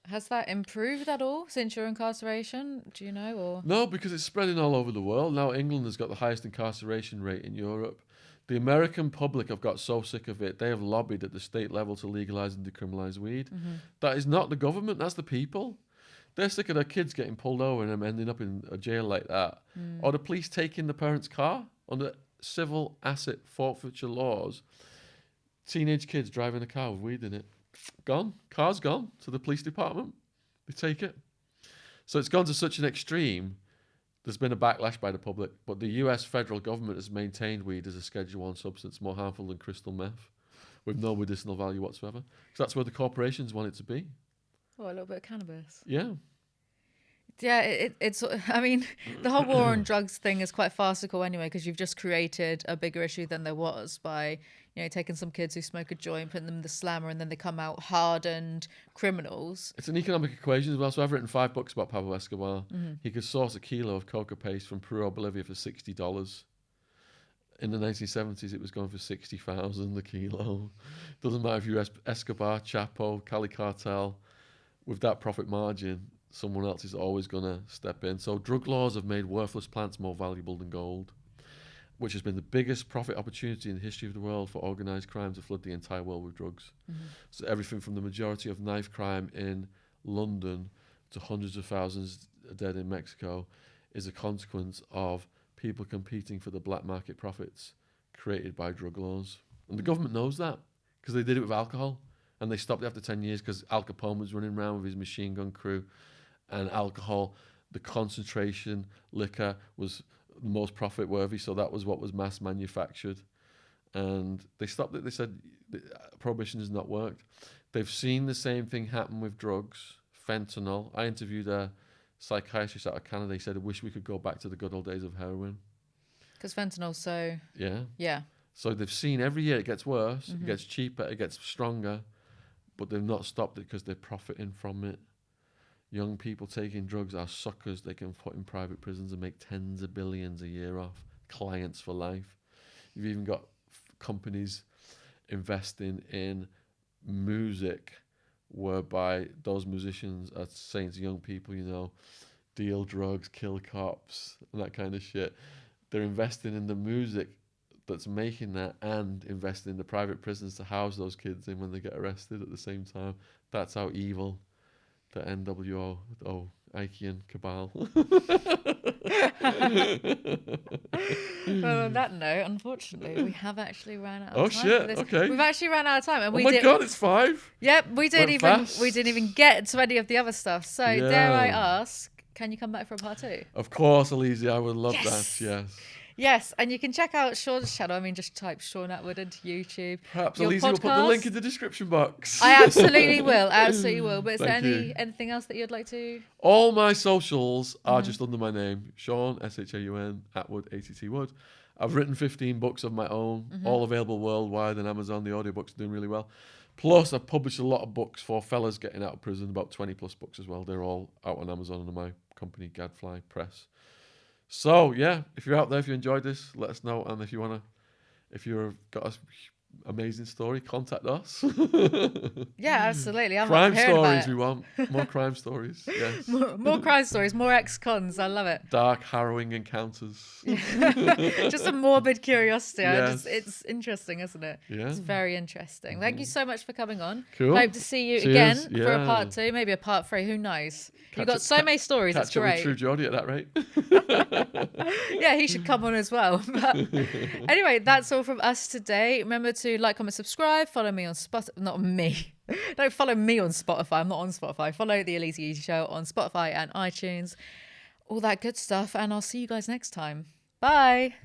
Has that improved at all since your incarceration? Do you know? Or No, because it's spreading all over the world. Now England has got the highest incarceration rate in Europe. The American public have got so sick of it, they have lobbied at the state level to legalise and decriminalise weed. That is not the government, that's the people. They're sick of their kids getting pulled over and them ending up in a jail like that. Or the police taking the parents' car under civil asset forfeiture laws. Teenage kids driving a car with weed in it. Gone. Car's gone to the police department. They take it. So it's gone to such an extreme. There's been a backlash by the public, but the US federal government has maintained weed as a Schedule 1 substance more harmful than crystal meth, with no medicinal value whatsoever. Because that's where the corporations want it to be. a little bit of cannabis. Yeah. Yeah, it's. I mean, the whole war on drugs thing is quite farcical anyway, because you've just created a bigger issue than there was by, taking some kids who smoke a joint, putting them in the slammer, and then they come out hardened criminals. It's an economic equation as well. So I've written 5 books about Pablo Escobar. He could source a kilo of coca paste from Peru or Bolivia for $60. In the 1970s, it was going for $60,000 a kilo. Doesn't matter if you're Escobar, Chapo, Cali Cartel. With that profit margin, someone else is always going to step in. So drug laws have made worthless plants more valuable than gold, which has been the biggest profit opportunity in the history of the world for organised crime to flood the entire world with drugs. So everything from the majority of knife crime in London to hundreds of thousands dead in Mexico is a consequence of people competing for the black market profits created by drug laws. And the government knows that because they did it with alcohol. And they stopped it after 10 years because Al Capone was running around with his machine gun crew. And alcohol, the concentration, liquor was the most profit worthy. So that was what was mass manufactured. And they stopped it. They said prohibition has not worked. They've seen the same thing happen with drugs, fentanyl. I interviewed a psychiatrist out of Canada. He said, I wish we could go back to the good old days of heroin. Because fentanyl's so... Yeah. So they've seen every year it gets worse, it gets cheaper, it gets stronger. But they've not stopped it because they're profiting from it. Young people taking drugs are suckers they can put in private prisons and make tens of billions a year off. Clients for life. You've even got companies investing in music whereby those musicians are saying to young people, you know, deal drugs, kill cops, and that kind of shit. They're investing in the music that's making that and investing in the private prisons to house those kids in when they get arrested at the same time. That's how evil the NWO, Ikean cabal. Well, on that note, unfortunately, we have actually ran out of time. Oh shit! Okay. We've actually ran out of time, and Oh my god, it's 5. Yep, we didn't fast. even get to any of the other stuff. So dare I ask, can you come back for a part 2? Of course, Alizee, I would love that. Yes. Yes, and you can check out Shaun's channel. I mean, just type Shaun Attwood into YouTube. Perhaps Alizee will put the link in the description box. I absolutely will. Absolutely will. But is there Thank anything else that you'd like to? All my socials are just under my name, Shaun, Shaun, Attwood, Attwood. I've written 15 books of my own, all available worldwide on Amazon. The audiobooks are doing really well. Plus, I've published a lot of books for fellas getting out of prison, about 20 plus books as well. They're all out on Amazon under my company, Gadfly Press. So, yeah, if you're out there, if you enjoyed this, let us know. And if you've got an amazing story, contact us. Yeah, absolutely. I'm crime hearing about stories it. we want. More crime stories. Yes. More crime stories, more ex-cons. I love it. Dark, harrowing encounters. Just a morbid curiosity. Yes. It's interesting, isn't it? Yeah. It's very interesting. Thank you so much for coming on. Cool. Hope to see you Cheers. again for a part 2, maybe a part 3. Who knows? You've got so many stories. It's Catch up with great. True Geordie at that rate. Yeah, he should come on as well. But anyway, that's all from us today. Remember to like, comment, subscribe. Follow me on Spotify. Not me. Don't follow me on Spotify. I'm not on Spotify. Follow the Alizee Show on Spotify and iTunes. All that good stuff. And I'll see you guys next time. Bye.